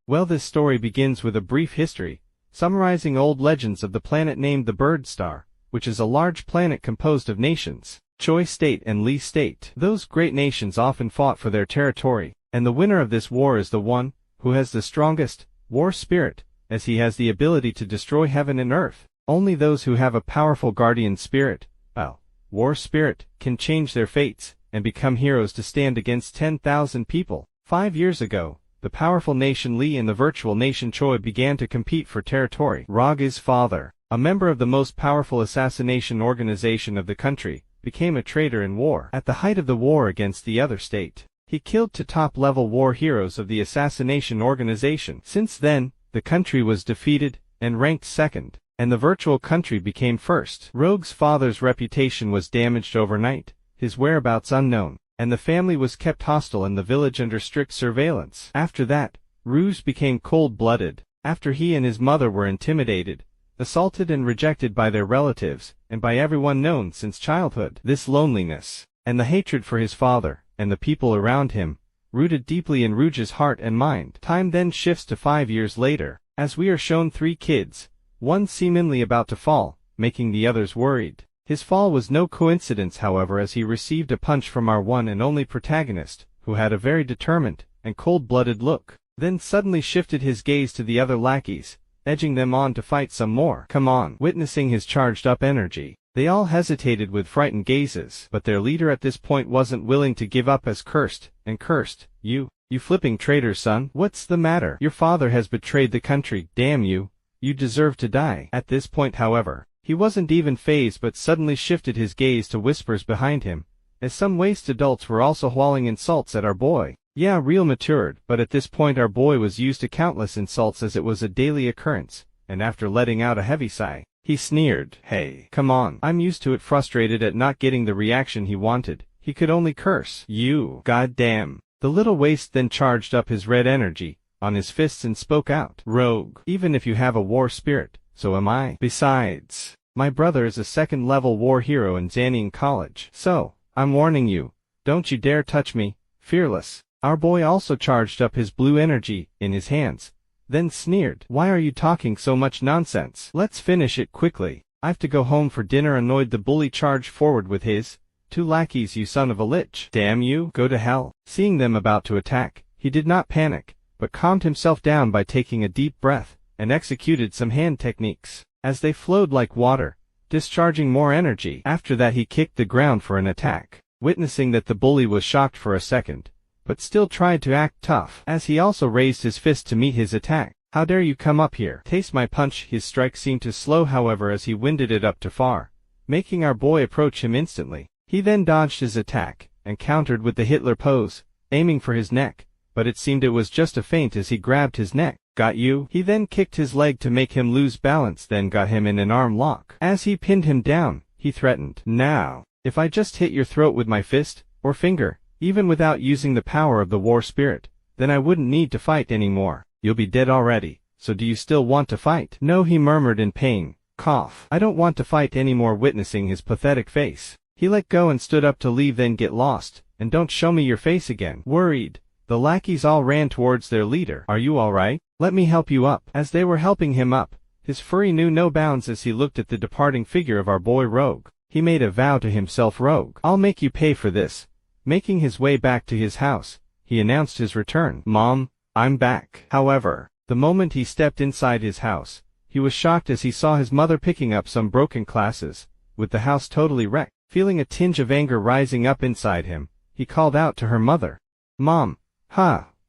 Well, this story begins with a brief history, summarizing old legends of the planet named the Bird Star, which is a large planet composed of nations, Choi State and Lee State. Those great nations often fought for their territory, and the winner of this war is the one who has the strongest war spirit, as he has the ability to destroy heaven and earth. Only those who have a powerful guardian spirit, war spirit, can change their fates and become heroes to stand against 10,000 people. 5 years ago, the powerful nation Lee and the virtual nation Choi began to compete for territory. Raga's father, a member of the most powerful assassination organization of the country, became a traitor in war. At the height of the war against the other state, he killed 2 top-level war heroes of the assassination organization. Since then, the country was defeated and ranked second, and the virtual country became first. Rogue's father's reputation was damaged overnight, his whereabouts unknown, and the family was kept hostile in the village under strict surveillance. After that, Rouge became cold-blooded, after he and his mother were intimidated, assaulted and rejected by their relatives, and by everyone known since childhood. This loneliness, and the hatred for his father, and the people around him, rooted deeply in Rouge's heart and mind. Time then shifts to 5 years later, as we are shown 3 kids, one seemingly about to fall, making the others worried. His fall was no coincidence, however, as he received a punch from our one and only protagonist, who had a very determined and cold-blooded look, then suddenly shifted his gaze to the other lackeys, edging them on to fight some more. Come on. Witnessing his charged-up energy, they all hesitated with frightened gazes, but their leader at this point wasn't willing to give up as cursed. You flipping traitor, son. What's the matter? Your father has betrayed the country. Damn you. You deserve to die. At this point, however, he wasn't even fazed but suddenly shifted his gaze to whispers behind him, as some waste adults were also howling insults at our boy. Yeah, real matured, but at this point our boy was used to countless insults as it was a daily occurrence, and after letting out a heavy sigh, he sneered. Hey, come on. I'm used to it. Frustrated at not getting the reaction he wanted, he could only curse. You goddamn. The little waste then charged up his red energy on his fists and spoke out. Rogue, even if you have a war spirit, so am I. Besides, my brother is a second-level war hero in Zanian College. So, I'm warning you, don't you dare touch me, fearless. Our boy also charged up his blue energy in his hands, then sneered. Why are you talking so much nonsense? Let's finish it quickly. I've to go home for dinner. Annoyed, the bully charged forward with his 2 lackeys. You son of a lich. Damn you. Go to hell. Seeing them about to attack, he did not panic, but calmed himself down by taking a deep breath, and executed some hand techniques, as they flowed like water, discharging more energy. After that he kicked the ground for an attack. Witnessing that, the bully was shocked for a second, but still tried to act tough, as he also raised his fist to meet his attack. How dare you come up here? Taste my punch. His strike seemed to slow, however, as he winded it up too far, making our boy approach him instantly. He then dodged his attack, and countered with the Hitler pose, aiming for his neck, but it seemed it was just a feint as he grabbed his neck. Got you? He then kicked his leg to make him lose balance, then got him in an arm lock. As he pinned him down, he threatened. Now, if I just hit your throat with my fist, or finger, even without using the power of the war spirit, then I wouldn't need to fight anymore. You'll be dead already, so do you still want to fight? No, he murmured in pain. Cough. I don't want to fight anymore. Witnessing his pathetic face, he let go and stood up to leave. Then get lost, and don't show me your face again. Worried, the lackeys all ran towards their leader. Are you alright? Let me help you up. As they were helping him up, his fury knew no bounds as he looked at the departing figure of our boy Rogue. He made a vow to himself. Rogue, I'll make you pay for this. Making his way back to his house, he announced his return. Mom, I'm back. However, the moment he stepped inside his house, he was shocked as he saw his mother picking up some broken glasses, with the house totally wrecked. Feeling a tinge of anger rising up inside him, he called out to her mother. Mom,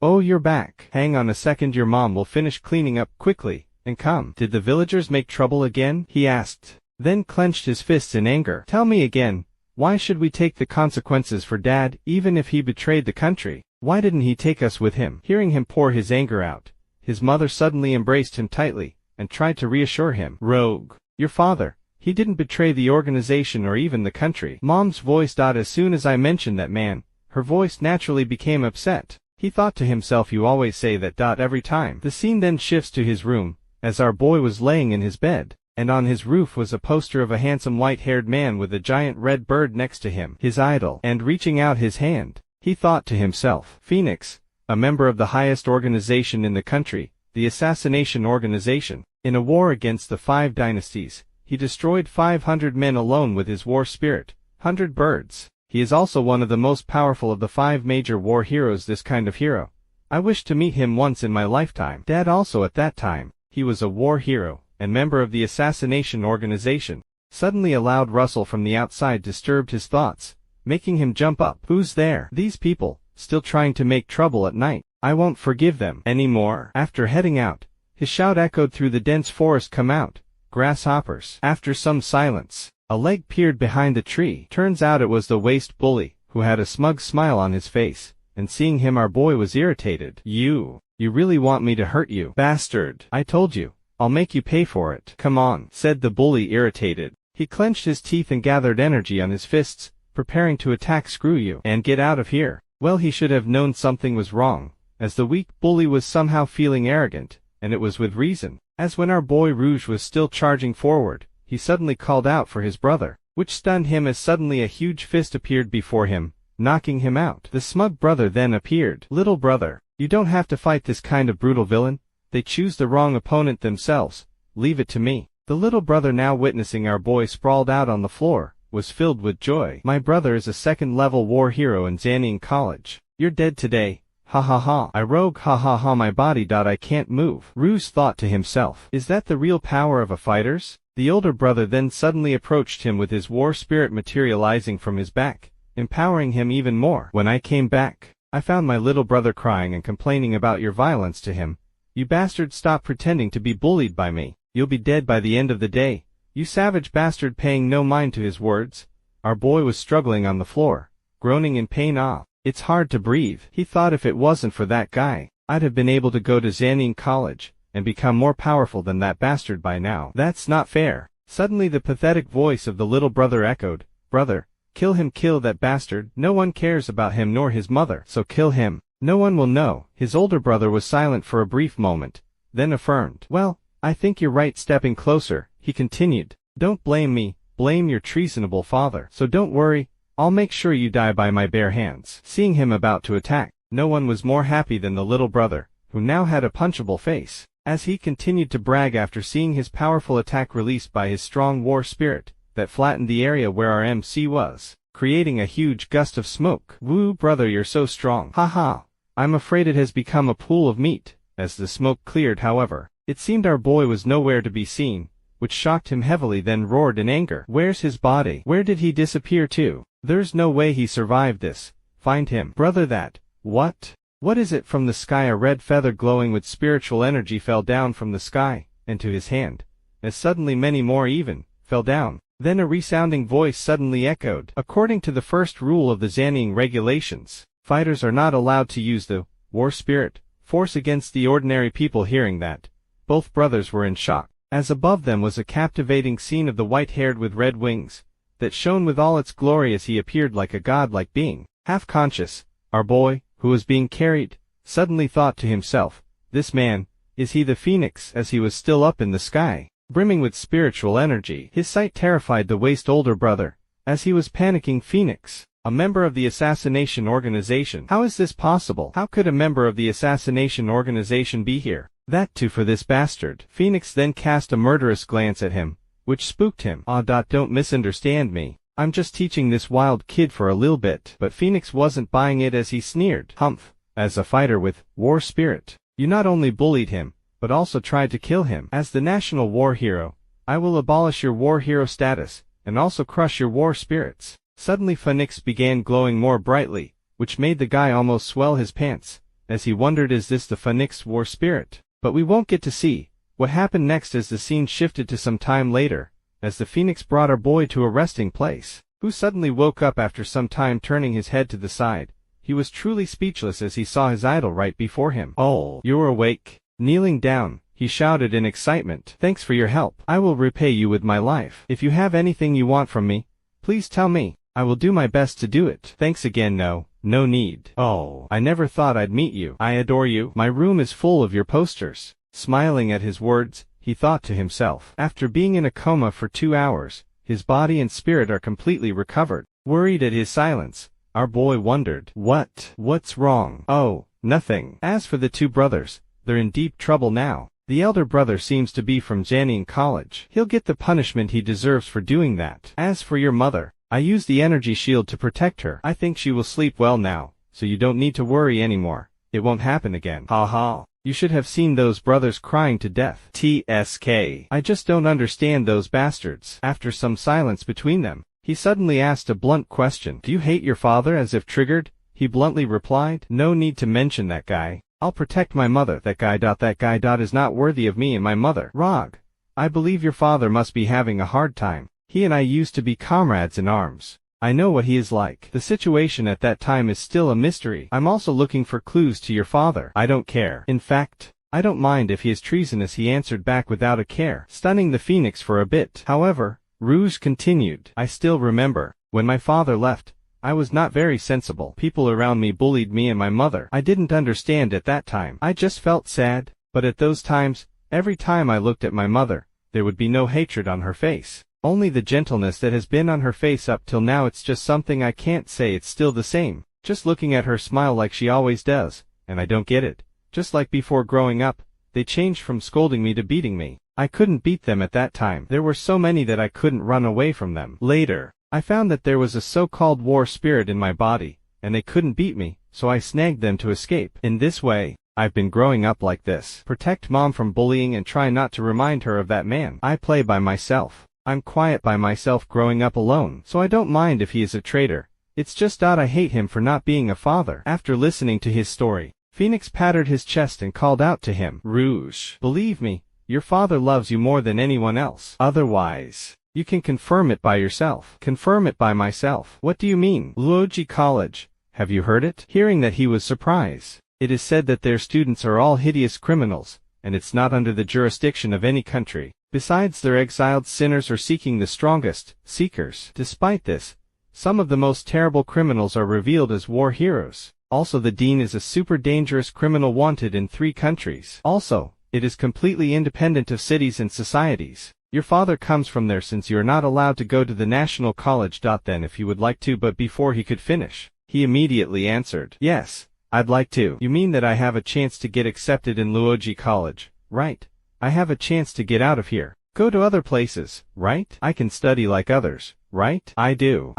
oh, you're back. Hang on a second, your mom will finish cleaning up quickly, and come. Did the villagers make trouble again? He asked, then clenched his fists in anger. Tell me again, why should we take the consequences for Dad, even if he betrayed the country? Why didn't he take us with him? Hearing him pour his anger out, his mother suddenly embraced him tightly, and tried to reassure him. Rogue, your father, he didn't betray the organization or even the country. Mom's voice. As soon as I mentioned that man, her voice naturally became upset. He thought to himself, you always say that. Every time. The scene then shifts to his room, as our boy was laying in his bed, and on his roof was a poster of a handsome white-haired man with a giant red bird next to him, his idol. And reaching out his hand, he thought to himself, Phoenix, a member of the highest organization in the country, the assassination organization. In a war against the 5 dynasties, he destroyed 500 men alone with his war spirit, 100 birds. He is also one of the most powerful of the 5 major war heroes. This kind of hero, I wish to meet him once in my lifetime. Dad also at that time, he was a war hero, and member of the assassination organization. Suddenly a loud rustle from the outside disturbed his thoughts, making him jump up. Who's there? These people, still trying to make trouble at night. I won't forgive them anymore. After heading out, his shout echoed through the dense forest. Come out, grasshoppers. After some silence, a leg peered behind the tree. Turns out it was the waste bully, who had a smug smile on his face, and seeing him our boy was irritated. You really want me to hurt you, bastard. I told you, I'll make you pay for it. Come on, said the bully irritated. He clenched his teeth and gathered energy on his fists, preparing to attack. Screw you, and get out of here. Well, he should have known something was wrong, as the weak bully was somehow feeling arrogant, and it was with reason, as when our boy Rouge was still charging forward, he suddenly called out for his brother, which stunned him as suddenly a huge fist appeared before him, knocking him out. The smug brother then appeared. Little brother, you don't have to fight this kind of brutal villain. They choose the wrong opponent themselves. Leave it to me. The little brother, now witnessing our boy sprawled out on the floor, was filled with joy. My brother is a 2nd-level war hero in Zanian College. You're dead today. Ha ha ha. I rogue. Ha ha ha. My body. I can't move. Rouge thought to himself. Is that the real power of a fighter's? The older brother then suddenly approached him with his war spirit materializing from his back, empowering him even more. When I came back, I found my little brother crying and complaining about your violence to him. You bastard, stop pretending to be bullied by me. You'll be dead by the end of the day. You savage bastard. Paying no mind to his words, our boy was struggling on the floor, groaning in pain. It's hard to breathe. He thought if it wasn't for that guy, I'd have been able to go to Zanian College and become more powerful than that bastard by now. That's not fair. Suddenly the pathetic voice of the little brother echoed. Brother, kill him. Kill that bastard. No one cares about him nor his mother, so kill him. No one will know. His older brother was silent for a brief moment, then affirmed. Well, I think you're right. Stepping closer, he continued. Don't blame me, blame your treasonable father. So don't worry, I'll make sure you die by my bare hands. Seeing him about to attack, no one was more happy than the little brother, who now had a punchable face. As he continued to brag after seeing his powerful attack released by his strong war spirit, that flattened the area where our MC was, creating a huge gust of smoke. Woo, brother, you're so strong. Ha ha. I'm afraid it has become a pool of meat. As the smoke cleared, however, it seemed our boy was nowhere to be seen, which shocked him heavily, then roared in anger. Where's his body? Where did he disappear to? There's no way he survived this. Find him. Brother, that. What? What is it? From the sky a red feather glowing with spiritual energy fell down from the sky, and to his hand, as suddenly many more even, fell down. Then a resounding voice suddenly echoed. According to the first rule of the Zanian regulations, fighters are not allowed to use the war spirit force against the ordinary people. Hearing that, both brothers were in shock, as above them was a captivating scene of the white-haired with red wings, that shone with all its glory as he appeared like a godlike being. Half conscious, our boy, who was being carried, suddenly thought to himself, this man, is he the phoenix? As he was still up in the sky, brimming with spiritual energy, his sight terrified the waste older brother, as he was panicking. Phoenix, a member of the assassination organization. How is this possible? How could a member of the assassination organization be here? That too for this bastard. Phoenix then cast a murderous glance at him, which spooked him. Don't misunderstand me. I'm just teaching this wild kid for a little bit. But Phoenix wasn't buying it as he sneered. Humph, as a fighter with war spirit, you not only bullied him, but also tried to kill him. As the national war hero, I will abolish your war hero status, and also crush your war spirits. Suddenly Phoenix began glowing more brightly, which made the guy almost swell his pants, as he wondered, is this the Phoenix war spirit? But we won't get to see what happened next as the scene shifted to some time later, as the Phoenix brought our boy to a resting place, who suddenly woke up after some time. Turning his head to the side, he was truly speechless as he saw his idol right before him. Oh, you're awake. Kneeling down, he shouted in excitement. Thanks for your help. I will repay you with my life. If you have anything you want from me, please tell me. I will do my best to do it. Thanks again. No need. Oh, I never thought I'd meet you. I adore you. My room is full of your posters. Smiling at his words, he thought to himself. After being in a coma for 2 hours, his body and spirit are completely recovered. Worried at his silence, our boy wondered. What's wrong? Oh, Nothing. As for the two brothers, they're in deep trouble now. The elder brother seems to be from Jianning College. He'll get the punishment he deserves for doing that. As for your mother, I used the energy shield to protect her. I think she will sleep well now, so you don't need to worry anymore. It won't happen again. Ha ha. You should have seen those brothers crying to death. TSK. I just don't understand those bastards. After some silence between them, he suddenly asked a blunt question. Do you hate your father? As if triggered, he bluntly replied, no need to mention that guy. I'll protect my mother. That guy is not worthy of me and my mother. Rog, I believe your father must be having a hard time. He and I used to be comrades in arms. I know what he is like. The situation at that time is still a mystery. I'm also looking for clues to your father. I don't care. In fact, I don't mind if he is treasonous, he answered back without a care, stunning the phoenix for a bit. However, Rouge continued, I still remember, when my father left, I was not very sensible. People around me bullied me and my mother. I didn't understand at that time. I just felt sad, but at those times, every time I looked at my mother, there would be no hatred on her face. Only the gentleness that has been on her face up till now. It's just something I can't say. It's still the same. Just looking at her smile like she always does, and I don't get it. Just like before growing up, they changed from scolding me to beating me. I couldn't beat them at that time. There were so many that I couldn't run away from them. Later, I found that there was a so-called war spirit in my body, and they couldn't beat me, so I snagged them to escape. In this way, I've been growing up like this. Protect mom from bullying and try not to remind her of that man. I play by myself. I'm quiet by myself growing up alone, so I don't mind if he is a traitor. It's just that I hate him for not being a father. After listening to his story, Phoenix patted his chest and called out to him, Rouge, believe me, your father loves you more than anyone else. Otherwise, you can confirm it by yourself. Confirm it by myself. What do you mean? Luoji College. Have you heard it? Hearing that, he was surprised. It is said that their students are all hideous criminals, and it's not under the jurisdiction of any country. Besides, they're exiled sinners or seeking the strongest, seekers. Despite this, some of the most terrible criminals are revealed as war heroes. Also, the dean is a super dangerous criminal wanted in 3 countries. Also, it is completely independent of cities and societies. Your father comes from there since you're not allowed to go to the national college. Then if you would like to, but before he could finish, he immediately answered, yes, I'd like to. You mean that I have a chance to get accepted in Luoji College, right? I have a chance to get out of here. Go to other places, right? I can study like others, right? I do.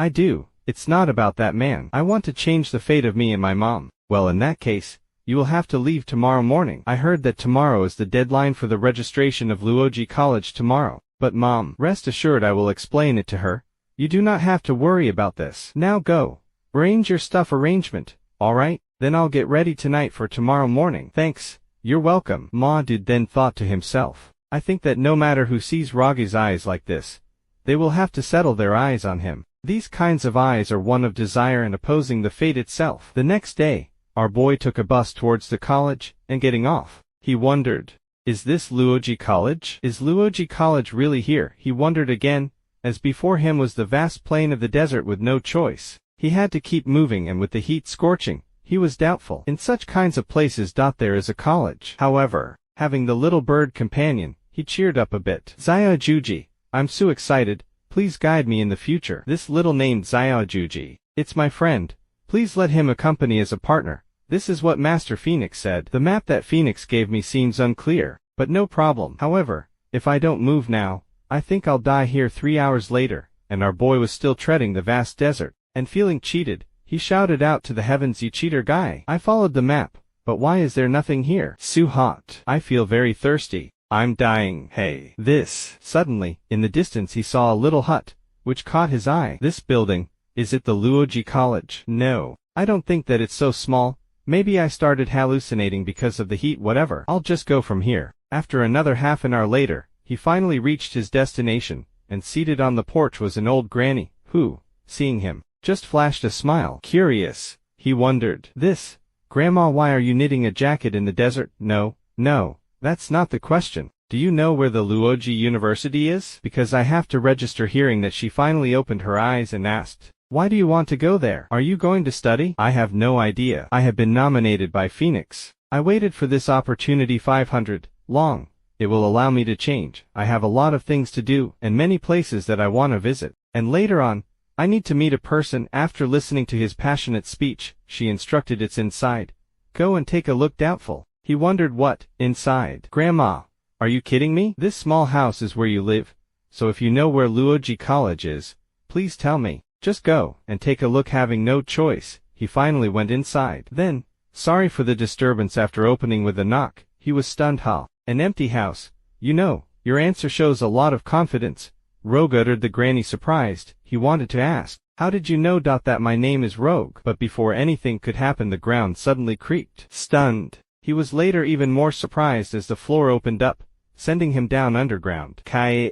It's not about that, man. I want to change the fate of me and my mom. Well, in that case, you will have to leave tomorrow morning. I heard that tomorrow is the deadline for the registration of Luoji College tomorrow. But mom, rest assured I will explain it to her. You do not have to worry about this. Now go. Arrange your stuff. Arrangement. Alright, then I'll get ready tonight for tomorrow morning. Thanks. You're welcome. Ma Dude then thought to himself, I think that no matter who sees Ragi's eyes like this, they will have to settle their eyes on him. These kinds of eyes are one of desire and opposing the fate itself. The next day, our boy took a bus towards the college, and getting off, he wondered, is this Luoji College? Is Luoji College really here? He wondered again, as before him was the vast plain of the desert with no choice. He had to keep moving, and with the heat scorching, he was doubtful. In such kinds of places, there is a college. However, having the little bird companion, he cheered up a bit. Xiao Juji, I'm so excited, please guide me in the future. This little named Xiao Juji, it's my friend, please let him accompany as a partner. This is what Master Phoenix said. The map that Phoenix gave me seems unclear, but no problem. However, if I don't move now, I think I'll die here. 3 hours later, and our boy was still treading the vast desert, and feeling cheated, he shouted out to the heavens, you cheater guy. I followed the map, but why is there nothing here? So hot. I feel very thirsty. I'm dying. Hey. This. Suddenly, in the distance he saw a little hut, which caught his eye. This building, is it the Luoji College? No. I don't think that it's so small. Maybe I started hallucinating because of the heat. Whatever. I'll just go from here. After another half an hour later, he finally reached his destination, and seated on the porch was an old granny, who, seeing him, just flashed a smile. Curious, he wondered. This, Grandma, why are you knitting a jacket in the desert? No, that's not the question. Do you know where the Luoji University is? Because I have to register. Hearing that, she finally opened her eyes and asked, why do you want to go there? Are you going to study? I have no idea. I have been nominated by Phoenix. I waited for this opportunity 500 long. It will allow me to change. I have a lot of things to do, and many places that I want to visit. And later on, I need to meet a person. After listening to his passionate speech, she instructed it's inside. Go and take a look doubtful. He wondered what, inside. Grandma, are you kidding me? This small house is where you live, so if you know where Luoji College is, please tell me. Just go and take a look. Having no choice, he finally went inside. Then, sorry for the disturbance. After opening with a knock, he was stunned. Ha! An empty house. You know, your answer shows a lot of confidence. Rogue, uttered the granny, surprised. He wanted to ask, how did you know that my name is Rogue? But before anything could happen, the ground suddenly creaked. Stunned, he was later even more surprised as the floor opened up, sending him down underground. He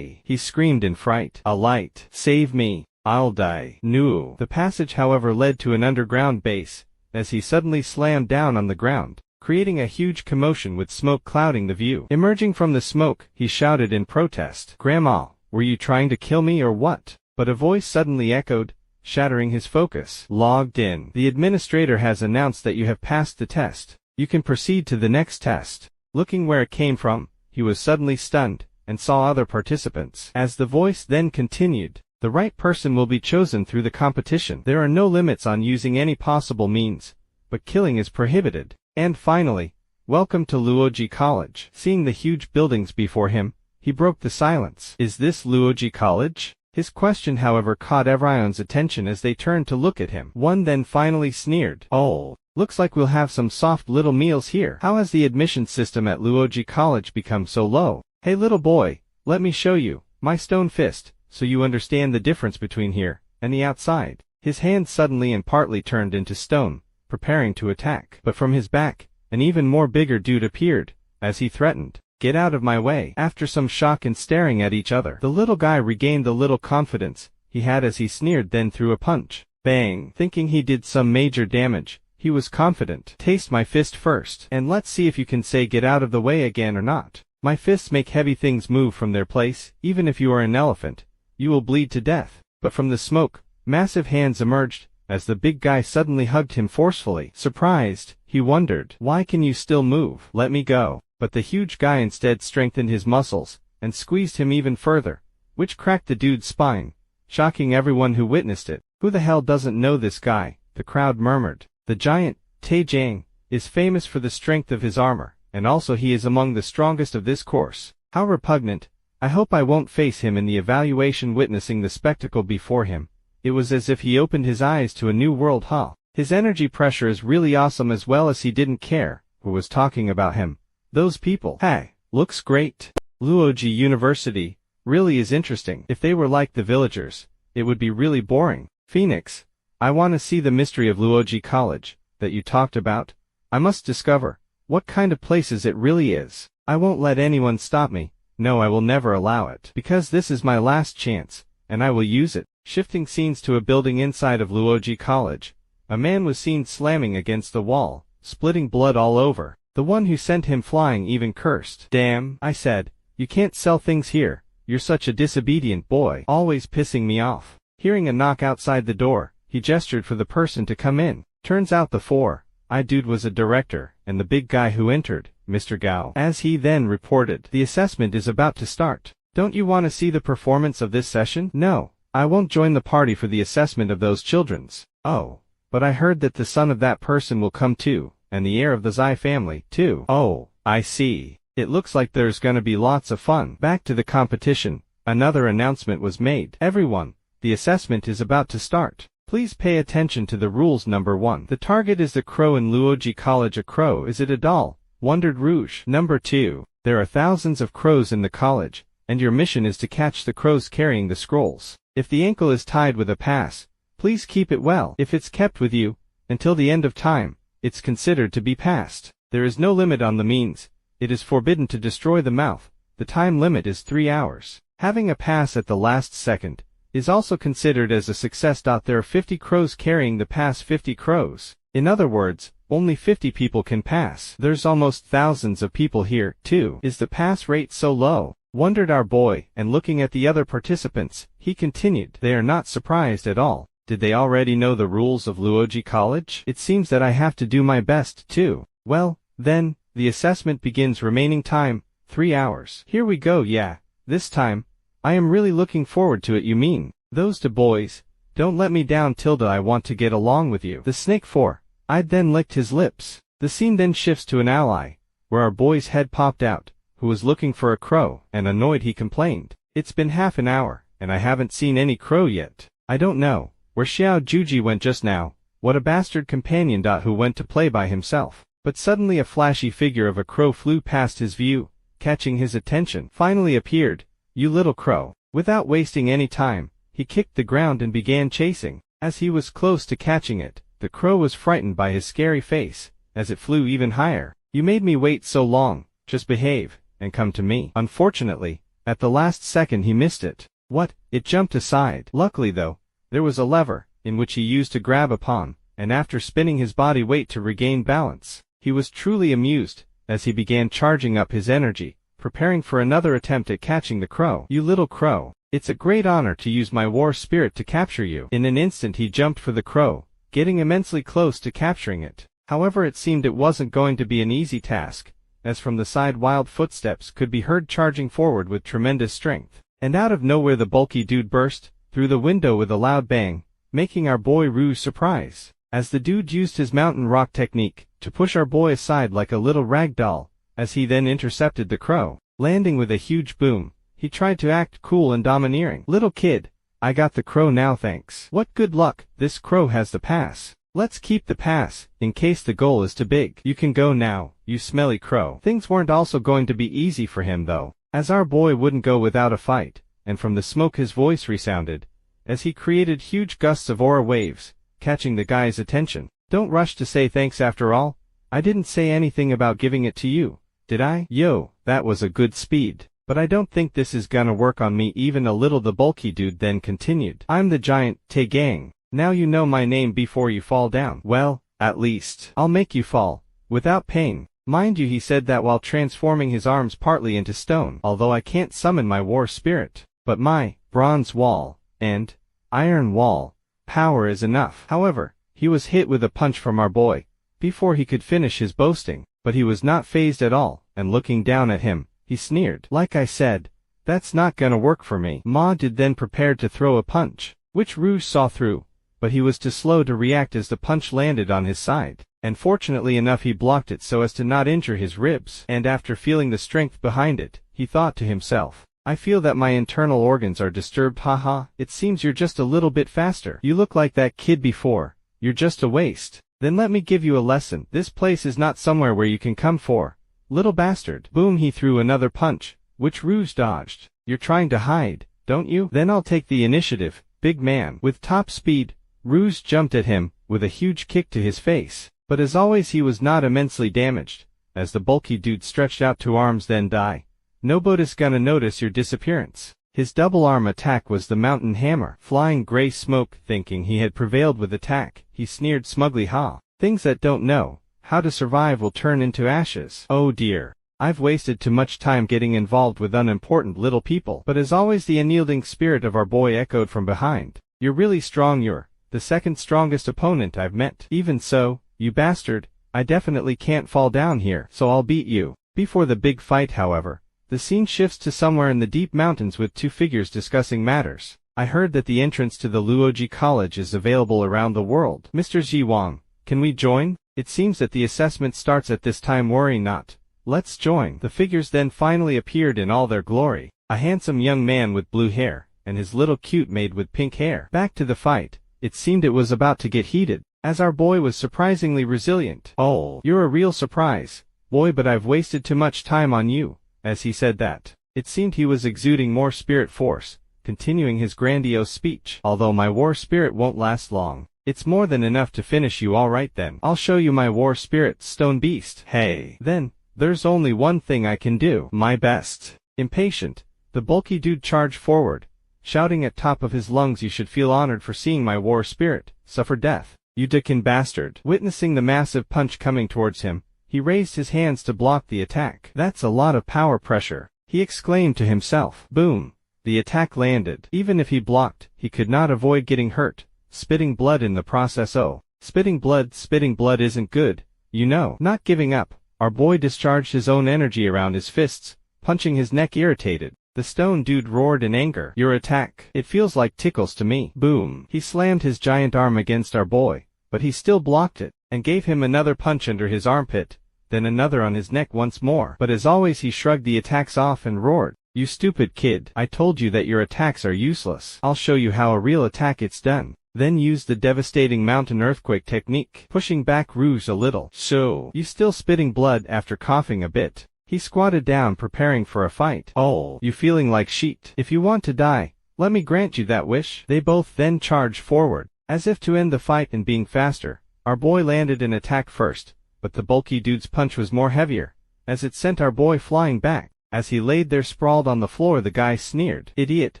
screamed in fright. A light! Save me! I'll die. No. The passage, however, led to an underground base, as he suddenly slammed down on the ground, creating a huge commotion with smoke clouding the view. Emerging from the smoke, he shouted in protest. Grandma, were you trying to kill me or what? But a voice suddenly echoed, shattering his focus. Logged in. The administrator has announced that you have passed the test. You can proceed to the next test. Looking where it came from, he was suddenly stunned, and saw other participants. As the voice then continued, the right person will be chosen through the competition. There are no limits on using any possible means, but killing is prohibited. And finally, welcome to Luoji College. Seeing the huge buildings before him, he broke the silence. Is this Luoji College? His question, however, caught everyone's attention as they turned to look at him. One then finally sneered. Oh, looks like we'll have some soft little meals here. How has the admission system at Luoji College become so low? Hey little boy, let me show you my stone fist, so you understand the difference between here and the outside. His hand suddenly and partly turned into stone, preparing to attack. But from his back, an even more bigger dude appeared, as he threatened, get out of my way. After some shock and staring at each other, the little guy regained the little confidence he had as he sneered, then threw a punch. Bang! Thinking he did some major damage, he was confident. Taste my fist first, and let's see if you can say get out of the way again or not. My fists make heavy things move from their place. Even if you are an elephant, you will bleed to death. But from the smoke, massive hands emerged, as the big guy suddenly hugged him forcefully. Surprised, he wondered, why can you still move? Let me go. But the huge guy instead strengthened his muscles, and squeezed him even further, which cracked the dude's spine, shocking everyone who witnessed it. Who the hell doesn't know this guy? The crowd murmured. The giant, Taejang, is famous for the strength of his armor, and also he is among the strongest of this course. How repugnant. I hope I won't face him in the evaluation. Witnessing the spectacle before him, it was as if he opened his eyes to a new world. His energy pressure is really awesome, as well as he didn't care who was talking about him. Those people. Hey, looks great. Luoji University really is interesting. If they were like the villagers, it would be really boring. Phoenix, I want to see the mystery of Luoji College that you talked about. I must discover what kind of places it really is. I won't let anyone stop me. No, I will never allow it. Because this is my last chance, and I will use it. Shifting scenes to a building inside of Luoji College, a man was seen slamming against the wall, splitting blood all over. The one who sent him flying even cursed. Damn, I said, you can't sell things here. You're such a disobedient boy, always pissing me off. Hearing a knock outside the door, he gestured for the person to come in. Turns out the 4-eyed dude was a director, and the big guy who entered, Mr. Gao. As he then reported, the assessment is about to start. Don't you want to see the performance of this session? No, I won't join the party for the assessment of those children's. Oh, but I heard that the son of that person will come too, and the heir of the Zai family, too. Oh, I see. It looks like there's gonna be lots of fun. Back to the competition, another announcement was made. Everyone, the assessment is about to start. Please pay attention to the rules. Number 1. The target is the crow in Luoji College. A crow, is it a doll? Wondered Rouge. Number 2. There are thousands of crows in the college, and your mission is to catch the crows carrying the scrolls. If the ankle is tied with a pass, please keep it well. If it's kept with you until the end of time, it's considered to be passed. There is no limit on the means. It is forbidden to destroy the mouth. The time limit is 3 hours. Having a pass at the last second is also considered as a success. There are 50 crows carrying the pass. 50 crows. In other words, only 50 people can pass. There's almost thousands of people here, too. Is the pass rate so low? Wondered our boy, and looking at the other participants, he continued. They are not surprised at all. Did they already know the rules of Luoji College? It seems that I have to do my best, too. Well, then, the assessment begins. Remaining time, 3 hours. Here we go. Yeah, this time, I am really looking forward to it. You mean, those 2 boys, don't let me down. Tilda, I want to get along with you. The snake 4, I'd then licked his lips. The scene then shifts to an ally, where our boy's head popped out, who was looking for a crow, and annoyed he complained. It's been half an hour, and I haven't seen any crow yet. I don't know where Xiao Juji went just now. What a bastard companion. Who went to play by himself. But suddenly a flashy figure of a crow flew past his view, catching his attention. Finally appeared. You little crow. Without wasting any time, he kicked the ground and began chasing. As he was close to catching it, the crow was frightened by his scary face, as it flew even higher. You made me wait so long, just behave, and come to me. Unfortunately, at the last second he missed it. What? It jumped aside. Luckily though, there was a lever, in which he used to grab upon, and after spinning his body weight to regain balance, he was truly amused, as he began charging up his energy, preparing for another attempt at catching the crow. You little crow. It's a great honor to use my war spirit to capture you. In an instant he jumped for the crow, getting immensely close to capturing it. However, it seemed it wasn't going to be an easy task, as from the side wild footsteps could be heard charging forward with tremendous strength. And out of nowhere the bulky dude burst through the window with a loud bang, making our boy Rouge surprise. As the dude used his mountain rock technique to push our boy aside like a little rag doll, as he then intercepted the crow, landing with a huge boom. He tried to act cool and domineering. Little kid, I got the crow now, thanks. What good luck. This crow has the pass. Let's keep the pass, in case the goal is too big. You can go now, you smelly crow. Things weren't also going to be easy for him though, as our boy wouldn't go without a fight, and from the smoke his voice resounded, as he created huge gusts of aura waves, catching the guy's attention. Don't rush to say thanks after all. I didn't say anything about giving it to you, did I? Yo, that was a good speed. But I don't think this is gonna work on me even a little, the bulky dude then continued. I'm the giant, Tae Gang. Now you know my name before you fall down. Well, at least, I'll make you fall, without pain. Mind you, he said that while transforming his arms partly into stone. Although I can't summon my war spirit, but my bronze wall and iron wall power is enough. However, he was hit with a punch from our boy before he could finish his boasting, but he was not fazed at all, and looking down at him, he sneered. Like I said, that's not gonna work for me. Ma did then prepared to throw a punch, which Rouge saw through, but he was too slow to react as the punch landed on his side, and fortunately enough he blocked it so as to not injure his ribs. And after feeling the strength behind it, he thought to himself, I feel that my internal organs are disturbed. Haha, it seems you're just a little bit faster. You look like that kid before. You're just a waste. Then let me give you a lesson. This place is not somewhere where you can come for. Little bastard. Boom, he threw another punch, which Rouge dodged. You're trying to hide, don't you? Then I'll take the initiative, big man. With top speed, Rouge jumped at him, with a huge kick to his face. But as always he was not immensely damaged, as the bulky dude stretched out two arms then die. Nobody's gonna notice your disappearance. His double arm attack was the mountain hammer. Flying gray smoke, thinking he had prevailed with attack, he sneered smugly, ha. Things that don't know how to survive will turn into ashes. Oh dear. I've wasted too much time getting involved with unimportant little people. But as always the unyielding spirit of our boy echoed from behind. You're really strong. You're the second strongest opponent I've met. Even so, you bastard, I definitely can't fall down here, so I'll beat you. Before the big fight, however, the scene shifts to somewhere in the deep mountains with two figures discussing matters. I heard that the entrance to the Luoji College is available around the world. Mr. Ji Wang, can we join? It seems that the assessment starts at this time. Worry not. Let's join. The figures then finally appeared in all their glory. A handsome young man with blue hair, and his little cute maid with pink hair. Back to the fight. It seemed it was about to get heated, as our boy was surprisingly resilient. Oh, you're a real surprise, boy, but I've wasted too much time on you. As he said that, it seemed he was exuding more spirit force, continuing his grandiose speech. Although my war spirit won't last long, it's more than enough to finish you. Alright then, I'll show you my war spirit, stone beast. Hey, then, there's only one thing I can do. My best. Impatient, the bulky dude charged forward, shouting at top of his lungs, you should feel honored for seeing my war spirit suffer death, you dickin' bastard. Witnessing the massive punch coming towards him, he raised his hands to block the attack. That's a lot of power pressure, he exclaimed to himself. Boom. The attack landed. Even if he blocked, he could not avoid getting hurt, spitting blood in the process. Oh, spitting blood isn't good, you know. Not giving up, our boy discharged his own energy around his fists, punching his neck irritated. The stone dude roared in anger. Your attack, it feels like tickles to me. Boom. He slammed his giant arm against our boy, but he still blocked it. and gave him another punch under his armpit, then another on his neck once more. But as always he shrugged the attacks off and roared, "You stupid kid, I told you that your attacks are useless. I'll show you how a real attack it's done." Then used the devastating mountain earthquake technique, pushing back Rouge a little. "So, you still spitting blood?" After coughing a bit, he squatted down preparing for a fight. "Oh, you feeling like shit? If you want to die, let me grant you that wish." They both then charged forward, as if to end the fight and being faster. Our boy landed an attack first, but the bulky dude's punch was more heavier, as it sent our boy flying back. As he laid there sprawled on the floor, the guy sneered, "Idiot,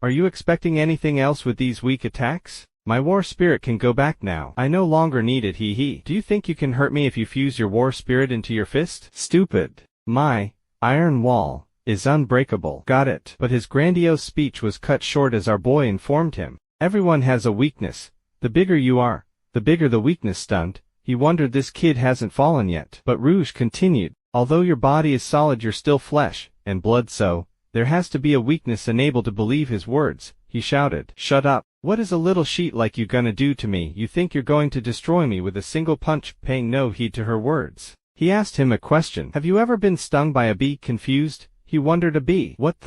are you expecting anything else with these weak attacks? My war spirit can go back now. I no longer need it, hee hee. Do you think you can hurt me if you fuse your war spirit into your fist? Stupid. My iron wall is unbreakable." Got it. But his grandiose speech was cut short as our boy informed him, "Everyone has a weakness. The bigger you are, the bigger the weakness." Stunned, he wondered this kid hasn't fallen yet. But Rouge continued, "Although your body is solid, you're still flesh and blood, so there has to be a weakness." Unable to believe his words, he shouted, "Shut up. What is a little sheet like you gonna do to me? You think you're going to destroy me with a single punch?" Paying no heed to her words, he asked him a question. "Have you ever been stung by a bee?" Confused, he wondered, "A bee? What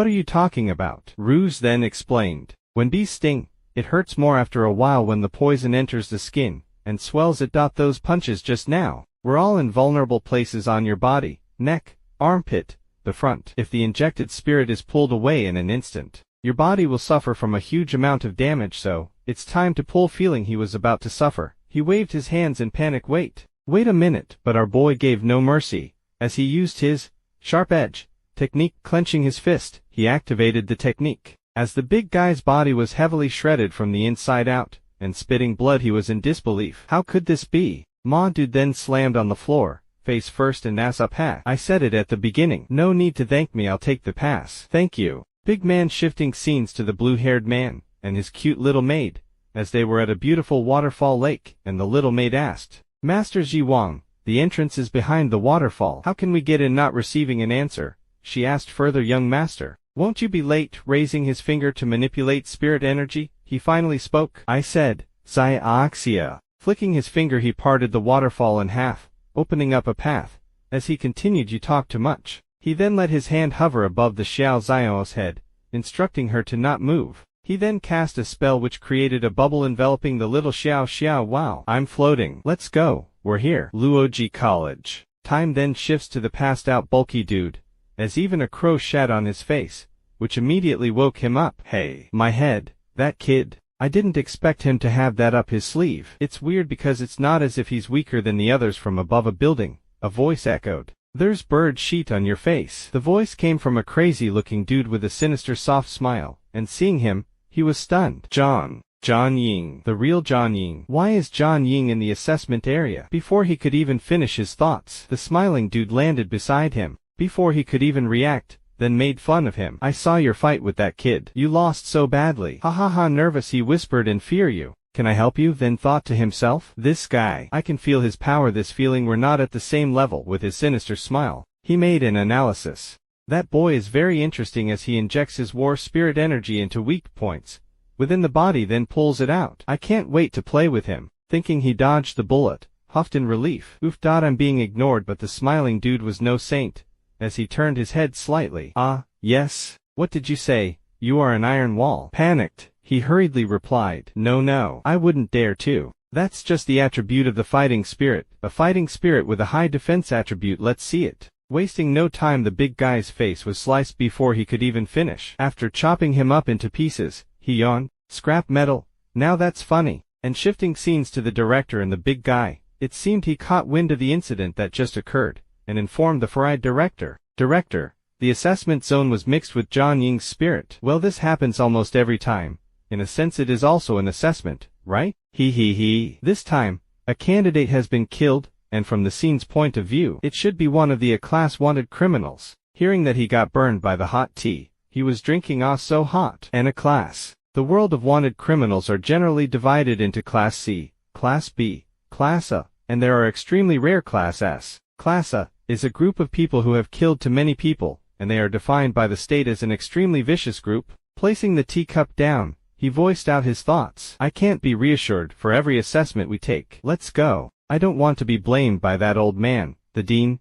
are you talking about?" Rouge then explained, "When bees sting, it hurts more after a while when the poison enters the skin and swells it. Those punches just now were all in vulnerable places on your body, neck, armpit, the front. If the injected spirit is pulled away in an instant, your body will suffer from a huge amount of damage, so it's time to pull." Feeling he was about to suffer, he waved his hands in panic. Wait a minute." But our boy gave no mercy, as he used his sharp edge technique. Clenching his fist, he activated the technique. As the big guy's body was heavily shredded from the inside out, and spitting blood, he was in disbelief. How could this be? Ma dude then slammed on the floor, face first and ass up. "Ha, I said it at the beginning. No need to thank me, I'll take the pass." "Thank you." Big man. Shifting scenes to the blue-haired man and his cute little maid, as they were at a beautiful waterfall lake, and the little maid asked, "Master Ji Wang, the entrance is behind the waterfall. How can we get in?" Not receiving an answer, she asked further, "Young master, won't you be late?" Raising his finger to manipulate spirit energy, he finally spoke. "I said, Xia." Flicking his finger, he parted the waterfall in half, opening up a path. As he continued, "You talk too much." He then let his hand hover above the Xiao Xiao's head, instructing her to not move. He then cast a spell which created a bubble enveloping the little Xiao. "Wow, I'm floating. Let's go. We're here." Luoji College. Time then shifts to the passed out bulky dude, as even a crow shat on his face, which immediately woke him up. "Hey, my head, that kid. I didn't expect him to have that up his sleeve. It's weird because it's not as if he's weaker than the others." From above a building, a voice echoed, "There's bird sheet on your face." The voice came from a crazy-looking dude with a sinister soft smile, and seeing him, he was stunned. John Ying. The real John Ying. Why is John Ying in the assessment area? Before he could even finish his thoughts, the smiling dude landed beside him. Before he could even react, then made fun of him. "I saw your fight with that kid. You lost so badly. Ha ha ha." Nervous, he whispered in fear, "You. Can I help you?" Then thought to himself, "This guy, I can feel his power." This feeling we're not at the same level. With his sinister smile, he made an analysis. That boy is very interesting, as he injects his war spirit energy into weak points within the body, then pulls it out. I can't wait to play with him. Thinking he dodged the bullet, huffed in relief. Oof. I'm being ignored. But the smiling dude was no saint, as he turned his head slightly. "Ah, yes. What did you say? You are an iron wall." Panicked, he hurriedly replied, No, I wouldn't dare to. That's just the attribute of the fighting spirit. A fighting spirit with a high defense attribute. Let's see it." Wasting no time, the big guy's face was sliced before he could even finish. After chopping him up into pieces, he yawned, "Scrap metal. Now that's funny." And shifting scenes to the director and the big guy, it seemed he caught wind of the incident that just occurred, and informed the fried director. "Director, the assessment zone was mixed with John Ying's spirit." "Well, this happens almost every time. In a sense it is also an assessment, right? He. This time, a candidate has been killed, and from the scene's point of view, it should be one of the A-class wanted criminals." Hearing that he got burned by the hot tea he was drinking, so hot. And A-class. The world of wanted criminals are generally divided into Class C, Class B, Class A, and there are extremely rare Class S. Class A is a group of people who have killed too many people, and they are defined by the state as an extremely vicious group. Placing the teacup down, he voiced out his thoughts. "I can't be reassured for every assessment we take. Let's go." I don't want to be blamed by that old man, the dean.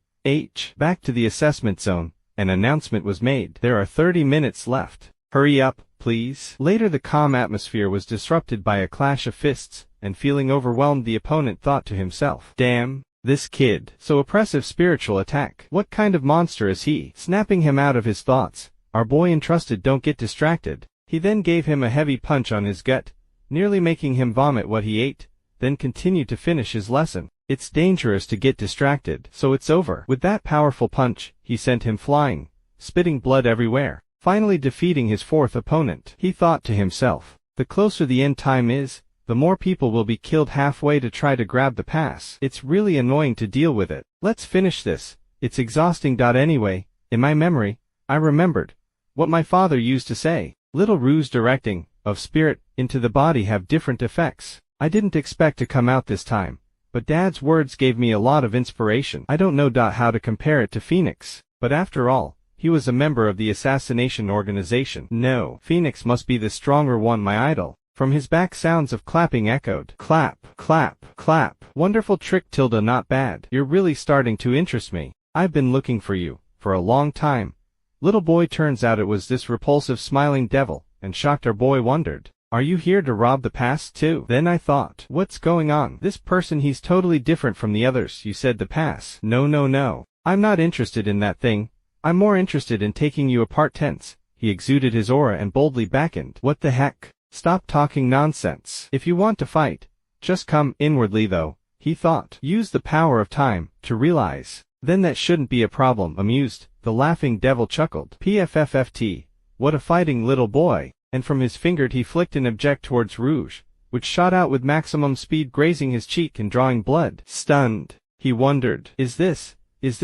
Back to the assessment zone, an announcement was made. There are 30 minutes left. Hurry up, please. Later the calm atmosphere was disrupted by a clash of fists, and feeling overwhelmed the opponent thought to himself, damn, this kid, so oppressive spiritual attack. What kind of monster is he? Snapping him out of his thoughts, our boy entrusted don't get distracted. He then gave him a heavy punch on his gut, nearly making him vomit what he ate, then continued to finish his lesson. It's dangerous to get distracted, so it's over. With that powerful punch, he sent him flying, spitting blood everywhere, finally defeating his fourth opponent. He thought to himself, the closer the end time is, the more people will be killed halfway to try to grab the pass. It's really annoying to deal with it. Let's finish this. It's exhausting. Anyway, in my memory, I remembered what my father used to say. Little ruse directing of spirit into the body have different effects. I didn't expect to come out this time, but Dad's words gave me a lot of inspiration. I don't know how to compare it to Phoenix, but after all, he was a member of the assassination organization. No, Phoenix must be the stronger one, my idol. From his back sounds of clapping echoed. Clap, clap, clap. Wonderful trick, not bad. You're really starting to interest me. I've been looking for you, for a long time. Little boy, turns out it was this repulsive smiling devil, and shocked our boy wondered, are you here to rob the pass too? Then I thought, what's going on? This person, he's totally different from the others. You said the pass. No. I'm not interested in that thing. I'm more interested in taking you apart. Tense. He exuded his aura and boldly beckoned. What the heck? Stop talking nonsense. If you want to fight, just come. Inwardly though, he thought, use the power of time to realize. Then that shouldn't be a problem. Amused, the laughing devil chuckled. PFFFT. What a fighting little boy. And from his finger he flicked an object towards Rouge, which shot out with maximum speed, grazing his cheek and drawing blood. Stunned, he wondered, is this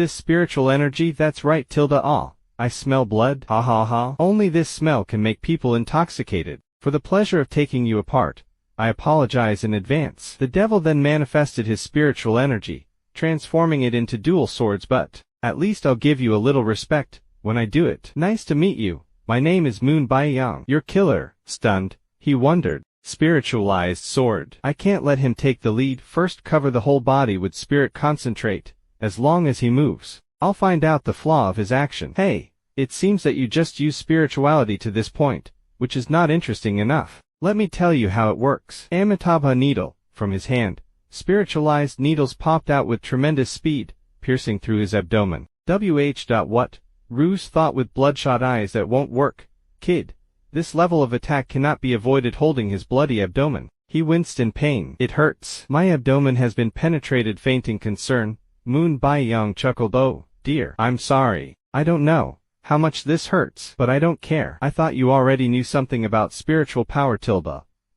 spiritual energy? That's right, I smell blood. Ha ha ha. Only this smell can make people intoxicated. For the pleasure of taking you apart, I apologize in advance. The devil then manifested his spiritual energy, transforming it into dual swords, but at least I'll give you a little respect when I do it. Nice to meet you. My name is Moon Baiyang. Your killer. Stunned, he wondered. Spiritualized sword. I can't let him take the lead. First cover the whole body with spirit concentrate. As long as he moves, I'll find out the flaw of his action. Hey, it seems that you just use spirituality to this point, which is not interesting enough. Let me tell you how it works. Amitabha needle. From his hand, spiritualized needles popped out with tremendous speed, piercing through his abdomen. What? Ruse thought with bloodshot eyes. That won't work, kid. This level of attack cannot be avoided. Holding his bloody abdomen, he winced in pain. It hurts. My abdomen has been penetrated. Fainting concern, Moon Baiyang chuckled. Oh, dear. I'm sorry. I don't know how much this hurts, but I don't care. I thought you already knew something about spiritual power,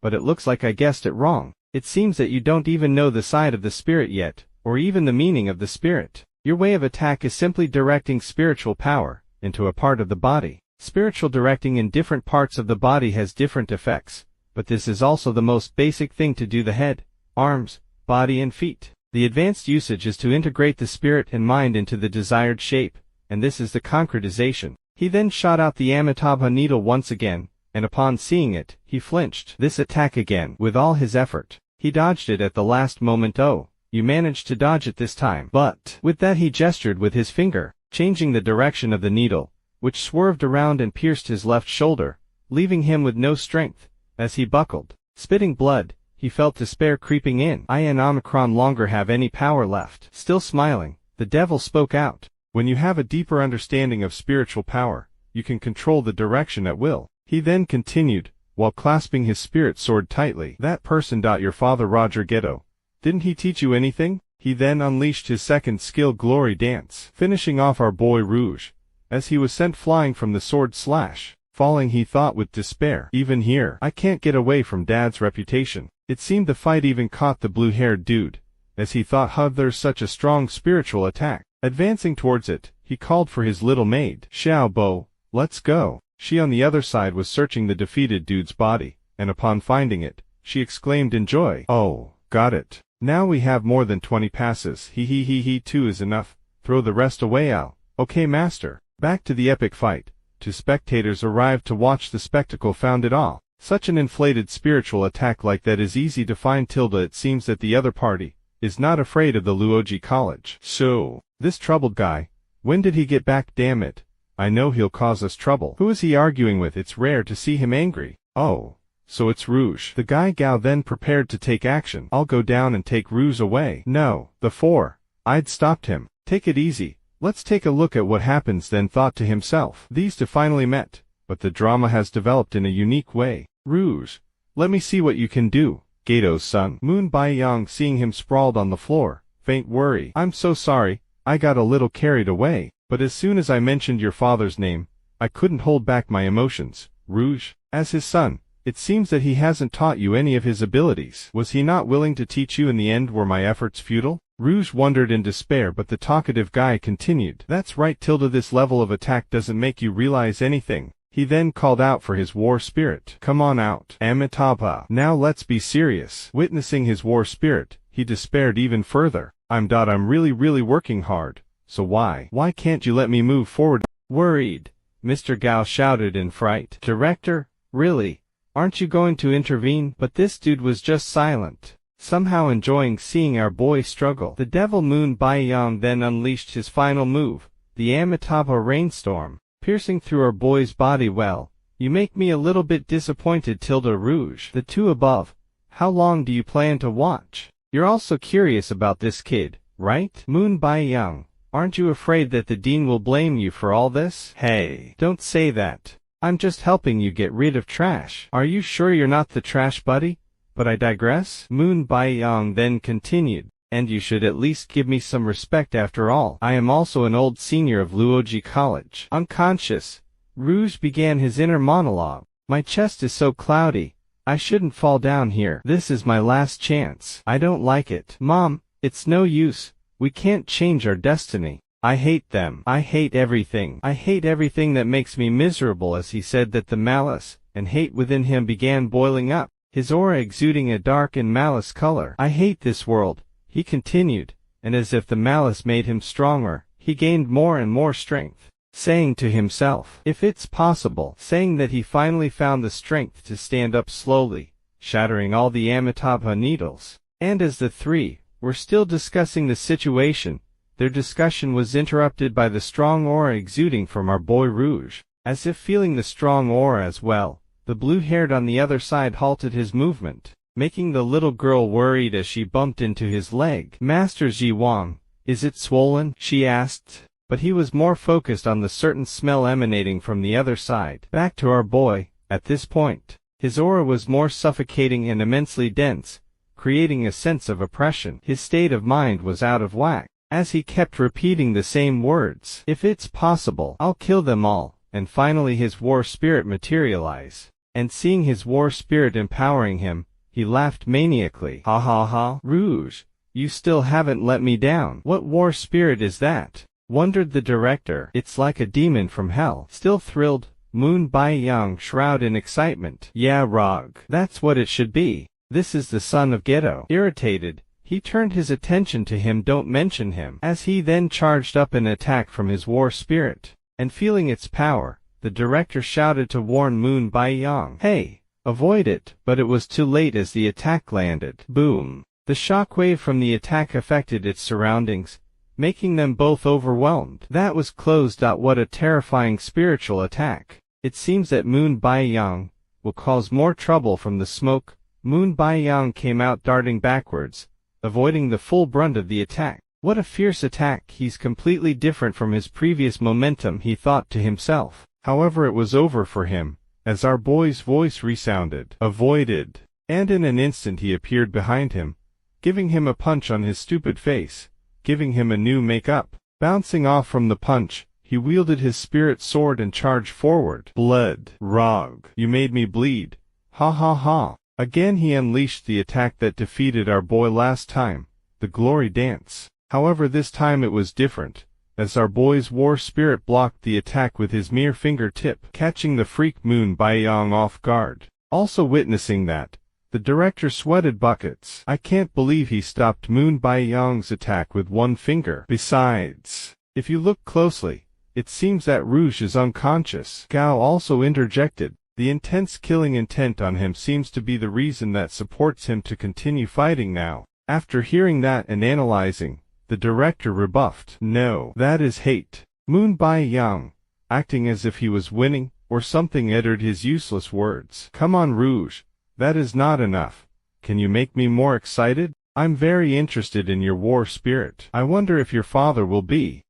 but it looks like I guessed it wrong. It seems that you don't even know the side of the spirit yet, or even the meaning of the spirit. Your way of attack is simply directing spiritual power into a part of the body. Spiritual directing in different parts of the body has different effects, but this is also the most basic thing to do. The head, arms, body and feet. The advanced usage is to integrate the spirit and mind into the desired shape, and this is the concretization. He then shot out the Amitabha needle once again, and upon seeing it, he flinched. This attack again. With all his effort, he dodged it at the last moment. Oh, you managed to dodge it this time. But with that he gestured with his finger, changing the direction of the needle, which swerved around and pierced his left shoulder, leaving him with no strength. As he buckled, spitting blood, he felt despair creeping in. I and Omicron longer have any power left. Still smiling, the devil spoke out. When you have a deeper understanding of spiritual power, you can control the direction at will. He then continued, while clasping his spirit sword tightly. That person. Your father Roger Ghetto. Didn't he teach you anything? He then unleashed his second skill, Glory Dance, finishing off our boy Rouge, as he was sent flying from the sword slash. Falling, he thought with despair. Even here, I can't get away from Dad's reputation. It seemed the fight even caught the blue-haired dude, as he thought, how there's such a strong spiritual attack. Advancing towards it, he called for his little maid. Xiao Bo, let's go. She on the other side was searching the defeated dude's body, and upon finding it, she exclaimed in joy. Oh, got it. Now we have more than 20 passes. He 2 is enough. Throw the rest away, Al. Okay, master. Back to the epic fight. 2 spectators arrived to watch the spectacle. Found it all. Such an inflated spiritual attack like that is easy to find. It seems that the other party is not afraid of the Luoji College. So, this troubled guy, when did he get back? Damn it. I know he'll cause us trouble. Who is he arguing with? It's rare to see him angry. Oh, so it's Rouge. The guy Gao then prepared to take action. I'll go down and take Rouge away. No, the four. I'd stopped him. Take it easy. Let's take a look at what happens, then thought to himself. These two finally met, but the drama has developed in a unique way. Rouge, let me see what you can do. Gato's son. Moon Baiyang, seeing him sprawled on the floor, faint worry. I'm so sorry, I got a little carried away, but as soon as I mentioned your father's name, I couldn't hold back my emotions. Rouge, as his son, it seems that he hasn't taught you any of his abilities. Was he not willing to teach you in the end? Were my efforts futile? Rouge wondered in despair, but the talkative guy continued. That's right, Tilda, this level of attack doesn't make you realize anything. He then called out for his war spirit. Come on out, Amitabha. Now let's be serious. Witnessing his war spirit, he despaired even further. I'm really working hard. So why can't you let me move forward? Worried, Mr. Gao shouted in fright. Director, really? Aren't you going to intervene? But this dude was just silent, somehow enjoying seeing our boy struggle. The devil Moon Baiyang then unleashed his final move, the Amitabha rainstorm, piercing through our boy's body. Well, you make me a little bit disappointed, Tilda. Rouge. The two above. How long do you plan to watch? You're also curious about this kid, right? Moon Baiyang, aren't you afraid that the dean will blame you for all this? Hey, don't say that. I'm just helping you get rid of trash. Are you sure you're not the trash buddy? But I digress. Moon Baiyang then continued. And you should at least give me some respect after all. I am also an old senior of Luoji College. Unconscious, Rouge began his inner monologue. My chest is so cloudy. I shouldn't fall down here. This is my last chance. I don't like it. Mom, it's no use. We can't change our destiny. I hate them. I hate everything. I hate everything that makes me miserable. As he said that, the malice and hate within him began boiling up, his aura exuding a dark and malice color. I hate this world, he continued, and as if the malice made him stronger, he gained more and more strength, saying to himself, if it's possible, saying that he finally found the strength to stand up slowly, shattering all the Amitabha needles. And as the three were still discussing the situation, their discussion was interrupted by the strong aura exuding from our boy Rouge. As if feeling the strong aura as well, the blue-haired on the other side halted his movement, making the little girl worried as she bumped into his leg. Master Jiwang, is it swollen? She asked, but he was more focused on the certain smell emanating from the other side. Back to our boy, at this point, his aura was more suffocating and immensely dense, creating a sense of oppression. His state of mind was out of whack, as he kept repeating the same words. If it's possible, I'll kill them all. And finally his war spirit materialized, and seeing his war spirit empowering him, he laughed maniacally. Ha ha ha. Rouge, you still haven't let me down. What war spirit is that? Wondered the director. It's like a demon from hell. Still thrilled, Moon Baiyang shrouded in excitement. Yeah, Rog. That's what it should be. This is the son of Ghetto. Irritated, he turned his attention to him. Don't mention him. As he then charged up an attack from his war spirit, and feeling its power, the director shouted to warn Moon Baiyang. Hey, avoid it. But it was too late as the attack landed. Boom. The shockwave from the attack affected its surroundings, making them both overwhelmed. That was closed. What a terrifying spiritual attack. It seems that Moon Baiyang will cause more trouble from the smoke. Moon Baiyang came out darting backwards, avoiding the full brunt of the attack. What a fierce attack. He's completely different from his previous momentum, he thought to himself. However, it was over for him, as our boy's voice resounded. Avoided. And in an instant he appeared behind him, giving him a punch on his stupid face, giving him a new make-up. Bouncing off from the punch, he wielded his spirit sword and charged forward. Blood. Rog. You made me bleed. Ha ha ha. Again he unleashed the attack that defeated our boy last time, the glory dance. However, this time it was different, as our boy's war spirit blocked the attack with his mere fingertip, catching the freak Moon Baiyang off guard. Also witnessing that, the director sweated buckets. I can't believe he stopped Moon Baiyang's attack with one finger. Besides, if you look closely, it seems that Rouge is unconscious. Gao also interjected. The intense killing intent on him seems to be the reason that supports him to continue fighting now. After hearing that and analyzing, the director rebuffed. No, that is hate. Moon Bai-yang, acting as if he was winning, or something, uttered his useless words. Come on, Rouge, that is not enough. Can you make me more excited? I'm very interested in your war spirit. I wonder if your father will be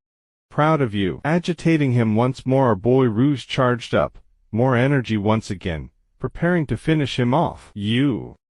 proud of you. Agitating him once more, our boy Rouge charged up, more energy once again, preparing to finish him off.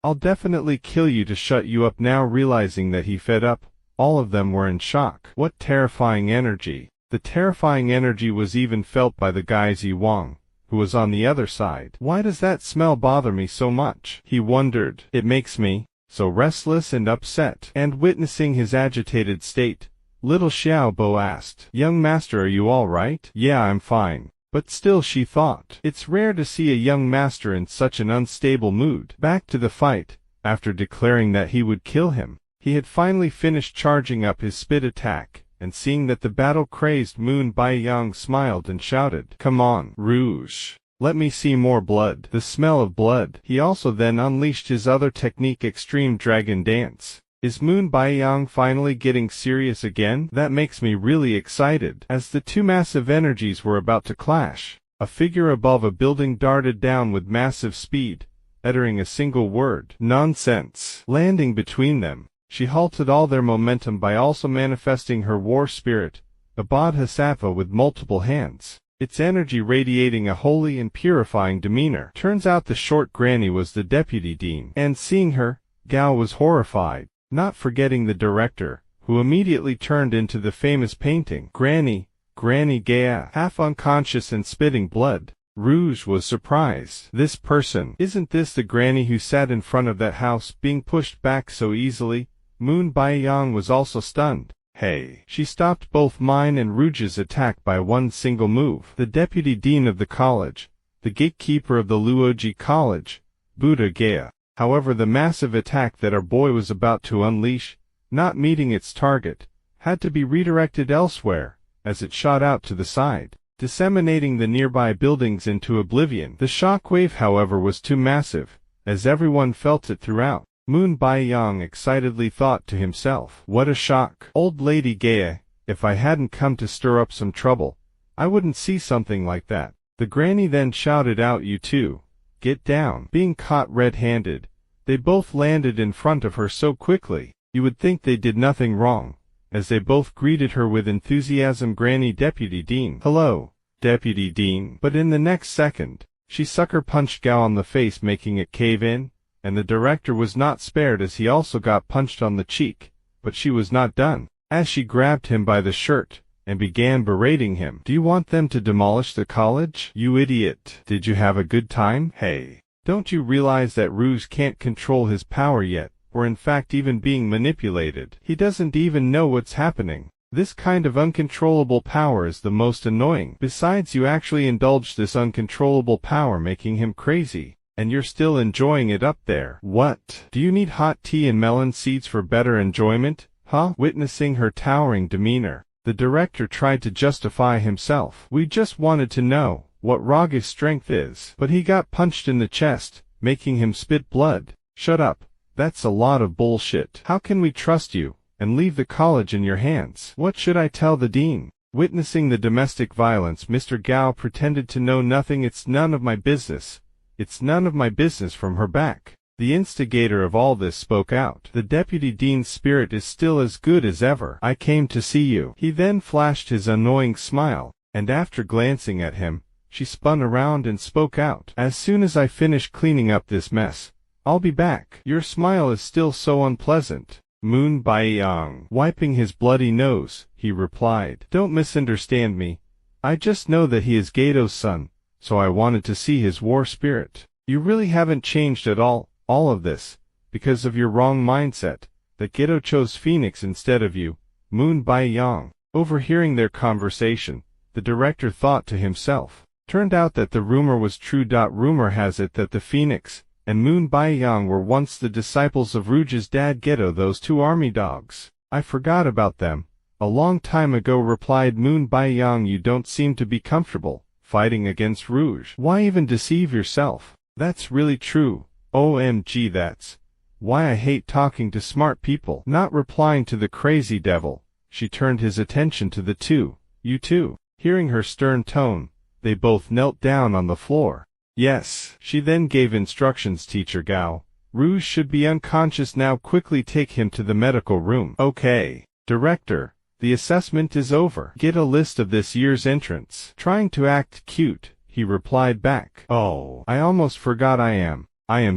I'll definitely kill you to shut you up now. Realizing that he fed up, all of them were in shock. What terrifying energy. The terrifying energy was even felt by the guy Ziwang, who was on the other side. Why does that smell bother me so much? He wondered. It makes me so restless and upset. And witnessing his agitated state, little Xiaobo asked, Young master, are you all right? Yeah, I'm fine. But still, she thought, it's rare to see a young master in such an unstable mood. Back to the fight. After declaring that he would kill him, he had finally finished charging up his spit attack, and seeing that the battle-crazed Moon Bai-yang smiled and shouted, Come on, Rouge. Let me see more blood. The smell of blood. He also then unleashed his other technique, Extreme Dragon Dance. Is Moon Bai-yang finally getting serious again? That makes me really excited. As the two massive energies were about to clash, a figure above a building darted down with massive speed, uttering a single word, Nonsense. Landing between them, she halted all their momentum by also manifesting her war spirit, a Bodhisattva with multiple hands, its energy radiating a holy and purifying demeanor. Turns out the short granny was the deputy dean, and seeing her, Gao was horrified. Not forgetting the director, who immediately turned into the famous painting. Granny Gaia, half unconscious and spitting blood. Rouge was surprised. This person, isn't this the granny who sat in front of that house, being pushed back so easily? Moon Bai-yang was also stunned. Hey! She stopped both mine and Rouge's attack by one single move. The deputy dean of the college, the gatekeeper of the Luoji College, Buddha Gaia. However, the massive attack that our boy was about to unleash, not meeting its target, had to be redirected elsewhere, as it shot out to the side, disseminating the nearby buildings into oblivion. The shockwave, however, was too massive, as everyone felt it throughout. Moon Bai-yang excitedly thought to himself, What a shock! Old Lady Gaia, if I hadn't come to stir up some trouble, I wouldn't see something like that. The granny then shouted out, You two, get down. Being caught red-handed, they both landed in front of her so quickly, you would think they did nothing wrong, as they both greeted her with enthusiasm. Granny, Deputy Dean. Hello, Deputy Dean. But in the next second, she sucker punched Gao on the face, making it cave in, and the director was not spared as he also got punched on the cheek. But she was not done, as she grabbed him by the shirt and began berating him. Do you want them to demolish the college? You idiot. Did you have a good time? Hey, don't you realize that Rouge can't control his power yet, or in fact even being manipulated? He doesn't even know what's happening. This kind of uncontrollable power is the most annoying. Besides, you actually indulged this uncontrollable power, making him crazy, and you're still enjoying it up there. What? Do you need hot tea and melon seeds for better enjoyment? Huh? Witnessing her towering demeanor, the director tried to justify himself. We just wanted to know what Raga's strength is. But he got punched in the chest, making him spit blood. Shut up. That's a lot of bullshit. How can we trust you and leave the college in your hands? What should I tell the dean? Witnessing the domestic violence, Mr. Gao pretended to know nothing. It's none of my business. It's none of my business. From her back, the instigator of all this spoke out. The deputy dean's spirit is still as good as ever. I came to see you. He then flashed his annoying smile, and after glancing at him, she spun around and spoke out. As soon as I finish cleaning up this mess, I'll be back. Your smile is still so unpleasant. Moon Bai-yang, wiping his bloody nose, he replied. Don't misunderstand me. I just know that he is Gato's son, so I wanted to see his war spirit. You really haven't changed at all of this, because of your wrong mindset, that Gato chose Phoenix instead of you. Moon Bai-yang. Overhearing their conversation, the director thought to himself. Turned out that the rumor was true. Rumor has it that the Phoenix and Moon Bai-yang were once the disciples of Rouge's dad Gato, those two army dogs. I forgot about them a long time ago, replied Moon Bai-yang. You don't seem to be comfortable fighting against Rouge. Why even deceive yourself? That's really true. OMG, that's Why I hate talking to smart people. Not replying to the crazy devil, she turned his attention to the two. You two. Hearing her stern tone, they both knelt down on the floor. Yes. She then gave instructions. Teacher Gao, Rouge should be unconscious now. Quickly take him to the medical room. Okay. Director, the assessment is over. Get a list of this year's entrants. Trying to act cute, he replied back. Oh, I almost forgot I am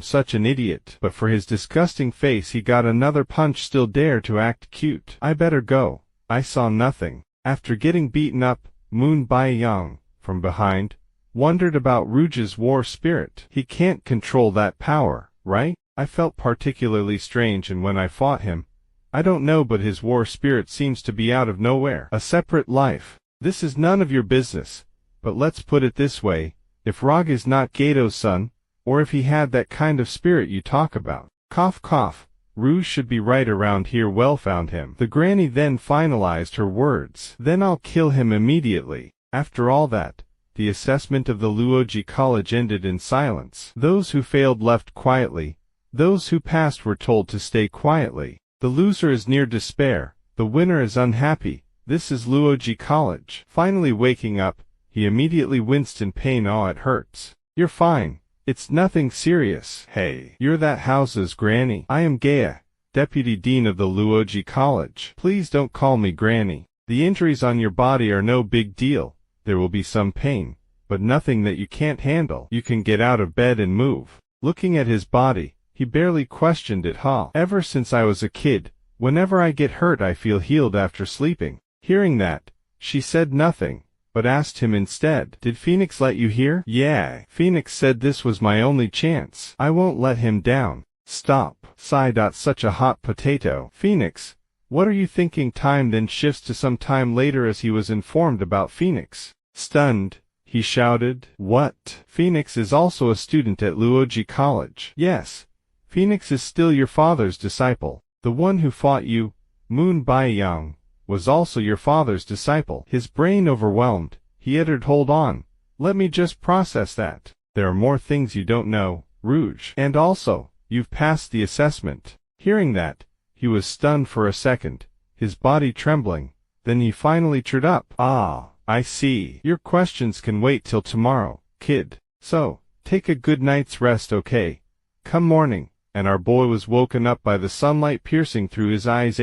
such an idiot. But for his disgusting face he got another punch. Still dare to act cute. I better go. I saw nothing. After getting beaten up, Moon Baiyang, from behind, wondered about Rouge's war spirit. He can't control that power, right? I felt particularly strange, and when I fought him, I don't know, but his war spirit seems to be out of nowhere. A separate life. This is none of your business. But let's put it this way, if Rog is not Gato's son, or if he had that kind of spirit you talk about, cough cough, Rouge should be right around here. Well, found him. The granny then finalized her words. Then I'll kill him immediately. After all that, the assessment of the Luoji College ended in silence. Those who failed left quietly. Those who passed were told to stay quietly. The loser is near despair. The winner is unhappy. This is Luoji College. Finally waking up, he immediately winced in pain. Oh, it hurts. You're fine. It's nothing serious. Hey, you're that house's granny. I am Gaia, Deputy Dean of the Luoji College. Please don't call me granny. The injuries on your body are no big deal. There will be some pain, but nothing that you can't handle. You can get out of bed and move. Looking at his body, he barely questioned it. Ever since I was a kid, whenever I get hurt I feel healed after sleeping. Hearing that, she said nothing, but asked him instead, did Phoenix let you hear? Yeah. Phoenix said this was my only chance. I won't let him down. Stop. Sigh. Such a hot potato. Phoenix, what are you thinking? Time then shifts to some time later as he was informed about Phoenix. Stunned, he shouted, what? Phoenix is also a student at Luoji College. Yes. Phoenix is still your father's disciple. The one who fought you, Moon Baiyang, was also your father's disciple. His brain overwhelmed, he uttered, hold on, let me just process that. There are more things you don't know, Rouge. And also, you've passed the assessment. Hearing that, he was stunned for a second, his body trembling, then he finally cheered up. Ah, I see. Your questions can wait till tomorrow, kid. So, take a good night's rest, okay? Come morning. And our boy was woken up by the sunlight piercing through his eyes.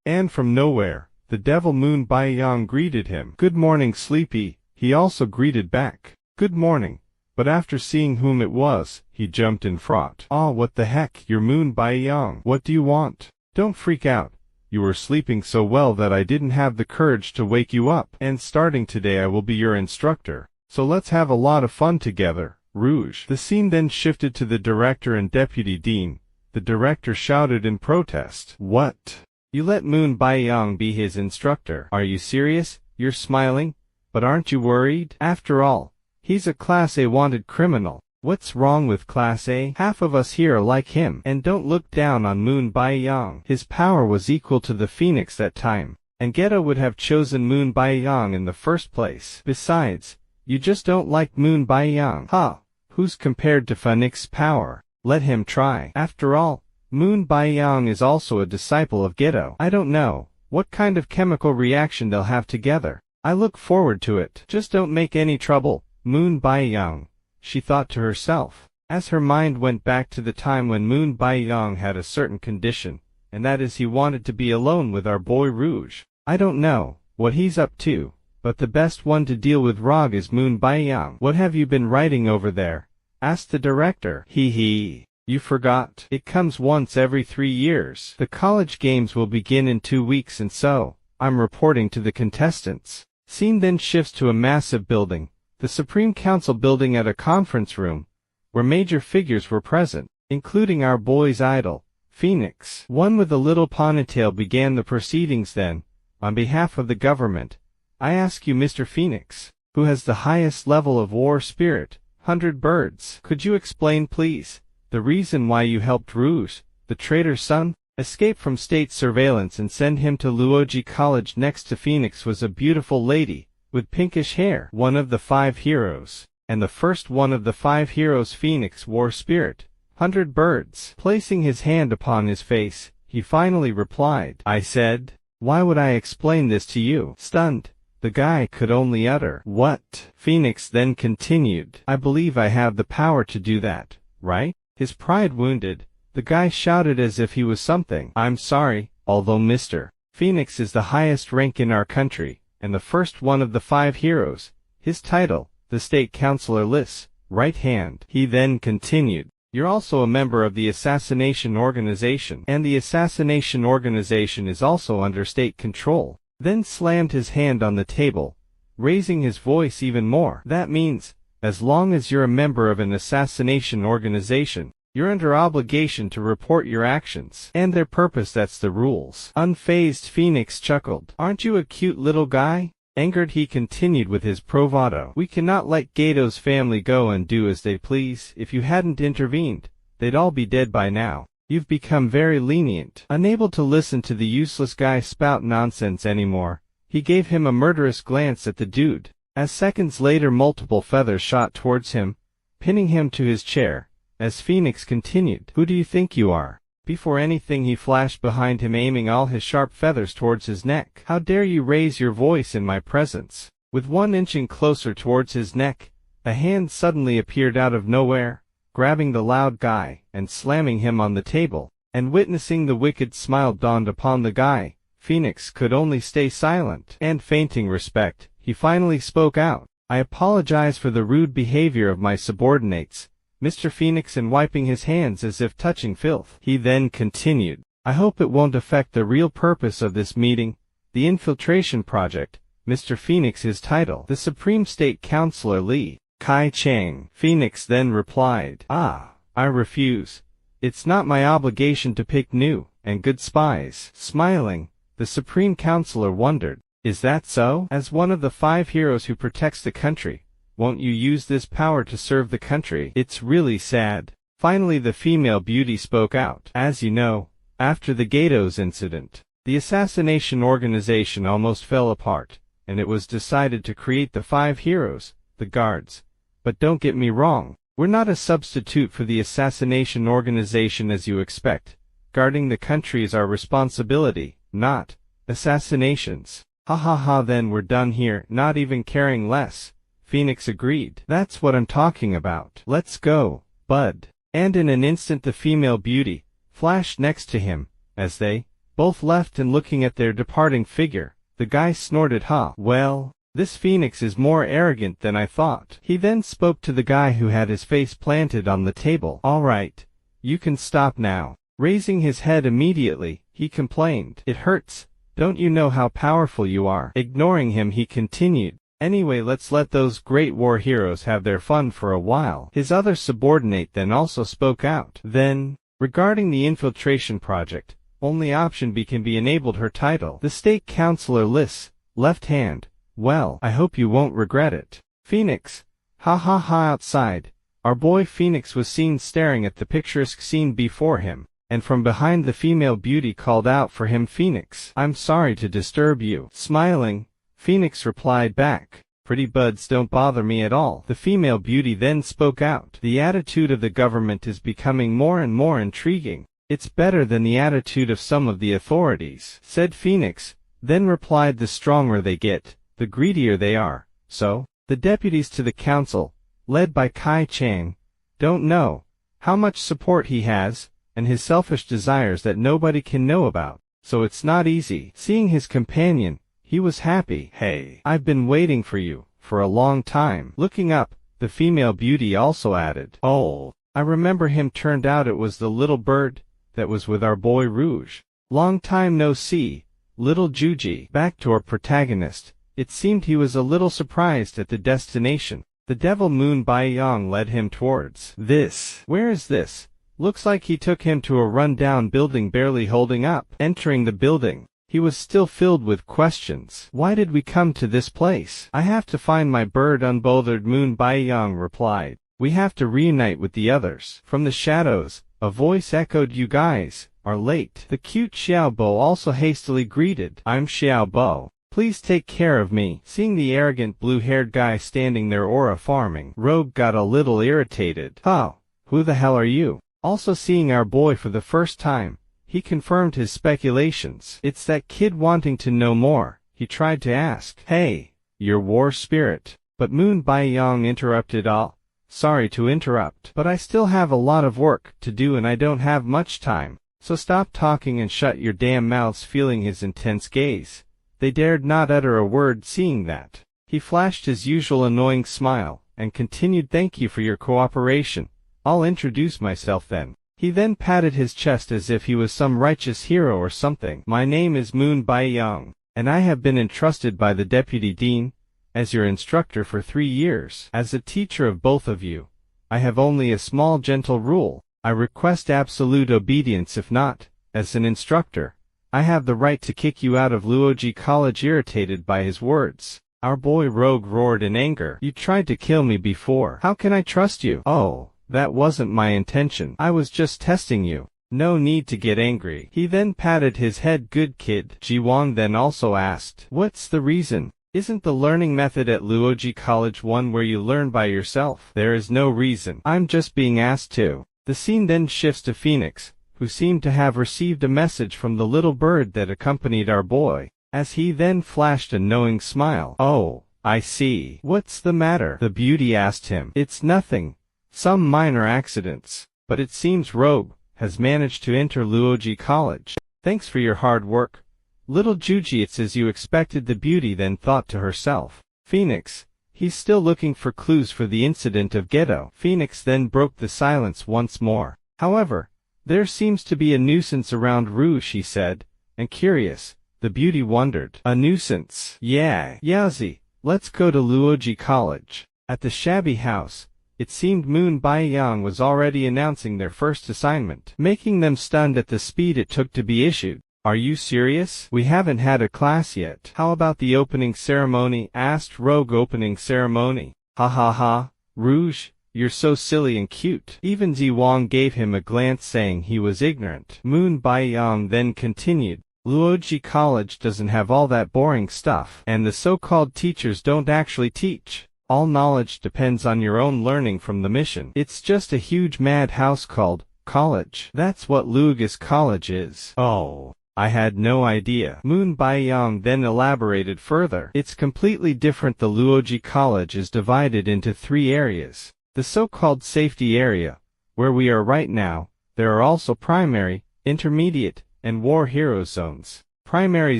And from nowhere, the devil Moon Baiyang greeted him. Good morning, sleepy. He also greeted back. Good morning. But after seeing whom it was, he jumped in fright. Ah, what the heck, you're Moon Baiyang. What do you want? Don't freak out. You were sleeping so well that I didn't have the courage to wake you up. And starting today I will be your instructor. So let's have a lot of fun together, Rouge. The scene then shifted to the director and deputy dean. The director shouted in protest. What? You let Moon Baiyang be his instructor? Are you serious? You're smiling? But aren't you worried? After all, he's a Class A wanted criminal. What's wrong with Class A? Half of us here are like him. And don't look down on Moon Baiyang. His power was equal to the Phoenix that time, and Geto would have chosen Moon Baiyang in the first place. Besides, you just don't like Moon Baiyang. Who's compared to Phoenix's power? Let him try. After all, Moon Baiyang is also a disciple of Geto. I don't know what kind of chemical reaction they'll have together. I look forward to it. Just don't make any trouble, Moon Baiyang, she thought to herself, as her mind went back to the time when Moon Baiyang had a certain condition, and that is he wanted to be alone with our boy Rouge. I don't know what he's up to, but the best one to deal with Rog is Moon Baiyang. What have you been writing over there? Asked the director. Hee. You forgot. It comes once every 3 years. The college games will begin in 2 weeks, and so, I'm reporting to the contestants. Scene then shifts to a massive building, the Supreme Council building, at a conference room, where major figures were present, including our boy's idol, Phoenix. One with a little ponytail began the proceedings. Then, on behalf of the government, I ask you, Mr. Phoenix, who has the highest level of war spirit, 100 birds. Could you explain, please, the reason why you helped Rouge, the traitor's son, escape from state surveillance and send him to Luoji College? Next to Phoenix was a beautiful lady, with pinkish hair, one of the 5 heroes, and the first one of the 5 heroes. Phoenix war spirit, 100 birds. Placing his hand upon his face, he finally replied. I said, "Why would I explain this to you?" Stunned, the guy could only utter, "What?" Phoenix then continued, "I believe I have the power to do that, right?" His pride wounded, the guy shouted as if he was something. "I'm sorry, although Mr. Phoenix is the highest rank in our country, and the first one of the 5 heroes. His title, the State Councilor Lys, right hand." He then continued, "You're also a member of the Assassination Organization, and the Assassination Organization is also under state control." Then slammed his hand on the table, raising his voice even more. "That means, as long as you're a member of an assassination organization, you're under obligation to report your actions and their purpose. That's the rules." Unfazed, Phoenix chuckled. "Aren't you a cute little guy?" Angered, he continued with his bravado. "We cannot let Gato's family go and do as they please. If you hadn't intervened, they'd all be dead by now. You've become very lenient." Unable to listen to the useless guy spout nonsense anymore, he gave him a murderous glance at the dude. As seconds later multiple feathers shot towards him, pinning him to his chair, as Phoenix continued, "Who do you think you are?" Before anything, he flashed behind him, aiming all his sharp feathers towards his neck. "How dare you raise your voice in my presence?" With one inching closer towards his neck, a hand suddenly appeared out of nowhere, grabbing the loud guy and slamming him on the table. And witnessing the wicked smile dawned upon the guy, Phoenix could only stay silent. And fainting respect, he finally spoke out. "I apologize for the rude behavior of my subordinates, Mr. Phoenix," and wiping his hands as if touching filth. He then continued, "I hope it won't affect the real purpose of this meeting, the infiltration project. Mr. Phoenix, his title, the Supreme State Councilor Li Kai Chang." Phoenix then replied, I refuse. It's not my obligation to pick new and good spies." Smiling, the Supreme Councilor wondered, "Is that so? As one of the 5 heroes who protects the country, won't you use this power to serve the country? It's really sad." Finally, the female beauty spoke out. "As you know, after the Gatos incident, the assassination organization almost fell apart, and it was decided to create the 5 heroes, the guards. But don't get me wrong, we're not a substitute for the assassination organization as you expect. Guarding the country is our responsibility, not assassinations." "Ha ha ha, then we're done here, not even caring less," Phoenix agreed. "That's what I'm talking about. Let's go, bud." And in an instant the female beauty flashed next to him. As they both left and looking at their departing figure, the guy snorted, Well, this Phoenix is more arrogant than I thought." He then spoke to the guy who had his face planted on the table. "All right, you can stop now." Raising his head immediately, he complained, "It hurts. Don't you know how powerful you are?" Ignoring him, he continued, "Anyway, let's let those great war heroes have their fun for a while." His other subordinate then also spoke out. "Then, regarding the infiltration project, only option B can be enabled. Her title, the State Councilor Lys, left hand. Well, I hope you won't regret it." Phoenix, ha ha ha. Outside, our boy Phoenix was seen staring at the picturesque scene before him, and from behind the female beauty called out for him, "Phoenix, I'm sorry to disturb you." Smiling, Phoenix replied back, "Pretty buds don't bother me at all." The female beauty then spoke out. "The attitude of the government is becoming more and more intriguing. It's better than the attitude of some of the authorities," said Phoenix, then replied, "The stronger they get, the greedier they are. So, the deputies to the council, led by Kai Chang, don't know how much support he has, and his selfish desires that nobody can know about. So it's not easy." Seeing his companion, he was happy. "Hey, I've been waiting for you for a long time." Looking up, the female beauty also added, "Oh, I remember him. Turned out it was the little bird that was with our boy Rouge. Long time no see, little Juji." Back to our protagonist. It seemed he was a little surprised at the destination. The devil Moon Baiyang led him towards. Where is this? Looks like he took him to a run-down building barely holding up. Entering the building, he was still filled with questions. "Why did we come to this place?" "I have to find my bird," unbothered Moon Baiyang replied. "We have to reunite with the others." From the shadows, a voice echoed, "You guys are late." The cute Xiao Bo also hastily greeted. "I'm Xiao Bo. Please take care of me." Seeing the arrogant blue-haired guy standing there, Aura farming, Rogue got a little irritated. "Oh, who the hell are you?" Also seeing our boy for the first time, he confirmed his speculations. It's that kid wanting to know more. He tried to ask, "Hey, your war spirit." But Moon Baiyang interrupted all. "Sorry to interrupt, but I still have a lot of work to do and I don't have much time. So stop talking and shut your damn mouths." Feeling his intense gaze, they dared not utter a word. Seeing that, he flashed his usual annoying smile and continued, "Thank you for your cooperation. I'll introduce myself then." He then patted his chest as if he was some righteous hero or something. "My name is Moon Baiyang, and I have been entrusted by the Deputy Dean as your instructor for 3 years. As a teacher of both of you, I have only a small gentle rule. I request absolute obedience. If not, as an instructor, I have the right to kick you out of Luoji College." Irritated by his words, our boy Rogue roared in anger. "You tried to kill me before. How can I trust you?" "Oh, that wasn't my intention. I was just testing you. No need to get angry." He then patted his head. "Good kid." Jiwang then also asked, "What's the reason? Isn't the learning method at Luoji College one where you learn by yourself?" "There is no reason. I'm just being asked to." The scene then shifts to Phoenix, who seemed to have received a message from the little bird that accompanied our boy, as he then flashed a knowing smile. "Oh, I see. What's the matter?" the beauty asked him. "It's nothing. Some minor accidents. But it seems Rogue has managed to enter Luoji College. Thanks for your hard work, little Juji. It's as you expected," the beauty then thought to herself. "Phoenix, he's still looking for clues for the incident of Ghetto." Phoenix then broke the silence once more. "However, there seems to be a nuisance around Rouge," she said, and curious, the beauty wondered. "A nuisance?" "Yeah. Yaozi, let's go to Luoji College." At the shabby house, it seemed Moon Baiyang was already announcing their first assignment, making them stunned at the speed it took to be issued. "Are you serious? We haven't had a class yet." "How about the opening ceremony?" asked Rogue. "Opening ceremony? Ha ha ha, Rouge, you're so silly and cute." Even Ziwang gave him a glance saying he was ignorant. Moon Baiyang then continued, "Luoji College doesn't have all that boring stuff, and the so-called teachers don't actually teach. All knowledge depends on your own learning from the mission. It's just a huge madhouse called college. That's what Luoji's College is." "Oh, I had no idea." Moon Baiyang then elaborated further. "It's completely different. The Luoji College is divided into 3 areas. The so-called safety area, where we are right now. There are also primary, intermediate, and war hero zones. Primary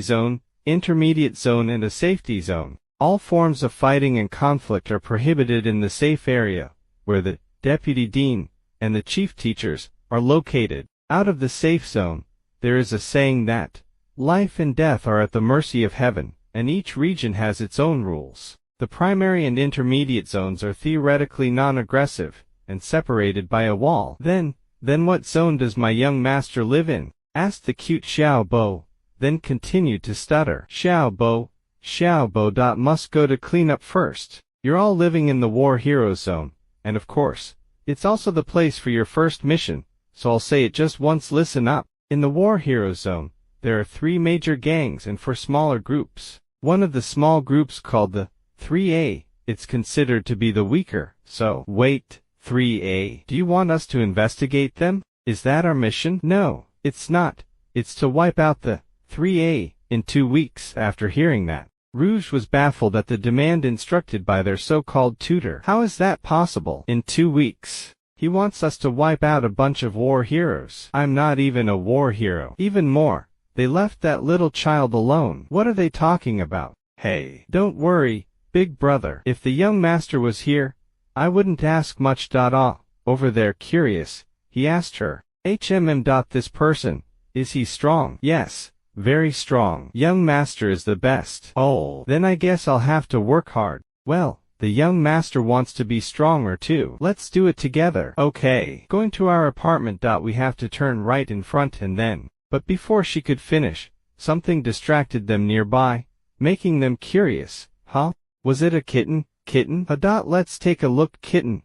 zone, intermediate zone, and a safety zone. All forms of fighting and conflict are prohibited in the safe area, where the Deputy Dean and the Chief Teachers are located. Out of the safe zone, there is a saying that life and death are at the mercy of heaven, and each region has its own rules. The primary and intermediate zones are theoretically non-aggressive and separated by a wall." Then what zone does my young master live in?" asked the cute Xiao Bo, then continued to stutter. Xiao Bo must go to clean up first. You're all living in the War Hero Zone, and of course, it's also the place for your first mission, so I'll say it just once. Listen up. In the War Hero Zone, there are 3 major gangs and 4 smaller groups. One of the small groups called the 3A, it's considered to be the weaker. So, wait, 3A? Do you want us to investigate them? Is that our mission? No, it's not. It's to wipe out the 3A in 2 weeks. After hearing that, Rouge was baffled at the demand instructed by their so-called tutor. How is that possible? In 2 weeks? He wants us to wipe out a bunch of war heroes. I'm not even a war hero. Even more, they left that little child alone. What are they talking about? Hey, don't worry, big brother. If the young master was here, I wouldn't ask much. Over there curious, he asked her. This person, is he strong? Yes. Very strong. Young master is the best. Oh, then I guess I'll have to work hard. Well, the young master wants to be stronger too. Let's do it together. Okay. Going to our apartment. We have to turn right in front and then. But before she could finish, something distracted them nearby, making them curious. Huh? Was it a kitten? Kitten? Let's take a look. Kitten.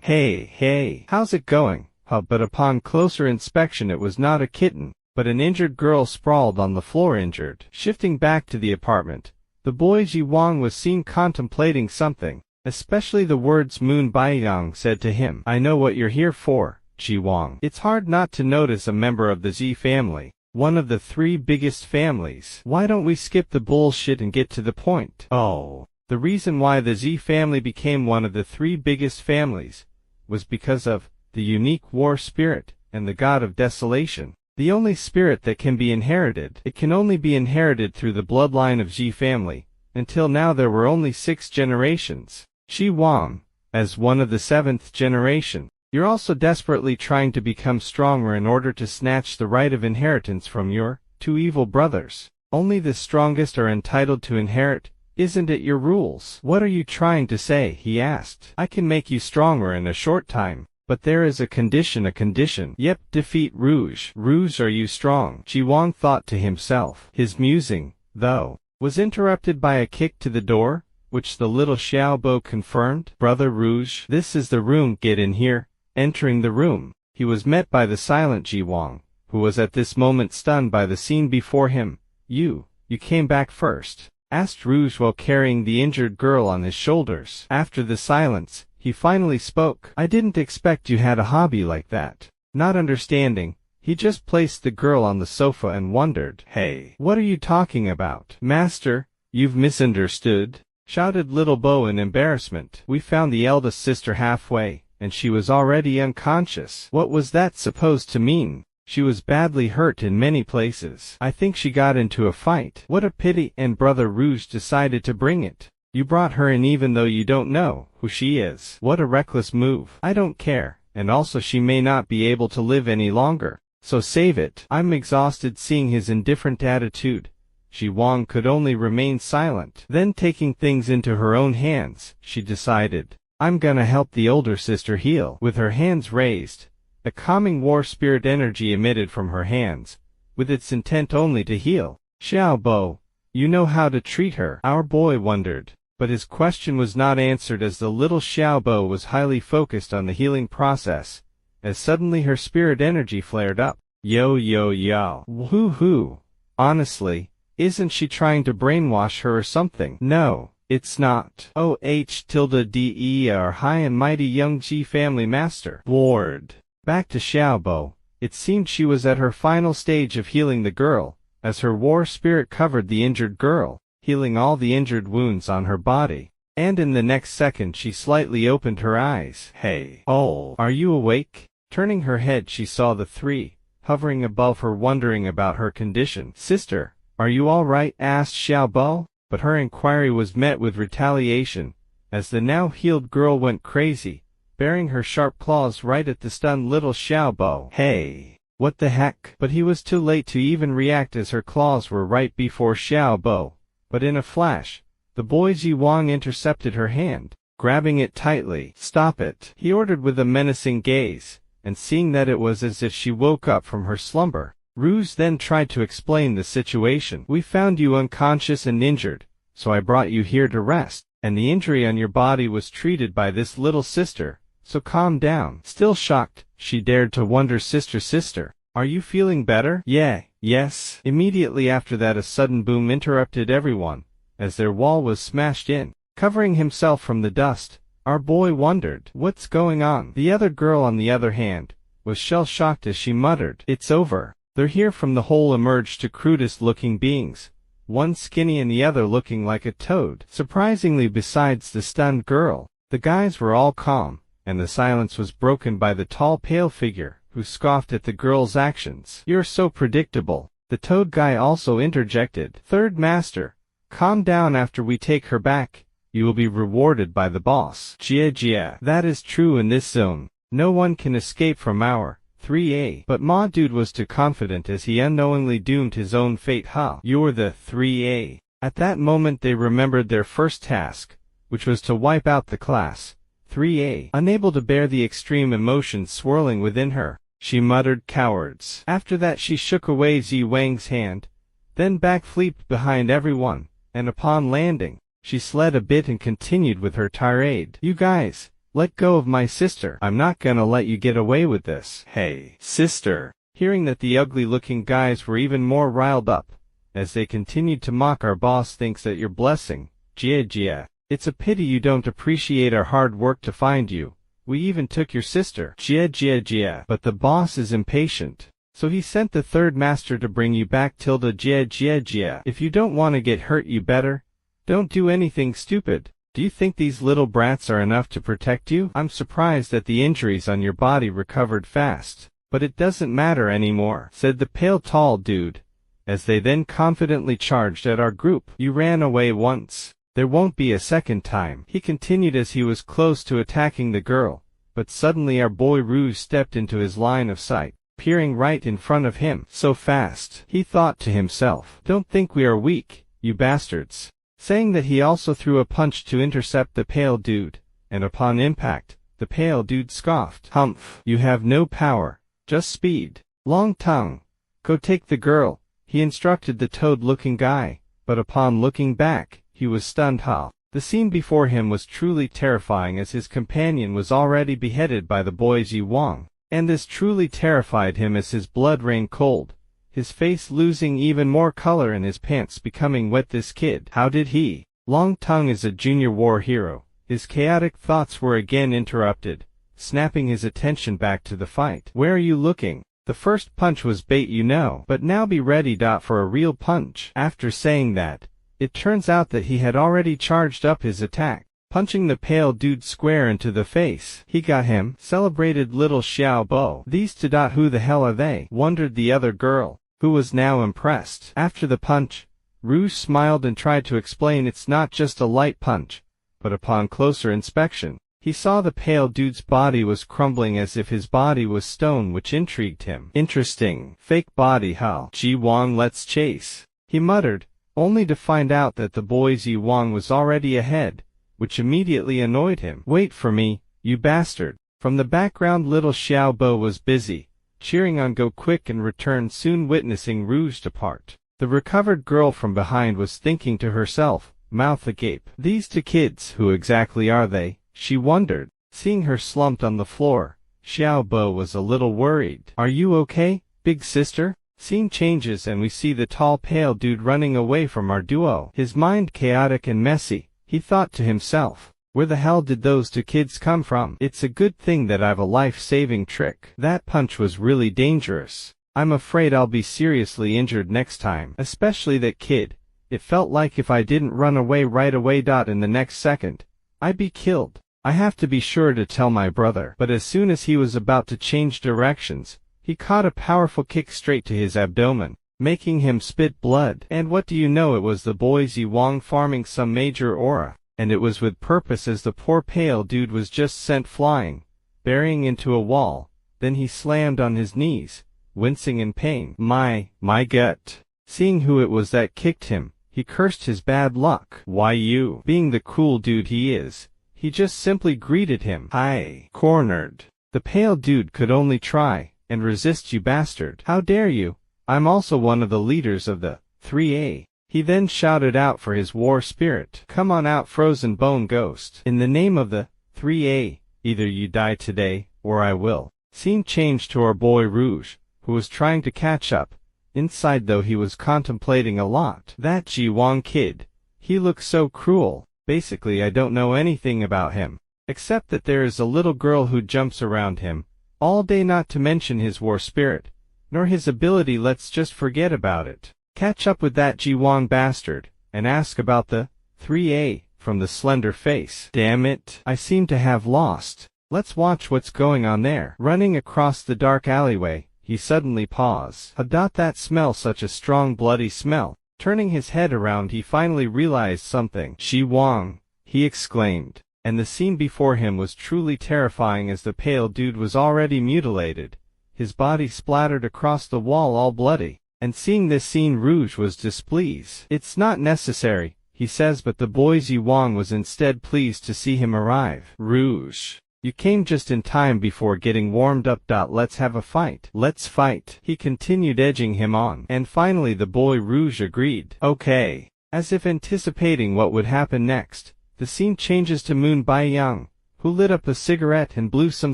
Hey, how's it going? But upon closer inspection it was not a kitten, but an injured girl sprawled on the floor injured. Shifting back to the apartment, the boy Ji Wang was seen contemplating something, especially the words Moon Baiyang said to him. "I know what you're here for, Ji Wang. It's hard not to notice a member of the Z family. One of the 3 biggest families. Why don't we skip the bullshit and get to the point? Oh. The reason why the Z family became one of the 3 biggest families was because of the unique war spirit and the god of desolation. The only spirit that can be inherited. It can only be inherited through the bloodline of Z family. Until now there were only 6 generations. Ji Wang, as one of the 7th generation. You're also desperately trying to become stronger in order to snatch the right of inheritance from your 2 evil brothers. Only the strongest are entitled to inherit. Isn't it your rules? What are you trying to say? He asked. I can make you stronger in a short time. But there is a condition. Yep, defeat Rouge. Rouge, are you strong? Ji Wang thought to himself. His musing, though, was interrupted by a kick to the door, which the little Xiaobo confirmed. Brother Rouge, this is the room, get in here. Entering the room, he was met by the silent Ji Wang, who was at this moment stunned by the scene before him. You came back first? Asked Rouge while carrying the injured girl on his shoulders. After the silence, he finally spoke. I didn't expect you had a hobby like that. Not understanding, he just placed the girl on the sofa and wondered. Hey, what are you talking about? Master, you've misunderstood, shouted Little Bo in embarrassment. We found the eldest sister halfway, and she was already unconscious. What was that supposed to mean? She was badly hurt in many places. I think she got into a fight. What a pity, and Brother Rouge decided to bring it. You brought her in even though you don't know who she is. What a reckless move. I don't care, and also she may not be able to live any longer. So save it. I'm exhausted seeing his indifferent attitude. Ji Wang could only remain silent. Then taking things into her own hands, she decided, I'm gonna help the older sister heal. With her hands raised, a calming war spirit energy emitted from her hands, with its intent only to heal. Xiaobo, you know how to treat her? Our boy wondered, but his question was not answered as the little Xiaobo was highly focused on the healing process, as suddenly her spirit energy flared up. Yo. Woohoo. Honestly, isn't she trying to brainwash her or something? No. It's not. OH_DE our high and mighty young Ji family master. Bored. Back to Xiaobo. It seemed she was at her final stage of healing the girl, as her war spirit covered the injured girl, healing all the injured wounds on her body. And in the next second she slightly opened her eyes. Hey. Oh, are you awake? Turning her head she saw the 3, hovering above her wondering about her condition. Sister, are you all right? Asked Xiaobo. But her inquiry was met with retaliation, as the now healed girl went crazy, baring her sharp claws right at the stunned little Xiaobo. Hey, what the heck? But he was too late to even react as her claws were right before Xiaobo. But in a flash, the boy Ji Wang intercepted her hand, grabbing it tightly. Stop it, he ordered with a menacing gaze, and seeing that it was as if she woke up from her slumber, Rouge then tried to explain the situation. We found you unconscious and injured, so I brought you here to rest, and the injury on your body was treated by this little sister, so calm down. Still shocked, she dared to wonder, sister, are you feeling better? Yes. Immediately after that a sudden boom interrupted everyone, as their wall was smashed in. Covering himself from the dust, our boy wondered, what's going on? The other girl on the other hand, was shell-shocked as she muttered, it's over. They're here. From the hole emerged two crudest-looking beings, one skinny and the other looking like a toad. Surprisingly, besides the stunned girl, the guys were all calm, and the silence was broken by the tall pale figure, who scoffed at the girl's actions. You're so predictable, the toad guy also interjected. Third master, calm down. After we take her back, you will be rewarded by the boss. Jia. That is true in this zone. No one can escape from our 3A. But Ma Dude was too confident as he unknowingly doomed his own fate. You're the 3A. At that moment they remembered their first task, which was to wipe out the class 3A. Unable to bear the extreme emotions swirling within her, she muttered, cowards. After that she shook away Zi Wang's hand, then backflipped behind everyone, and upon landing, she slid a bit and continued with her tirade. You guys, let go of my sister. I'm not gonna let you get away with this. Hey, sister. Hearing that, the ugly-looking guys were even more riled up, as they continued to mock. Our boss thinks that your blessing, Jia. It's a pity you don't appreciate our hard work to find you. We even took your sister. Jia Jia Jia. But the boss is impatient. So he sent the third master to bring you back. Jia Jia Jia. If you don't want to get hurt, you better don't do anything stupid. Do you think these little brats are enough to protect you? I'm surprised that the injuries on your body recovered fast. But it doesn't matter anymore, said the pale tall dude, as they then confidently charged at our group. You ran away once. There won't be a second time, he continued as he was close to attacking the girl, but suddenly our boy Rouge stepped into his line of sight, peering right in front of him. So fast, he thought to himself. Don't think we are weak, you bastards. Saying that, he also threw a punch to intercept the pale dude, and upon impact, the pale dude scoffed. Humph, you have no power, just speed. Long tongue, go take the girl, he instructed the toad-looking guy, but upon looking back, he was stunned. The scene before him was truly terrifying, as his companion was already beheaded by the boy Ji Wang, and this truly terrified him as his blood ran cold, his face losing even more color and his pants becoming wet. This kid, how did he? Long Tongue is a junior war hero. His chaotic thoughts were again interrupted, snapping his attention back to the fight. Where are you looking? The first punch was bait, you know, but now be ready for a real punch. After saying that, it turns out that he had already charged up his attack, punching the pale dude square into the face. He got him, celebrated little Xiao Bo. These two. Who the hell are they? Wondered the other girl, who was now impressed. After the punch, Rouge smiled and tried to explain it's not just a light punch, but upon closer inspection, he saw the pale dude's body was crumbling as if his body was stone, which intrigued him. Interesting. Fake body, huh? Ji Wang, let's chase, he muttered, only to find out that the boy Ji Wang was already ahead, which immediately annoyed him. Wait for me, you bastard. From the background, little Xiao Bo was busy, cheering on Go Quick and returned soon, witnessing Rouge depart. The recovered girl from behind was thinking to herself, mouth agape. These two kids, who exactly are they? She wondered. Seeing her slumped on the floor, Xiao Bo was a little worried. Are you okay, big sister? Scene changes and we see the tall pale dude running away from our duo. His mind chaotic and messy, he thought to himself. Where the hell did those two kids come from? It's a good thing that I've a life-saving trick. That punch was really dangerous. I'm afraid I'll be seriously injured next time. Especially that kid. It felt like if I didn't run away right away. In the next second, I'd be killed. I have to be sure to tell my brother. But as soon as he was about to change directions, he caught a powerful kick straight to his abdomen, making him spit blood. And what do you know, it was the boy Ji Wang farming some major aura, and it was with purpose, as the poor pale dude was just sent flying, burying into a wall. Then he slammed on his knees, wincing in pain. My gut. Seeing who it was that kicked him, he cursed his bad luck. Why, you, being the cool dude he is, he just simply greeted him. Hi. Cornered. The pale dude could only try and resist. You bastard. How dare you? I'm also one of the leaders of the 3A. He then shouted out for his war spirit. Come on out, frozen bone ghost. In the name of the 3A, either you die today, or I will. Scene changed to our boy Rouge, who was trying to catch up. Inside though, he was contemplating a lot. That Ji Wang kid, he looks so cruel. Basically, I don't know anything about him, except that there is a little girl who jumps around him all day, not to mention his war spirit, nor his ability. Let's just forget about it. Catch up with that Ji Wang bastard, and ask about the 3A, from the slender face. Damn it, I seem to have lost. Let's watch what's going on there. Running across the dark alleyway, he suddenly paused. That smell, such a strong bloody smell. Turning his head around, he finally realized something. Ji Wang, he exclaimed. And the scene before him was truly terrifying, as the pale dude was already mutilated, his body splattered across the wall all bloody. And seeing this scene, Rouge was displeased. It's not necessary, he says, but the boy Ji Wang was instead pleased to see him arrive. Rouge, you came just in time before getting warmed up. Let's have a fight. Let's fight, he continued, edging him on. And finally the boy Rouge agreed. Okay. As if anticipating what would happen next, the scene changes to Moon Baiyang, who lit up a cigarette and blew some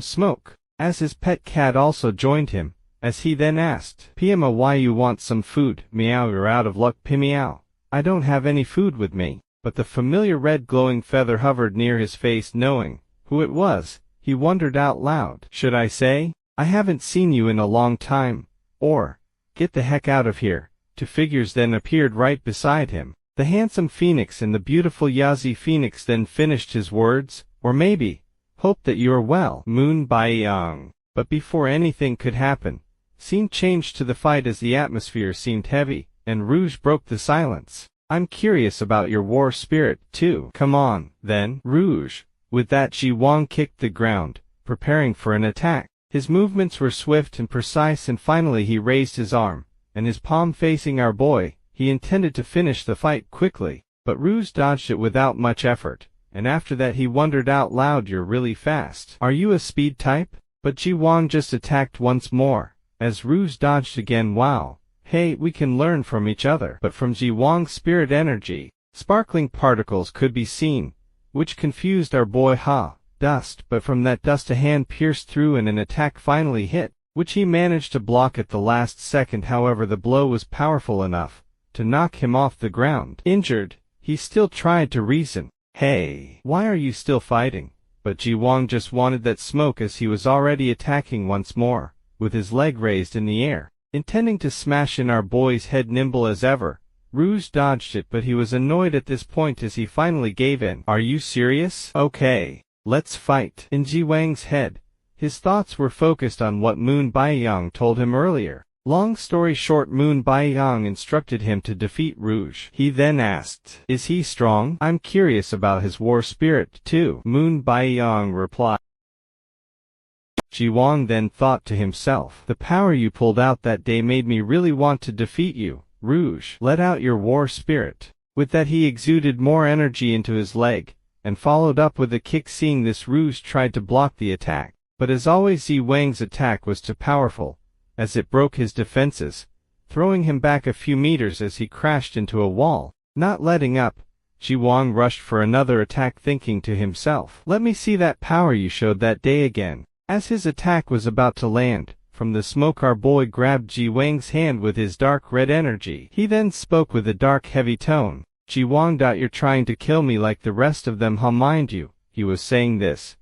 smoke, as his pet cat also joined him, as he then asked, Pima, why you want some food? Meow, you're out of luck, Pimiao. I don't have any food with me. But the familiar red glowing feather hovered near his face. Knowing who it was, He wondered out loud. Should I say, I haven't seen you in a long time, or, get the heck out of here? Two figures then appeared right beside him. The handsome Phoenix and the beautiful Yazi Phoenix then finished his words, or maybe, hope that you are well, Moon Baiyang. But before anything could happen, scene changed to the fight as the atmosphere seemed heavy, and Rouge broke the silence. I'm curious about your war spirit, too. Come on, then, Rouge. With that, Ji Wang kicked the ground, preparing for an attack. His movements were swift and precise, and finally he raised his arm, and his palm facing our boy. He intended to finish the fight quickly, but Rouge dodged it without much effort, and after that he wondered out loud, you're really fast. Are you a speed type? But Ji Wang just attacked once more, as Rouge dodged again. Wow. Hey, we can learn from each other. But from Ji Wang's spirit energy, sparkling particles could be seen, which confused our boy. Dust. But from that dust a hand pierced through and an attack finally hit, which he managed to block at the last second. However, the blow was powerful enough to knock him off the ground. Injured, he still tried to reason. Hey, why are you still fighting? But Ji Wang just wanted that smoke, as he was already attacking once more, with his leg raised in the air, intending to smash in our boy's head. Nimble as ever, Rouge dodged it, but he was annoyed at this point as he finally gave in. Are you serious? Okay, let's fight. In Ji Wang's head, his thoughts were focused on what Moon Baiyang told him earlier. Long story short, Moon Baiyang instructed him to defeat Rouge. He then asked, is he strong? I'm curious about his war spirit, too. Moon Baiyang replied. Ji Wang then thought to himself, the power you pulled out that day made me really want to defeat you. Rouge, let out your war spirit. With that he exuded more energy into his leg, and followed up with a kick. Seeing this, Rouge tried to block the attack, but as always Ji Wang's attack was too powerful, as it broke his defenses, throwing him back a few meters as he crashed into a wall. Not letting up, Ji Wang rushed for another attack, thinking to himself, let me see that power you showed that day again. As his attack was about to land, from the smoke our boy grabbed Ji Wang's hand with his dark red energy. He then spoke with a dark heavy tone. Ji Wang, you're trying to kill me like the rest of them, huh? Mind you, he was saying this,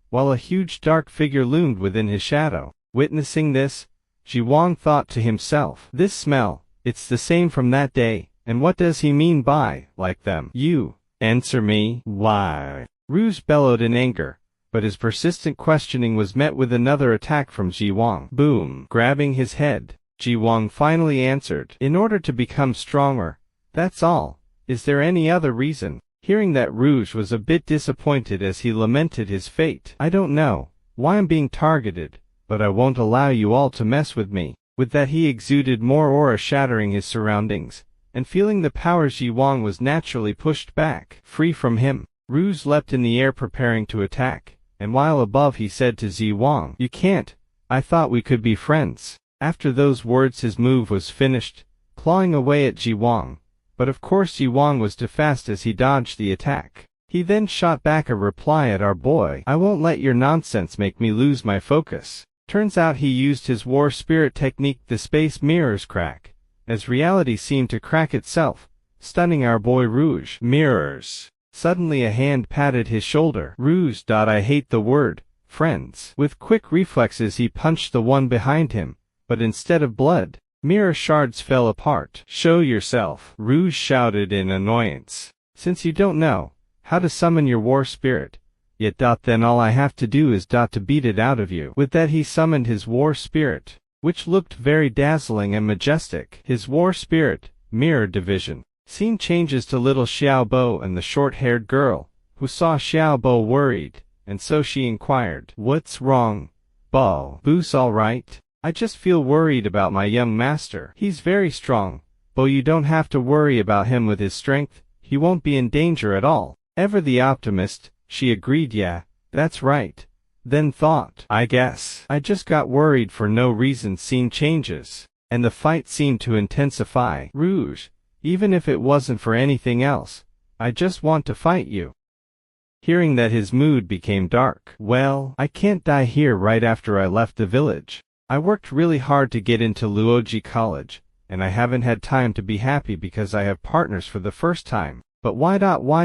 while a huge dark figure loomed within his shadow. Witnessing this, Ji Wang thought to himself, this smell, it's the same from that day, and what does he mean by, like them? You, answer me, why? Rouge bellowed in anger, but his persistent questioning was met with another attack from Ji Wang. Boom! Grabbing his head, Ji Wang finally answered, in order to become stronger, that's all. Is there any other reason? Hearing that, Rouge was a bit disappointed as he lamented his fate. I don't know why I'm being targeted, but I won't allow you all to mess with me. With that he exuded more aura, shattering his surroundings, and feeling the power, Ji Wang was naturally pushed back. Free from him, Rouge leapt in the air preparing to attack, and while above he said to Ji Wang, you can't, I thought we could be friends. After those words his move was finished, clawing away at Ji Wang, but of course Ji Wang was too fast as he dodged the attack. He then shot back a reply at our boy, I won't let your nonsense make me lose my focus. Turns out he used his war spirit technique, the space mirrors crack, as reality seemed to crack itself, stunning our boy Rouge. Mirrors. Suddenly a hand patted his shoulder. Rouge. I hate the word, friends. With quick reflexes he punched the one behind him, but instead of blood, mirror shards fell apart. Show yourself, Rouge shouted in annoyance. Since you don't know how to summon your war spirit, yet then all I have to do is to beat it out of you. With that he summoned his war spirit, which looked very dazzling and majestic. His war spirit, mirror division. Scene changes to little Xiaobo and the short-haired girl, who saw Xiaobo worried, and so she inquired, what's wrong, Bo? Boo's alright? I just feel worried about my young master. He's very strong, Bo. You don't have to worry about him. With his strength, he won't be in danger at all. Ever the optimist, she agreed. Yeah, that's right. Then thought, I guess I just got worried for no reason. Scene changes, and the fight seemed to intensify. Rouge, even if it wasn't for anything else, I just want to fight you. Hearing that, his mood became dark. Well, I can't die here right after I left the village. I worked really hard to get into Luoji College, and I haven't had time to be happy because I have partners for the first time. But why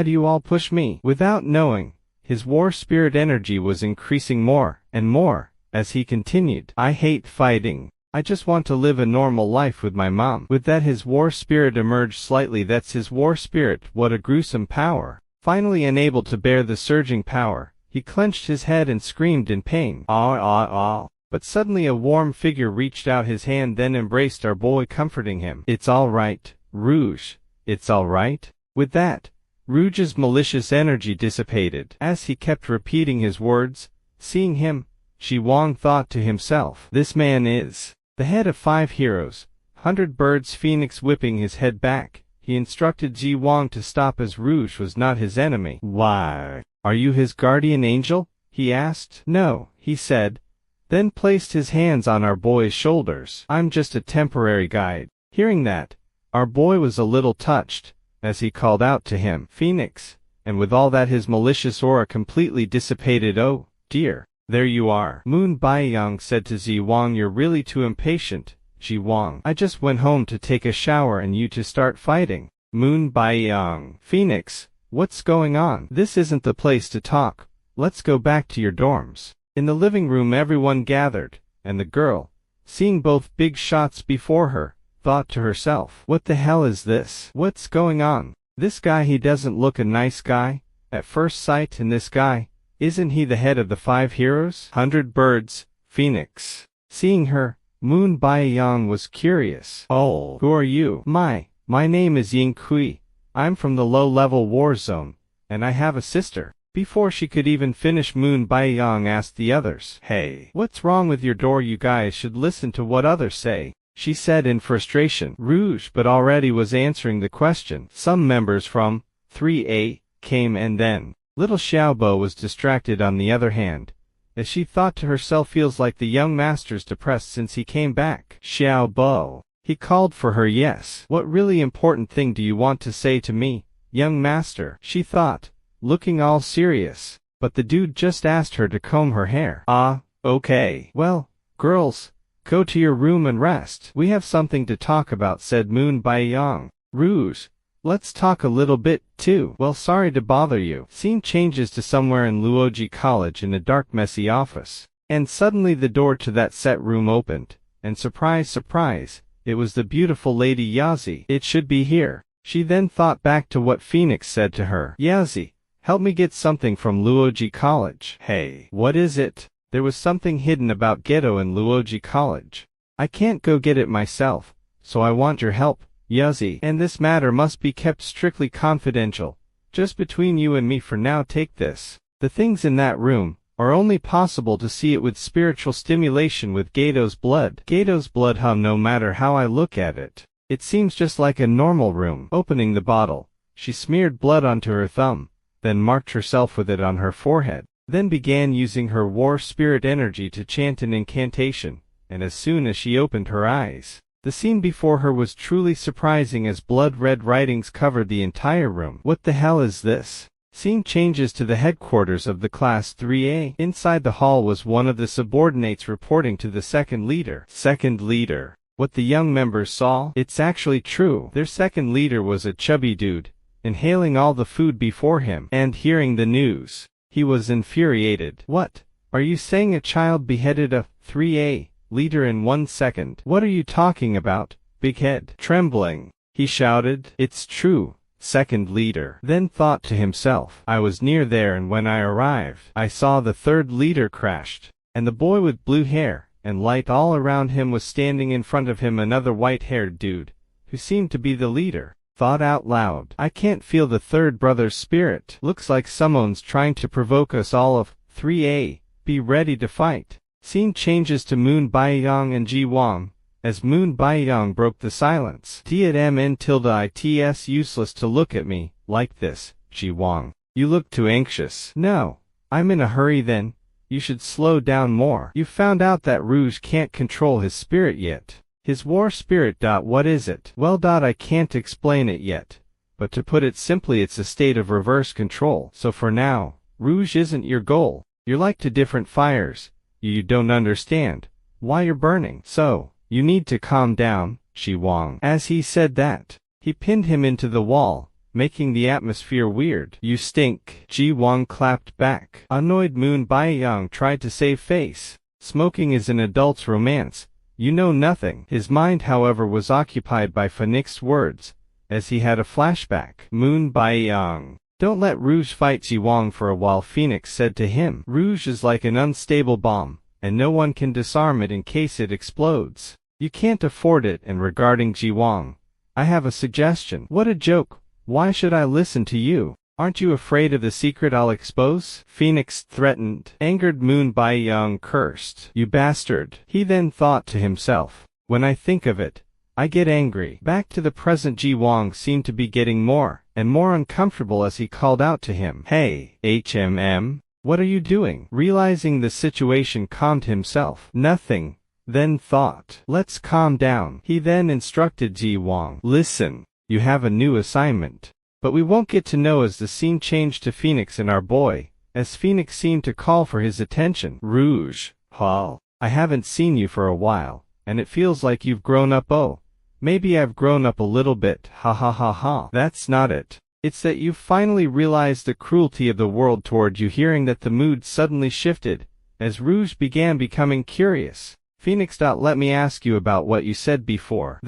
do you all push me? Without knowing, His war spirit energy was increasing more and more as he continued. I hate fighting. I just want to live a normal life with my mom. With that, his war spirit emerged slightly. That's his war spirit. What a gruesome power. Finally unable to bear the surging power, he clenched his head and screamed in pain. Ah, ah, ah. But suddenly a warm figure reached out his hand, then embraced our boy, comforting him. It's all right, Rouge. It's all right. With that, Rouge's malicious energy dissipated. As he kept repeating his words, seeing him, Ji Wang thought to himself, this man is the head of 5 heroes. 100 Birds Phoenix. Whipping his head back, he instructed Ji Wang to stop, as Rouge was not his enemy. Why? Are you his guardian angel? He asked. No, he said, then placed his hands on our boy's shoulders. I'm just a temporary guide. Hearing that, our boy was a little touched, as he called out to him, Phoenix, and with all that his malicious aura completely dissipated. Oh, dear, there you are. Moon Baiyang said to Ji Wang, you're really too impatient, Ji Wang. I just went home to take a shower and you to start fighting. Moon Baiyang. Phoenix, what's going on? This isn't the place to talk. Let's go back to your dorms. In the living room everyone gathered, and the girl, seeing both big shots before her, thought to herself, what the hell is this? What's going on? This guy, he doesn't look a nice guy at first sight, and this guy, isn't he the head of the 5 heroes? 100 Birds, Phoenix. Seeing her, Moon Baiyang was curious. Oh, who are you? My name is Ying Kui. I'm from the low-level war zone, and I have a sister. Before she could even finish, Moon Baiyang asked the others, hey, what's wrong with your door? You guys should listen to what others say, she said in frustration. Rouge but already was answering the question. Some members from 3A came, and then little Xiaobo was distracted on the other hand, as she thought to herself, feels like the young master's depressed since he came back. Xiaobo. He called for her. Yes. What really important thing do you want to say to me, young master? She thought, looking all serious. But the dude just asked her to comb her hair. Ah, okay. Well, girls, go to your room and rest. We have something to talk about, said Moon Baiyang. Rouge, let's talk a little bit, too. Well, sorry to bother you. Scene changes to somewhere in Luoji College in a dark, messy office. And suddenly the door to that set room opened, and surprise, surprise, it was the beautiful Lady Yazi. It should be here. She then thought back to what Phoenix said to her. Yazi, help me get something from Luoji College. Hey, what is it? There was something hidden about Ghetto in Luoji College. I can't go get it myself, so I want your help, Yazi. And this matter must be kept strictly confidential, just between you and me for now. Take this. The things in that room are only possible to see it with spiritual stimulation with Gato's blood. Gato's blood, no matter how I look at it, it seems just like a normal room. Opening the bottle, she smeared blood onto her thumb, then marked herself with it on her forehead, then began using her war spirit energy to chant an incantation, and as soon as she opened her eyes, the scene before her was truly surprising as blood-red writings covered the entire room. What the hell is this? Scene changes to the headquarters of the Class 3A. Inside the hall was one of the subordinates reporting to the second leader. Second leader. What the young members saw? It's actually true. Their second leader was a chubby dude, inhaling all the food before him, and hearing the news, he was infuriated. What? Are you saying a child beheaded a 3A leader in 1 second? What are you talking about, big head? Trembling, he shouted. It's true. Second leader then thought to himself, I was near there, and when I arrived, I saw the third leader crashed, and the boy with blue hair and light all around him was standing in front of him, another white-haired dude, who seemed to be the leader. Thought out loud, I can't feel the third brother's spirit. Looks like someone's trying to provoke us all of 3A. Be ready to fight. Scene changes to Moon Baiyang and Ji Wang, as Moon Baiyang broke the silence. It's useless to look at me like this, Ji Wang. You look too anxious. No, I'm in a hurry. Then you should slow down more. You found out that Rouge can't control his spirit yet. His war spirit. What is it? Well, I can't explain it yet, but to put it simply, it's a state of reverse control. So for now, Rouge isn't your goal. You're like two different fires. You don't understand why you're burning. So you need to calm down, Ji Wang. As he said that, he pinned him into the wall, making the atmosphere weird. You stink. Ji Wang clapped back. Annoyed Moon Baiyang tried to save face. Smoking is an adult's romance. You know nothing. His mind, however, was occupied by Phoenix's words, as he had a flashback. Moon Baiyang. Don't let Rouge fight Ji Wang for a while, Phoenix said to him. Rouge is like an unstable bomb, and no one can disarm it in case it explodes. You can't afford it. And regarding Ji Wang, I have a suggestion. What a joke. Why should I listen to you? Aren't you afraid of the secret I'll expose? Phoenix threatened. Angered Moon Baiyang cursed. You bastard. He then thought to himself, when I think of it, I get angry. Back to the present, Ji Wang seemed to be getting more and more uncomfortable as he called out to him. Hey, HMM, what are you doing? Realizing the situation, calmed himself. Nothing. Then thought, let's calm down. He then instructed Ji Wang. Listen, you have a new assignment. But we won't get to know as the scene changed to Phoenix and our boy, as Phoenix seemed to call for his attention. Rouge, Hall, I haven't seen you for a while, and it feels like you've grown up. Oh, maybe I've grown up a little bit. Ha ha ha ha. That's not it. It's that you've finally realized the cruelty of the world toward you. Hearing that, the mood suddenly shifted, as Rouge began becoming curious. Phoenix. Let me ask you about what you said before.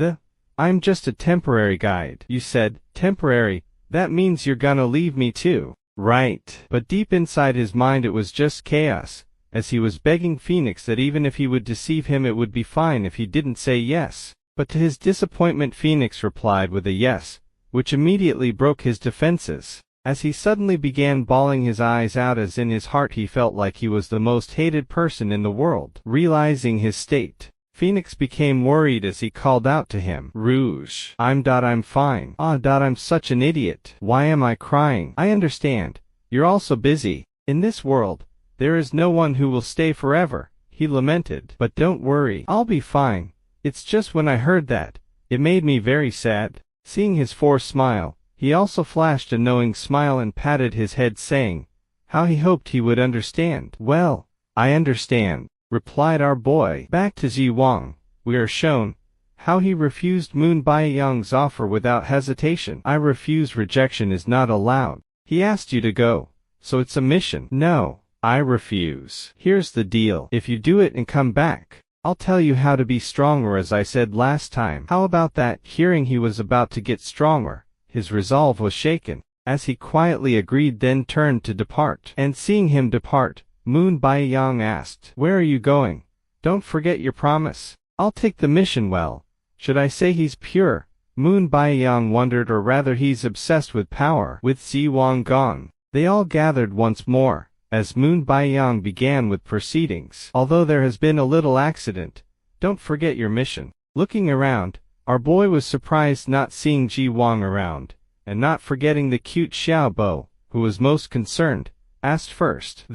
I'm just a temporary guide. You said, temporary? That means you're gonna leave me too, right? But deep inside his mind it was just chaos, as he was begging Phoenix that even if he would deceive him it would be fine if he didn't say yes. But to his disappointment, Phoenix replied with a yes, which immediately broke his defenses, as he suddenly began bawling his eyes out, as in his heart he felt like he was the most hated person in the world. Realizing his state, Phoenix became worried as he called out to him. Rouge. I'm fine. I'm such an idiot. Why am I crying? I understand. You're also busy. In this world, there is no one who will stay forever, he lamented. But don't worry. I'll be fine. It's just when I heard that, it made me very sad. Seeing his forced smile, he also flashed a knowing smile and patted his head, saying, how he hoped he would understand. Well, I understand, replied our boy. Back to Ji Wang, we are shown how he refused Moon Baiyang's offer without hesitation. I refuse. Rejection is not allowed. He asked you to go, so it's a mission. No, I refuse. Here's the deal. If you do it and come back, I'll tell you how to be stronger, as I said last time. How about that? Hearing he was about to get stronger, his resolve was shaken, as he quietly agreed, then turned to depart. And seeing him depart, Moon Baiyang asked, where are you going? Don't forget your promise. I'll take the mission. Well, should I say he's pure? Moon Baiyang wondered, or rather he's obsessed with power. With Ji Wang gone, they all gathered once more, as Moon Baiyang began with proceedings. Although there has been a little accident, don't forget your mission. Looking around, our boy was surprised not seeing Ji Wang around, and not forgetting the cute Xiao Bo, who was most concerned, asked first.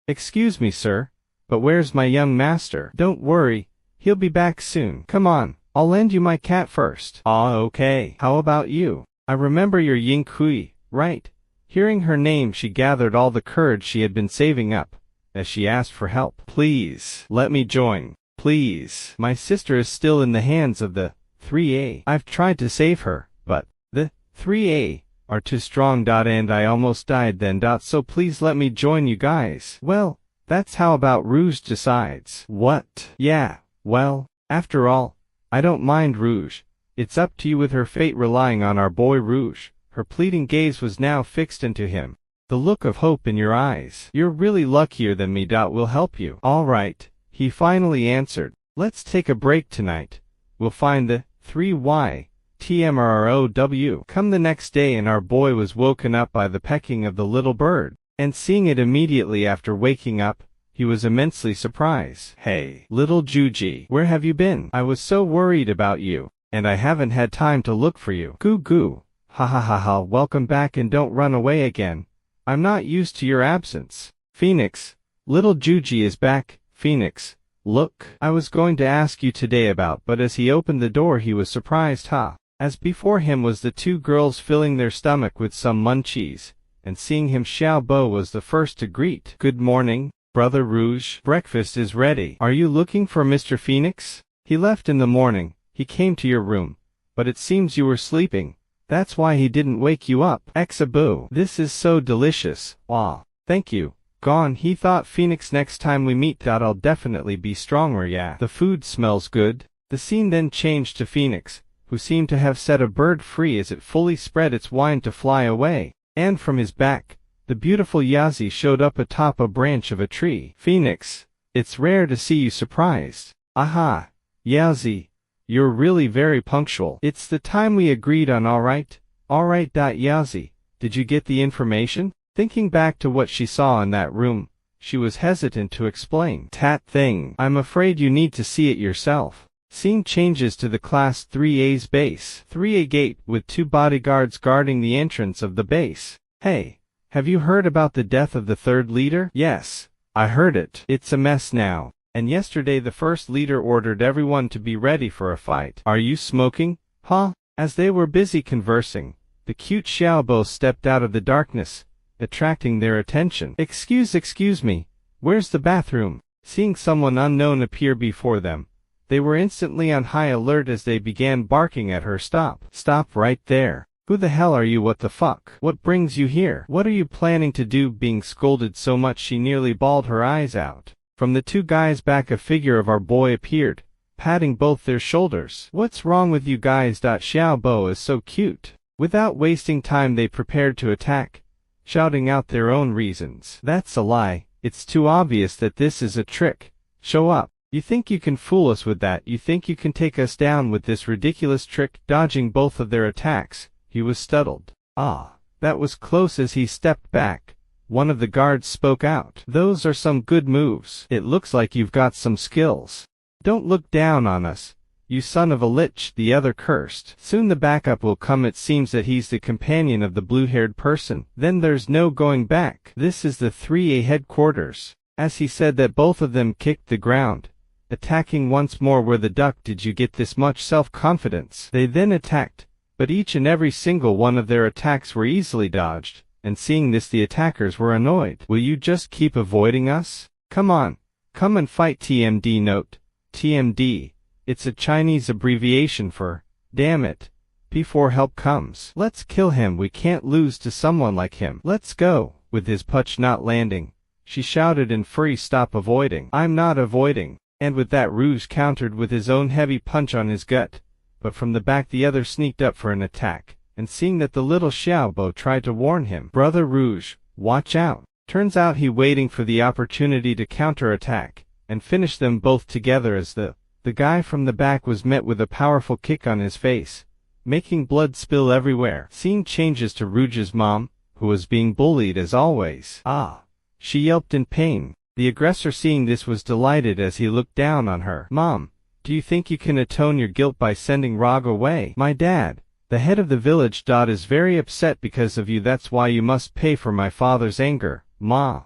Excuse me, sir, but where's my young master? Don't worry, he'll be back soon. Come on, I'll lend you my cat first. Okay. How about you? I remember your Ying Kui, right? Hearing her name, she gathered all the courage she had been saving up, as she asked for help. Please, let me join. Please. My sister is still in the hands of the 3A. I've tried to save her, but the 3A are too strong. And I almost died then. So please let me join you guys. Well, that's how about Rouge decides. What? Yeah, well, after all, I don't mind Rouge. It's up to you with her fate, relying on our boy Rouge. Her pleading gaze was now fixed into him, the look of hope in your eyes. You're really luckier than me. We'll help you. All right, he finally answered. Let's take a break tonight. We'll find the 3Y. TMROW. Come the next day, and our boy was woken up by the pecking of the little bird, and seeing it immediately after waking up, he was immensely surprised. Hey, little Juji, where have you been? I was so worried about you, and I haven't had time to look for you. Goo goo. Ha ha ha ha. Welcome back, and don't run away again. I'm not used to your absence. Phoenix, little Juji is back. Phoenix, look, I was going to ask you today about, but as he opened the door he was surprised, as before him was the two girls filling their stomach with some munchies, and seeing him, Xiao Bo was the first to greet. Good morning, Brother Rouge. Breakfast is ready. Are you looking for Mr. Phoenix? He left in the morning. He came to your room, but it seems you were sleeping. That's why he didn't wake you up. Exaboo. This is so delicious. Aw. Thank you. Gone. He thought Phoenix next time we meet I'll definitely be stronger. Yeah. The food smells good. The scene then changed to Phoenix, who seemed to have set a bird free as it fully spread its wing to fly away, and from his back, the beautiful Yazi showed up atop a branch of a tree. Phoenix, it's rare to see you surprised. Aha. Yazi, you're really very punctual. It's the time we agreed on. Alright. Yazi, did you get the information? Thinking back to what she saw in that room, she was hesitant to explain. Tat thing. I'm afraid you need to see it yourself. Scene changes to the Class 3A's base. 3A gate with 2 bodyguards guarding the entrance of the base. Hey, have you heard about the death of the 3rd leader? Yes, I heard it. It's a mess now. And yesterday the 1st leader ordered everyone to be ready for a fight. Are you smoking? Huh? As they were busy conversing, the cute Xiaobo stepped out of the darkness, attracting their attention. Excuse me, where's the bathroom? Seeing someone unknown appear before them, they were instantly on high alert as they began barking at her. Stop right there. Who the hell are you? What the fuck? What brings you here? What are you planning to do? Being scolded so much she nearly bawled her eyes out. From the 2 guys back a figure of our boy appeared, patting both their shoulders. What's wrong with you guys? Xiaobo is so cute. Without wasting time they prepared to attack, shouting out their own reasons. That's a lie. It's too obvious that this is a trick. Show up. You think you can fool us with that? You think you can take us down with this ridiculous trick? Dodging both of their attacks, he was startled. Ah, that was close. As he stepped back, one of the guards spoke out. Those are some good moves. It looks like you've got some skills. Don't look down on us, you son of a lich, the other cursed. Soon the backup will come. It seems that he's the companion of the blue-haired person. Then there's no going back. This is the 3A headquarters. As he said that, both of them kicked the ground, attacking once more. Where the duck did you get this much self-confidence? They then attacked, but each and every single one of their attacks were easily dodged, and seeing this the attackers were annoyed. Will you just keep avoiding us? Come on, come and fight. TMD. Note: TMD. It's a Chinese abbreviation for, damn it, before help comes. Let's kill him. We can't lose to someone like him. Let's go. With his punch not landing, she shouted in fury, stop avoiding. I'm not avoiding. And with that, Rouge countered with his own heavy punch on his gut. But from the back the other sneaked up for an attack, and seeing that the little Xiaobo tried to warn him. Brother Rouge, watch out. Turns out he waiting for the opportunity to counterattack, and finish them both together as the guy from the back was met with a powerful kick on his face, making blood spill everywhere. Scene changes to Rouge's mom, who was being bullied as always. Ah! She yelped in pain. The aggressor seeing this was delighted as he looked down on her. Mom, do you think you can atone your guilt by sending Rog away? My dad, the head of the village, is very upset because of you. That's why you must pay for my father's anger. Ma,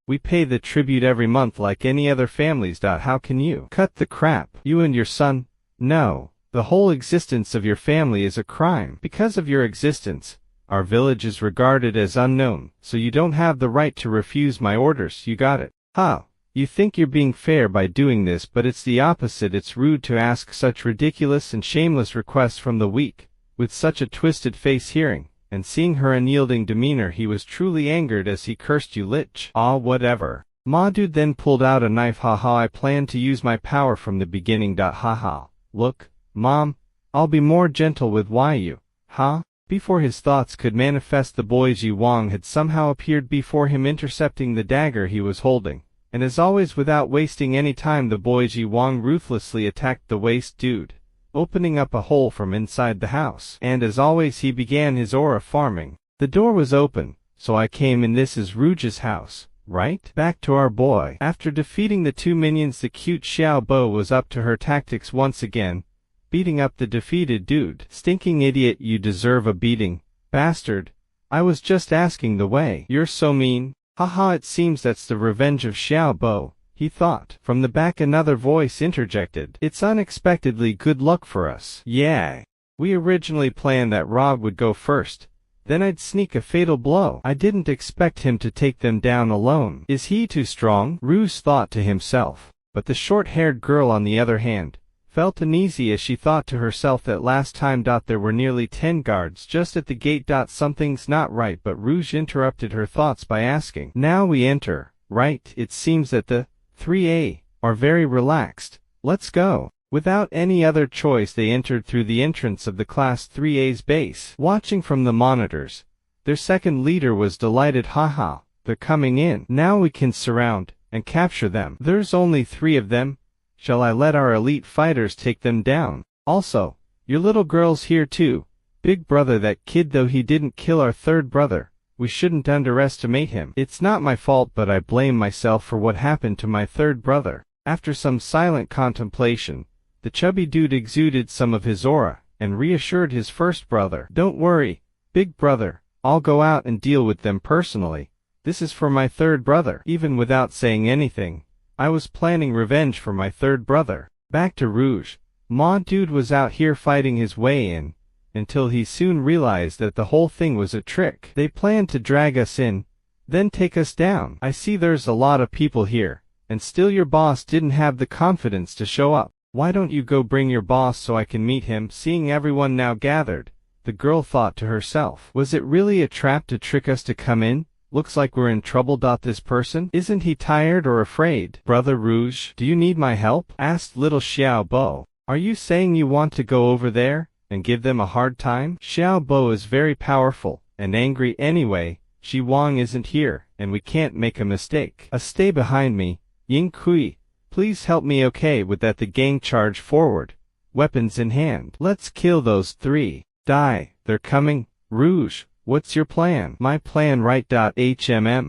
we pay the tribute every month like any other families. How can you? Cut the crap. You and your son? No. The whole existence of your family is a crime. Because of your existence, our village is regarded as unknown, so you don't have the right to refuse my orders. You got it? Ha! You think you're being fair by doing this, but it's the opposite. It's rude to ask such ridiculous and shameless requests from the weak. With such a twisted face hearing and seeing her unyielding demeanor, he was truly angered as he cursed, you lich. Ah, whatever. Ma-dude then pulled out a knife. Haha, I planned to use my power from the beginning. Haha. Look, Mom, I'll be more gentle with you. Huh? Before his thoughts could manifest, the boy Ji Wang had somehow appeared before him, intercepting the dagger he was holding. And as always, without wasting any time, the boy Ji Wang ruthlessly attacked the waste dude, opening up a hole from inside the house. And as always, he began his aura farming. The door was open, so I came in. This is Rouge's house, right? Back to our boy. After defeating the 2 minions, the cute Xiaobo was up to her tactics once again, beating up the defeated dude. Stinking idiot, you deserve a beating, bastard. I was just asking the way. You're so mean. Haha, it seems that's the revenge of Xiaobo, he thought. From the back another voice interjected. It's unexpectedly good luck for us. Yeah. We originally planned that Rog would go first, then I'd sneak a fatal blow. I didn't expect him to take them down alone. Is he too strong? Rouge thought to himself. But the short-haired girl, on the other hand, felt uneasy as she thought to herself that last time there were nearly 10 guards just at the gate. Something's not right, but Rouge interrupted her thoughts by asking, "Now we enter, right? It seems that the 3A are very relaxed. Let's go." Without any other choice, they entered through the entrance of the Class 3A's base. Watching from the monitors, their second leader was delighted. Haha, they're coming in. Now we can surround and capture them. There's only 3 of them. Shall I let our elite fighters take them down? Also, your little girl's here too. Big brother, that kid, though he didn't kill our third brother, we shouldn't underestimate him. It's not my fault, but I blame myself for what happened to my third brother. After some silent contemplation, the chubby dude exuded some of his aura and reassured his first brother. "Don't worry, big brother, I'll go out and deal with them personally. This is for my third brother." Even without saying anything, I was planning revenge for my third brother. Back to Rouge. Ma Dude was out here fighting his way in, until he soon realized that the whole thing was a trick. They planned to drag us in, then take us down. "I see there's a lot of people here, and still your boss didn't have the confidence to show up. Why don't you go bring your boss so I can meet him?" Seeing everyone now gathered, the girl thought to herself, "Was it really a trap to trick us to come in? Looks like we're in trouble. This person, isn't he tired or afraid?" "Brother Rouge, do you need my help?" asked little Xiao Bo. "Are you saying you want to go over there and give them a hard time?" Xiao Bo is very powerful and angry anyway. Shi Wang isn't here, and we can't make a mistake. Stay behind me, Ying Kui. Please help me. Okay, with that the gang charged forward, weapons in hand. "Let's kill those 3. Die, they're coming." "Rouge, what's your plan?" "My plan, right?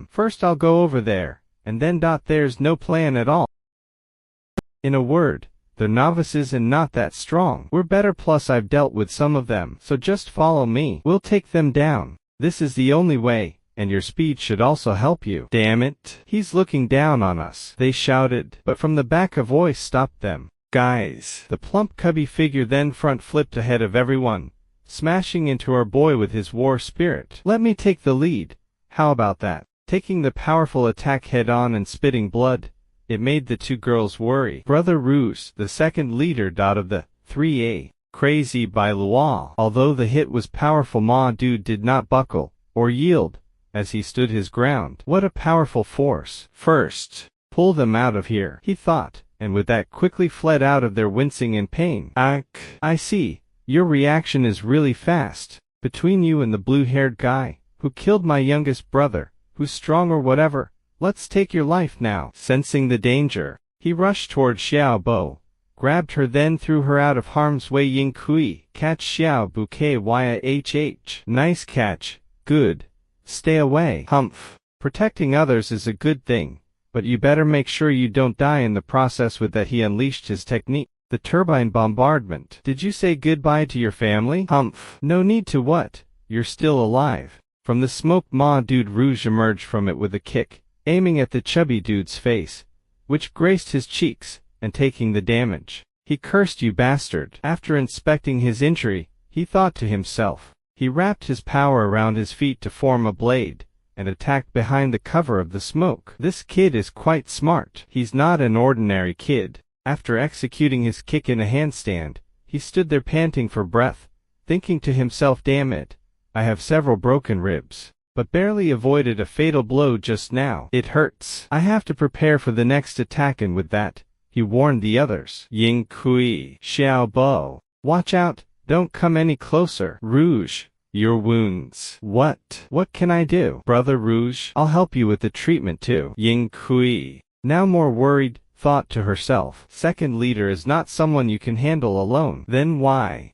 First I'll go over there, and then there's no plan at all. In a word, they're novices and not that strong. We're better, plus I've dealt with some of them, so just follow me. We'll take them down. This is the only way. And your speed should also help you." "Damn it, he's looking down on us," they shouted, but from the back a voice stopped them. "Guys." The plump cubby figure then front flipped ahead of everyone, smashing into our boy with his war spirit. "Let me take the lead. How about that?" Taking the powerful attack head on and spitting blood, it made the 2 girls worry. Brother Rouge, the second leader of the 3A, crazy by Luo. Although the hit was powerful, Ma Dude did not buckle or yield, as he stood his ground. What a powerful force. "First, pull them out of here," he thought, and with that quickly fled out of there, wincing in pain. I see. Your reaction is really fast. Between you and the blue-haired guy, who killed my youngest brother, who's strong or whatever, let's take your life now." Sensing the danger, he rushed toward Xiao Bo, grabbed her, then threw her out of harm's way. "Ying Kui, catch Xiao Bu Kyhh. Nice catch. Good. Stay away." "Humph. Protecting others is a good thing, but you better make sure you don't die in the process." With that he unleashed his technique, the turbine bombardment. "Did you say goodbye to your family?" "Humph. No need to. What? You're still alive." From the smoke, Ma Dude Rouge emerged from it with a kick, aiming at the chubby dude's face, which grazed his cheeks, and taking the damage. He cursed, "You bastard." After inspecting his injury, he thought to himself. He wrapped his power around his feet to form a blade, and attacked behind the cover of the smoke. This kid is quite smart. He's not an ordinary kid. After executing his kick in a handstand, he stood there panting for breath, thinking to himself, "Damn it, I have several broken ribs, but barely avoided a fatal blow just now. It hurts. I have to prepare for the next attack." And with that, he warned the others. "Ying Kui, Xiao Bo, watch out. Don't come any closer. Rouge, your wounds." What can I do?" "Brother Rouge, I'll help you with the treatment too." Ying Kui, now more worried, thought to herself. Second leader is not someone you can handle alone. Then why?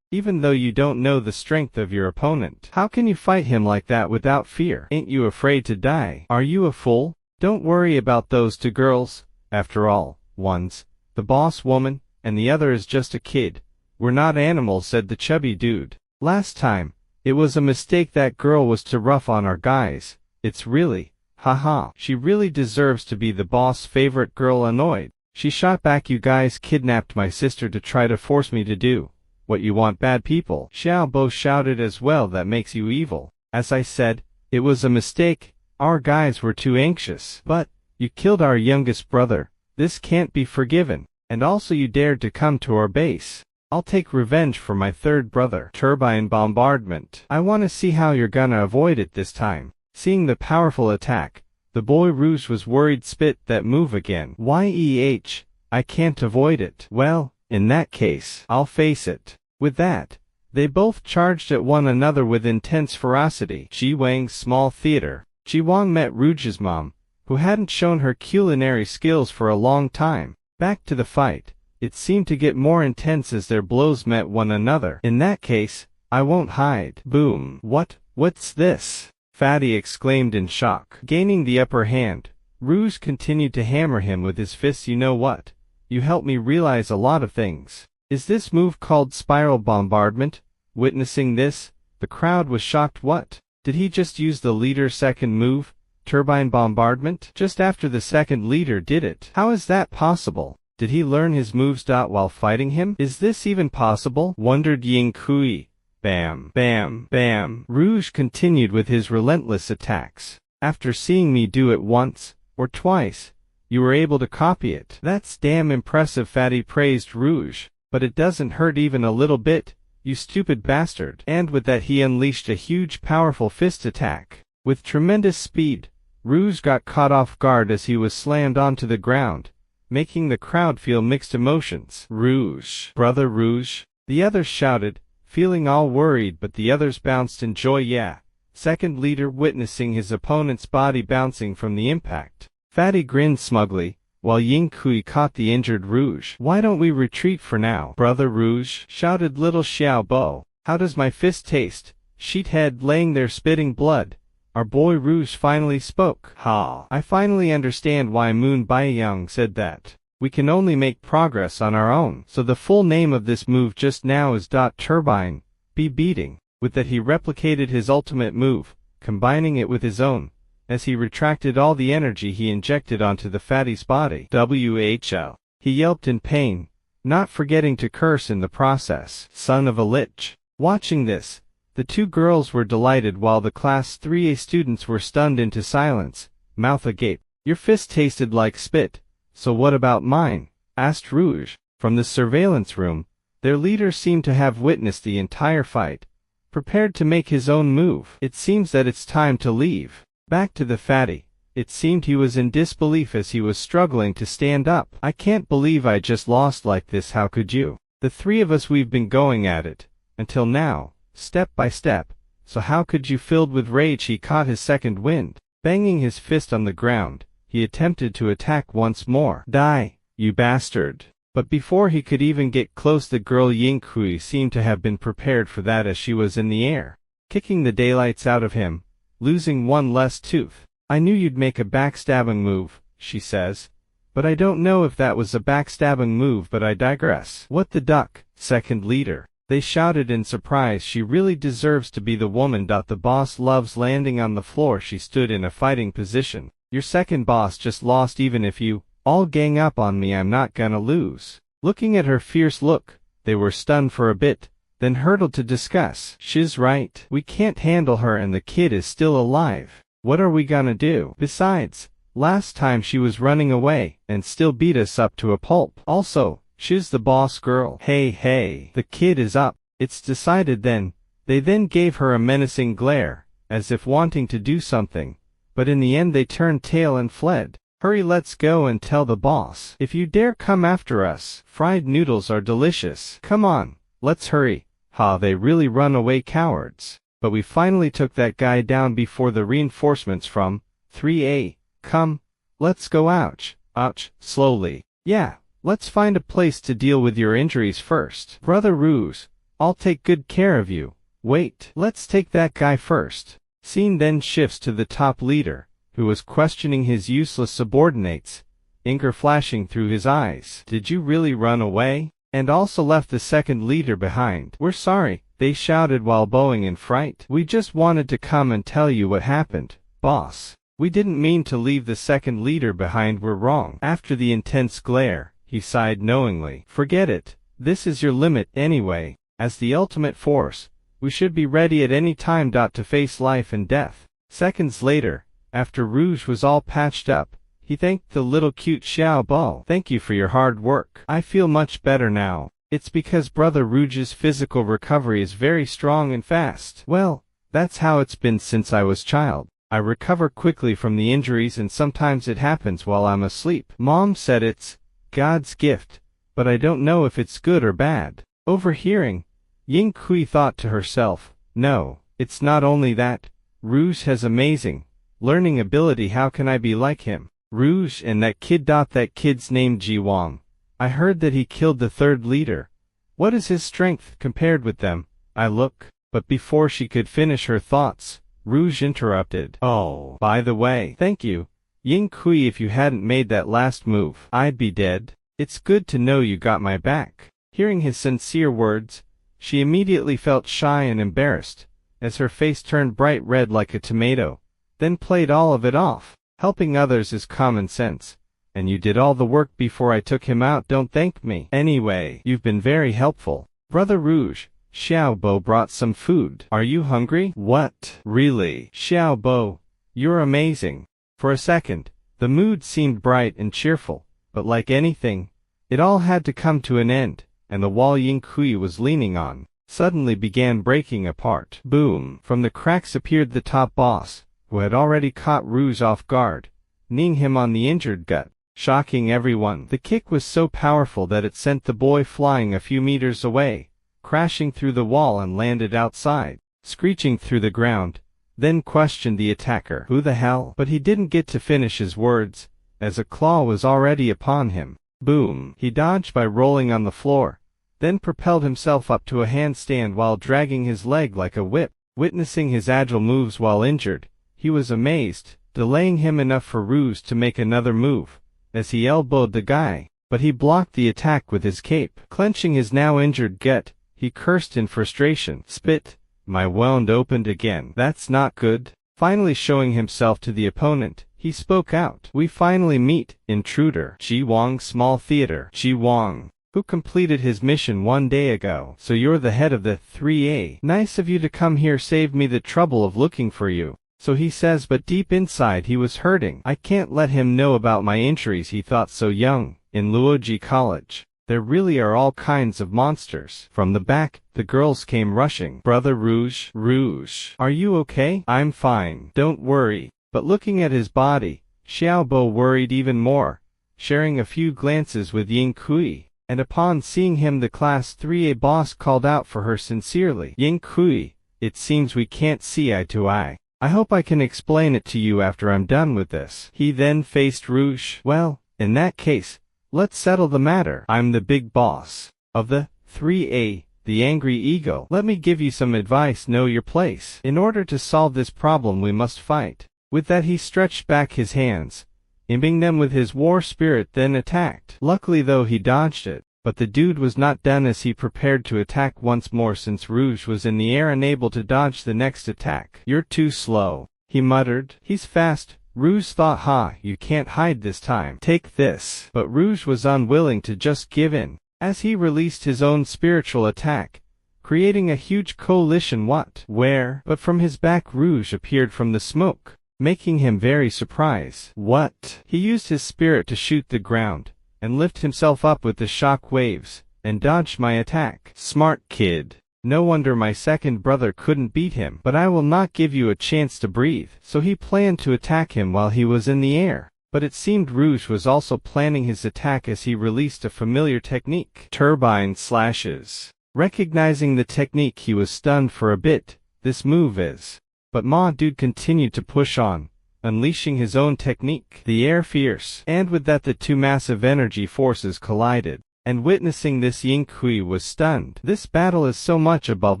Even though you don't know the strength of your opponent, how can you fight him like that without fear? Ain't you afraid to die? Are you a fool? Don't worry about those 2 girls. After all, one's the boss woman, and the other is just a kid. "We're not animals," said the chubby dude. "Last time, it was a mistake. That girl was too rough on our guys. It's really, haha. She really deserves to be the boss' favorite girl." Annoyed, she shot back, "You guys kidnapped my sister to try to force me to do what you want, bad people." Xiao Bo shouted as well, "That makes you evil. As I said, it was a mistake. Our guys were too anxious." "But, you killed our youngest brother. This can't be forgiven." And also you dared to come to our base. I'll take revenge for my third brother. Turbine bombardment. I want to see how you're gonna avoid it this time. Seeing the powerful attack, the boy Rouge was worried. Spit that move again. I can't avoid it. Well, in that case, I'll face it. With that, they both charged at one another with intense ferocity. Ji Wang's small theater. Ji Wang met Rouge's mom, who hadn't shown her culinary skills for a long time. Back to the fight. It seemed to get more intense as their blows met one another. In that case, I won't hide. Boom. What's this? Fatty exclaimed in shock. Gaining the upper hand, Rouge continued to hammer him with his fists. You know what? You helped me realize a lot of things. Is this move called spiral bombardment? Witnessing this, the crowd was shocked. What? Did he just use the leader's second move, turbine bombardment? Just after the second leader did it. How is that possible? Did he learn his moves while fighting him? Is this even possible? Wondered Ying Kui. Bam, bam, bam. Rouge continued with his relentless attacks. After seeing me do it once, or twice, you were able to copy it. That's damn impressive. Fatty praised Rouge. But it doesn't hurt even a little bit, you stupid bastard. And with that he unleashed a huge powerful fist attack. With tremendous speed, Rouge got caught off guard as he was slammed onto the ground, making the crowd feel mixed emotions. Rouge, brother Rouge, the others shouted, feeling all worried, but the others bounced in joy. Yeah. Second leader witnessing his opponent's body bouncing from the impact. Fatty grinned smugly, while Ying Kui caught the injured Rouge. Why don't we retreat for now? Brother Rouge, shouted little Xiao Bo. How does my fist taste? Sheethead laying there spitting blood. Our boy Rouge finally spoke. Ha! I finally understand why Moon Baiyang said that. We can only make progress on our own. So the full name of this move just now is Turbine, be beating. With that he replicated his ultimate move, combining it with his own, as he retracted all the energy he injected onto the fatty's body. WHL. He yelped in pain, not forgetting to curse in the process. Son of a lich. Watching this, the two girls were delighted while the Class 3A students were stunned into silence, mouth agape. Your fist tasted like spit, so what about mine? Asked Rouge. From the surveillance room, their leader seemed to have witnessed the entire fight, prepared to make his own move. It seems that it's time to leave. Back to the fatty. It seemed he was in disbelief as he was struggling to stand up. I can't believe I just lost like this. How could you? The three of us, we've been going at it, until now, step by step, so how could you? Filled with rage, he caught his second wind. Banging his fist on the ground, he attempted to attack once more. Die, you bastard. But before he could even get close, the girl Ying Kui seemed to have been prepared for that as she was in the air, kicking the daylights out of him, losing one less tooth. I knew you'd make a backstabbing move, she says. But I don't know if that was a backstabbing move, but I digress. What the duck, second leader? They shouted in surprise. She really deserves to be the woman. The boss loves landing on the floor. She stood in a fighting position. Your second boss just lost. Even if you all gang up on me, I'm not gonna lose. Looking at her fierce look, they were stunned for a bit, then hurtled to discuss. She's right. We can't handle her, and the kid is still alive. What are we gonna do? Besides, last time she was running away, and still beat us up to a pulp. Also, she's the boss girl. Hey, the kid is up. It's decided then. They then gave her a menacing glare, as if wanting to do something, but in the end they turned tail and fled. Hurry, let's go and tell the boss. If you dare come after us, fried noodles are delicious. Come on, let's hurry. Ha, they really run away, cowards. But we finally took that guy down before the reinforcements from 3A. Come, let's go. Ouch, slowly. Yeah, let's find a place to deal with your injuries first. Brother Rouge, I'll take good care of you. Wait, let's take that guy first. Scene then shifts to the top leader, who was questioning his useless subordinates, anger flashing through his eyes. Did you really run away? And also left the second leader behind? We're sorry, they shouted while bowing in fright. We just wanted to come and tell you what happened, boss. We didn't mean to leave the second leader behind. We're wrong. After the intense glare, he sighed knowingly. Forget it. This is your limit anyway. As the ultimate force, we should be ready at any time. To face life and death. Seconds later, after Rouge was all patched up, He thanked the little cute Xiao Bo. Thank you for your hard work. I feel much better now. It's because Brother Rouge's physical recovery is very strong and fast. Well, that's how it's been since I was child. I recover quickly from the injuries and sometimes it happens while I'm asleep. Mom said it's God's gift, but I don't know if it's good or bad. Overhearing, Ying Kui thought to herself, no, it's not only that. Rouge has amazing learning ability. How can I be like him? Rouge and that kid. That kid's named Ji Wang. I heard that he killed the third leader. What is his strength compared with them? I look. But before she could finish her thoughts, Rouge interrupted. Oh, by the way, thank you, Ying Kui. If you hadn't made that last move, I'd be dead. It's good to know you got my back. Hearing his sincere words, she immediately felt shy and embarrassed, as her face turned bright red like a tomato, then played all of it off. Helping others is common sense, and you did all the work before I took him out. Don't thank me. Anyway, you've been very helpful. Brother Rouge, Xiao Bo brought some food. Are you hungry? What? Really? Xiao Bo, you're amazing. For a second, the mood seemed bright and cheerful, but like anything, it all had to come to an end, and the wall Ying Kui was leaning on suddenly began breaking apart. Boom! From the cracks appeared the top boss, who had already caught Rouge off guard, kneeing him on the injured gut, shocking everyone. The kick was so powerful that it sent the boy flying a few meters away, crashing through the wall and landed outside, screeching through the ground, then questioned the attacker. Who the hell? But he didn't get to finish his words, as a claw was already upon him. Boom! He dodged by rolling on the floor, then propelled himself up to a handstand while dragging his leg like a whip. Witnessing his agile moves while injured, he was amazed, delaying him enough for Rouge to make another move, as he elbowed the guy, but he blocked the attack with his cape. Clenching his now injured gut, he cursed in frustration. Spit! My wound opened again. That's not good. Finally showing himself to the opponent, he spoke out. We finally meet, intruder. Ji Wang Small Theater. Ji Wang, who completed his mission 1 day ago. So you're the head of the 3A. Nice of you to come here, save me the trouble of looking for you. So he says, but deep inside he was hurting. I can't let him know about my injuries, he thought. So young, in Luoji College, there really are all kinds of monsters. From the back, the girls came rushing. Brother Rouge, Rouge, are you okay? I'm fine, don't worry. But looking at his body, Xiao Bo worried even more, sharing a few glances with Ying Kui, and upon seeing him the Class 3A boss called out for her sincerely. Ying Kui, it seems we can't see eye to eye. I hope I can explain it to you after I'm done with this. He then faced Rouge. Well, in that case, let's settle the matter. I'm the big boss of the 3A, the Angry Eagle. Let me give you some advice. Know your place. In order to solve this problem, we must fight. With that, he stretched back his hands, imbibing them with his war spirit, then attacked. Luckily though, he dodged it, but the dude was not done as he prepared to attack once more since Rouge was in the air, unable to dodge the next attack. You're too slow, he muttered. He's fast, Rouge thought. Ha, you can't hide this time. Take this. But Rouge was unwilling to just give in, as he released his own spiritual attack, creating a huge coalition. Where? But from his back Rouge appeared from the smoke, making him very surprised. What? He used his spirit to shoot the ground, and lift himself up with the shock waves, and dodged my attack. Smart kid. No wonder my second brother couldn't beat him. But I will not give you a chance to breathe. So he planned to attack him while he was in the air. But it seemed Rouge was also planning his attack as he released a familiar technique. Turbine slashes. Recognizing the technique, he was stunned for a bit. This move is. But Ma Dude continued to push on, unleashing his own technique, the air fierce. And with that, the two massive energy forces collided. And witnessing this, Ying Kui was stunned. This battle is so much above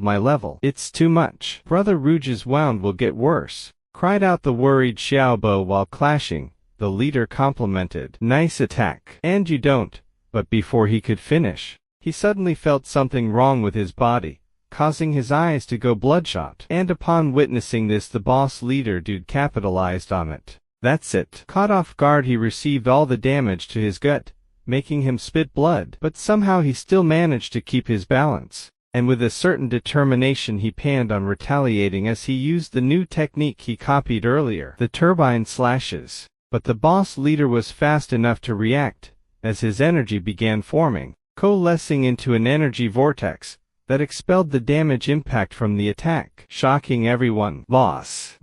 my level. It's too much. Brother Rouge's wound will get worse, cried out the worried Xiao Bo while clashing. The leader complimented. Nice attack. And you don't. But before he could finish, he suddenly felt something wrong with his body, causing his eyes to go bloodshot. And upon witnessing this, the boss leader dude capitalized on it. That's it. Caught off guard, he received all the damage to his gut, making him spit blood. But somehow he still managed to keep his balance, and with a certain determination he planned on retaliating as he used the new technique he copied earlier, the turbine slashes. but the boss leader was fast enough to react, as his energy began forming, coalescing into an energy vortex that expelled the damage impact from the attack, shocking everyone. Boss,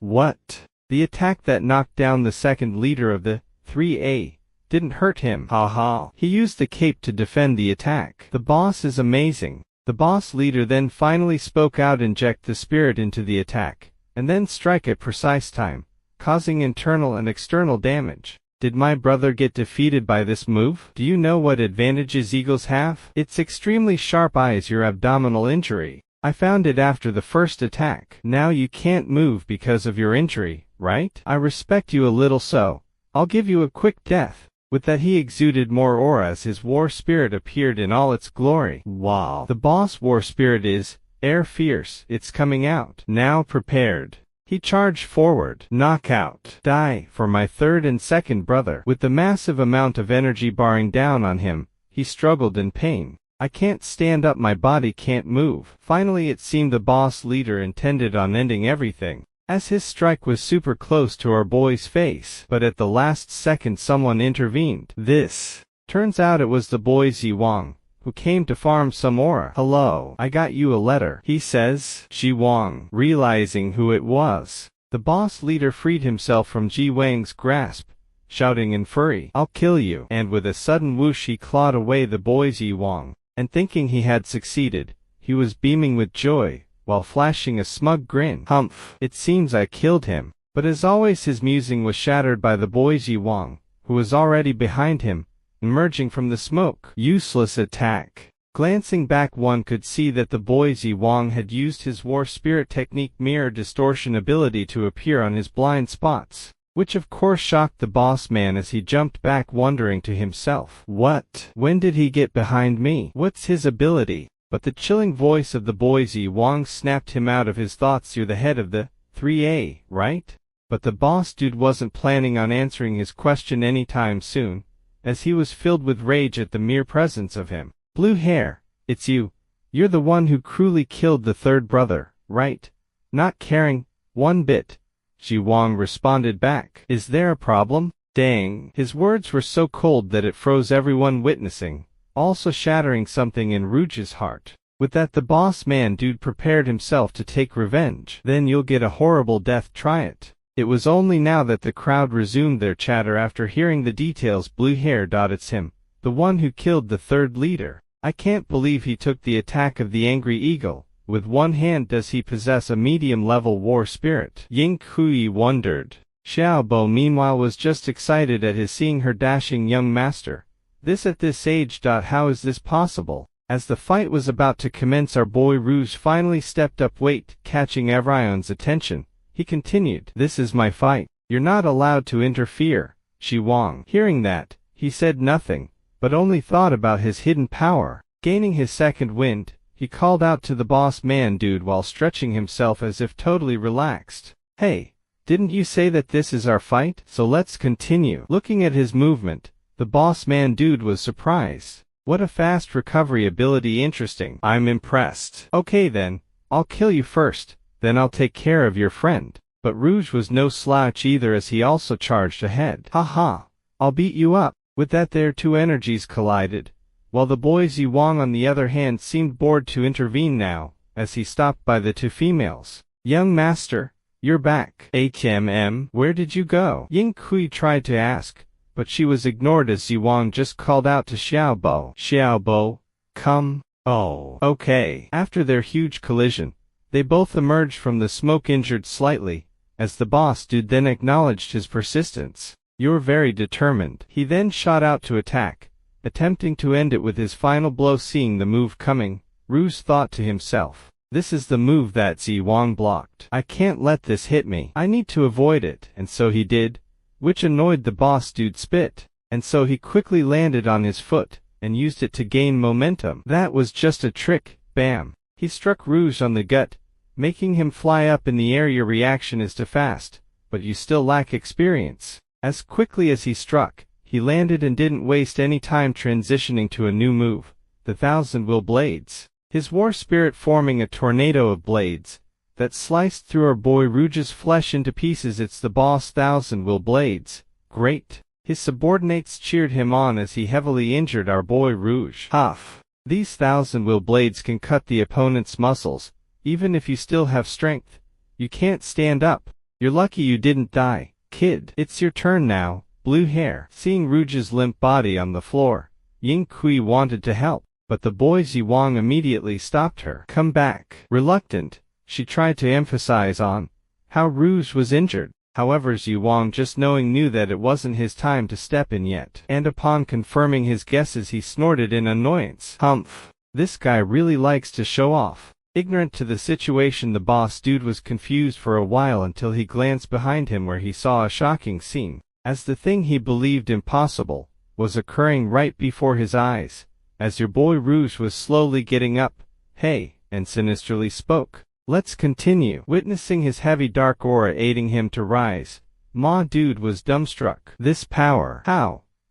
what? The attack that knocked down the second leader of the 3A didn't hurt him. Haha. He used the cape to defend the attack. The boss is amazing. The boss leader then finally spoke out, inject the spirit into the attack, and then strike at precise time, causing internal and external damage. Did my brother get defeated by this move? Do you know what advantages eagles have? Its extremely sharp eyes, your abdominal injury. I found it after the first attack. Now you can't move because of your injury, right? I respect you a little, so I'll give you a quick death. With that he exuded more aura as his war spirit appeared in all its glory. Wow. The boss war spirit is air fierce. It's coming out. Now prepared. He charged forward. Knockout. Die for my third and second brother. With the massive amount of energy bearing down on him, he struggled in pain. I can't stand up, my body can't move. Finally it seemed the boss leader intended on ending everything, as his strike was super close to our boy's face. But at the last second someone intervened. This turns out it was the boy Ziwang, who came to farm some aura. Hello, I got you a letter, he says. Ziwang, realizing who it was, the boss leader freed himself from Ziwang's grasp, shouting in fury, I'll kill you. And with a sudden whoosh he clawed away the boy Ziwang, and thinking he had succeeded, he was beaming with joy, while flashing a smug grin. Humph, it seems I killed him. But as always his musing was shattered by the boy Ziwang, who was already behind him, emerging from the smoke. Useless attack. Glancing back one could see that the boy Ziwang had used his war spirit technique mirror distortion ability to appear on his blind spots, which of course shocked the boss man as he jumped back wondering to himself, what? When did he get behind me? What's his ability? But the chilling voice of the boy Ziwang snapped him out of his thoughts. You're the head of the 3A, right? But the boss dude wasn't planning on answering his question anytime soon, as he was filled with rage at the mere presence of him. Blue hair, it's you. You're the one who cruelly killed the third brother, right? Not caring one bit, Ziwang responded back. Is there a problem? Dang. His words were so cold that it froze everyone witnessing, also shattering something in Rouge's heart. With that the boss man dude prepared himself to take revenge. Then you'll get a horrible death, try it. It was only now that the crowd resumed their chatter after hearing the details. Blue hair. It's him, the one who killed the third leader. I can't believe he took the attack of the angry eagle. With one hand does he possess a medium-level war spirit? Ying Kui wondered. Xiaobo meanwhile was just excited at his seeing her dashing young master. This at this age. How is this possible? As the fight was about to commence our boy Rouge finally stepped up. Wait, catching everyone's attention, he continued. This is my fight. You're not allowed to interfere. Ziwang. Hearing that, he said nothing, but only thought about his hidden power. Gaining his second wind, he called out to the boss man dude while stretching himself as if totally relaxed. Hey, didn't you say that this is our fight? So let's continue. Looking at his movement, the boss man dude was surprised. What a fast recovery ability, interesting. I'm impressed. Okay then, I'll kill you first, then I'll take care of your friend. But Rouge was no slouch either as he also charged ahead. Haha, I'll beat you up. With that their two energies collided, while the boy Ziwang on the other hand seemed bored to intervene now, as he stopped by the two females. Young master, you're back. Where did you go? Ying Kui tried to ask, but she was ignored as Ziwang just called out to Xiaobo. Xiaobo, come. Oh, okay. After their huge collision, they both emerged from the smoke injured slightly, as the boss dude then acknowledged his persistence. You're very determined. He then shot out to attack, attempting to end it with his final blow. Seeing the move coming, Rouge thought to himself, this is the move that Ziwang blocked. I can't let this hit me. I need to avoid it. And so he did, which annoyed the boss dude spit. And so he quickly landed on his foot, and used it to gain momentum. That was just a trick. Bam. He struck Rouge on the gut, making him fly up in the air. Your reaction is too fast, but you still lack experience. As quickly as he struck, he landed and didn't waste any time transitioning to a new move, the Thousand Will Blades. His war spirit forming a tornado of blades, that sliced through our boy Rouge's flesh into pieces. It's the boss 1,000 will blades. Great. His subordinates cheered him on as he heavily injured our boy Rouge. Huff. These 1,000 will blades can cut the opponent's muscles, even if you still have strength. You can't stand up. You're lucky you didn't die, kid. It's your turn now, blue hair. Seeing Rouge's limp body on the floor, Ying Kui wanted to help, but the boy Ziwang immediately stopped her. Come back. Reluctant, she tried to emphasize on how Rouge was injured. However, Ziwang, just knowing, knew that it wasn't his time to step in yet, and upon confirming his guesses he snorted in annoyance. Humph. This guy really likes to show off. Ignorant to the situation, the boss dude was confused for a while until he glanced behind him where he saw a shocking scene, as the thing he believed impossible was occurring right before his eyes, as your boy Rouge was slowly getting up, hey, and sinisterly spoke. Let's continue. Witnessing his heavy dark aura aiding him to rise, Ma dude was dumbstruck. This power.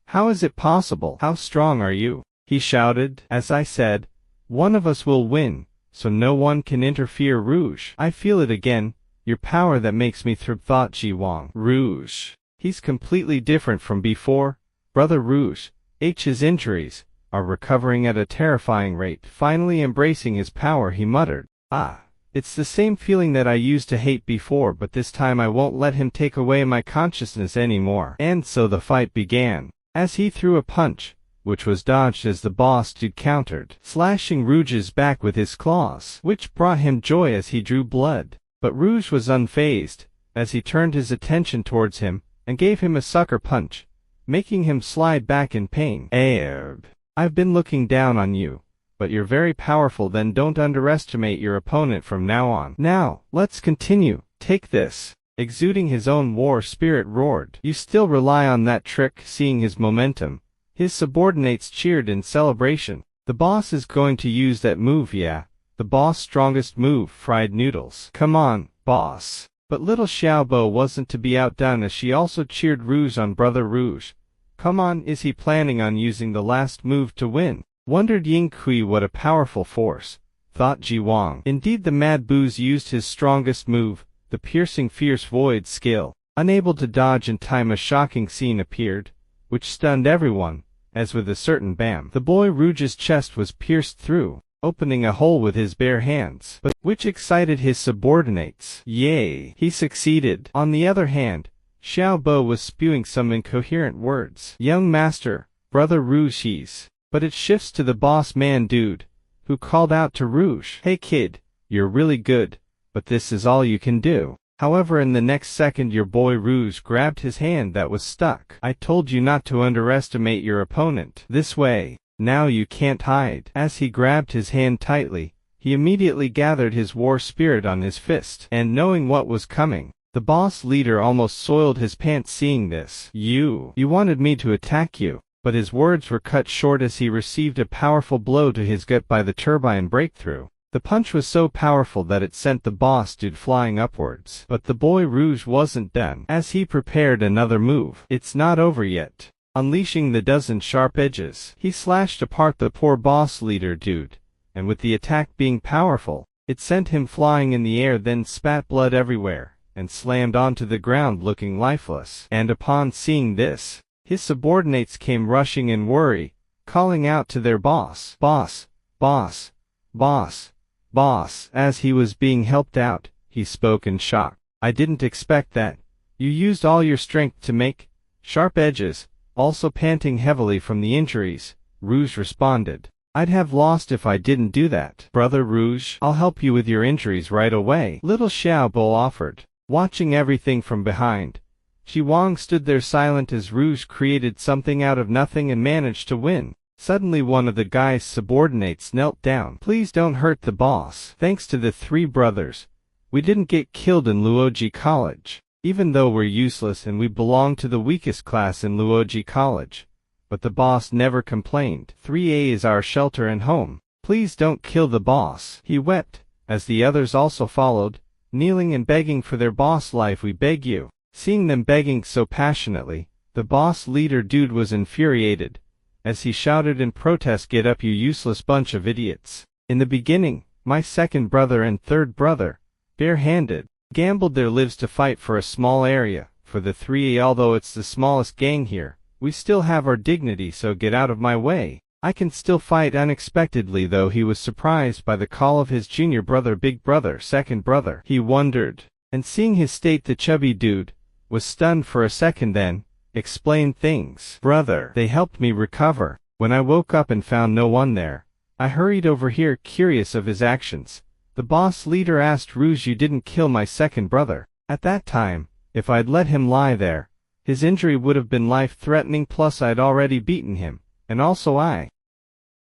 How is it possible? How strong are you? He shouted. As I said, one of us will win, so no one can interfere. Rouge. I feel it again, your power that makes me throb, thought Jiwang. Rouge. He's completely different from before. Brother Rouge, his injuries are recovering at a terrifying rate. Finally embracing his power, he muttered, it's the same feeling that I used to hate before, but this time I won't let him take away my consciousness anymore. And so the fight began, as he threw a punch, which was dodged as the boss dude countered, slashing Rouge's back with his claws, which brought him joy as he drew blood. But Rouge was unfazed, as he turned his attention towards him, and gave him a sucker punch, making him slide back in pain. I've been looking down on you, but you're very powerful, then don't underestimate your opponent from now on. Now, let's continue. Take this. Exuding his own war spirit roared. You still rely on that trick? Seeing his momentum, his subordinates cheered in celebration. The boss is going to use that move, yeah. The boss' strongest move, fried noodles. Come on, boss. But little Xiaobo wasn't to be outdone as she also cheered Rouge on. Brother Rouge, come on, is he planning on using the last move to win? Wondered Ying Kui. What a powerful force, thought Jiwang. Indeed, the Mad Booz used his strongest move, the piercing fierce void skill. Unable to dodge in time, a shocking scene appeared, which stunned everyone, as with a certain bam, the boy Rouge's chest was pierced through, opening a hole with his bare hands, but which excited his subordinates. Yay! He succeeded. On the other hand, Xiao Bo was spewing some incoherent words. Young master, Brother Rouge, but it shifts to the boss man dude, who called out to Rouge, hey kid, you're really good, but this is all you can do. However, in the next second your boy Rouge grabbed his hand that was stuck. I told you not to underestimate your opponent. This way. Now you can't hide. As he grabbed his hand tightly, he immediately gathered his war spirit on his fist. And knowing what was coming, the boss leader almost soiled his pants. Seeing this, you wanted me to attack you. But his words were cut short as he received a powerful blow to his gut by the turbine breakthrough. The punch was so powerful that it sent the boss dude flying upwards. But the boy Rouge wasn't done, as he prepared another move. It's not over yet. Unleashing the dozen sharp edges, he slashed apart the poor boss leader dude, and with the attack being powerful, it sent him flying in the air, then spat blood everywhere, and slammed onto the ground looking lifeless. And upon seeing this, his subordinates came rushing in worry, calling out to their boss, Boss, boss, boss, boss. As he was being helped out, he spoke in shock. I didn't expect that. You used all your strength to make sharp edges. Also panting heavily from the injuries, Rouge responded. I'd have lost if I didn't do that. Brother Rouge, I'll help you with your injuries right away, little Xiao Bo offered. Watching everything from behind, Jiwang stood there silent as Rouge created something out of nothing and managed to win. Suddenly one of the guy's subordinates knelt down. Please don't hurt the boss. Thanks to the three brothers, we didn't get killed in Luoji College. Even though we're useless and we belong to the weakest class in Luoji College. But the boss never complained. 3A is our shelter and home. Please don't kill the boss. He wept, as the others also followed, kneeling and begging for their boss life. We beg you. Seeing them begging so passionately, the boss leader dude was infuriated, as he shouted in protest, get up you useless bunch of idiots. In the beginning, my second brother and third brother, barehanded, gambled their lives to fight for a small area. For the 3, although it's the smallest gang here, we still have our dignity, so get out of my way. I can still fight. Unexpectedly though, he was surprised by the call of his junior brother, big brother, second brother. He wondered, and seeing his state, the chubby dude was stunned for a second, then explained things. Brother, they helped me recover. When I woke up and found no one there, I hurried over here, curious of his actions. The boss leader asked Rouge, you didn't kill my second brother. At that time, if I'd let him lie there, his injury would have been life-threatening, plus I'd already beaten him, and also I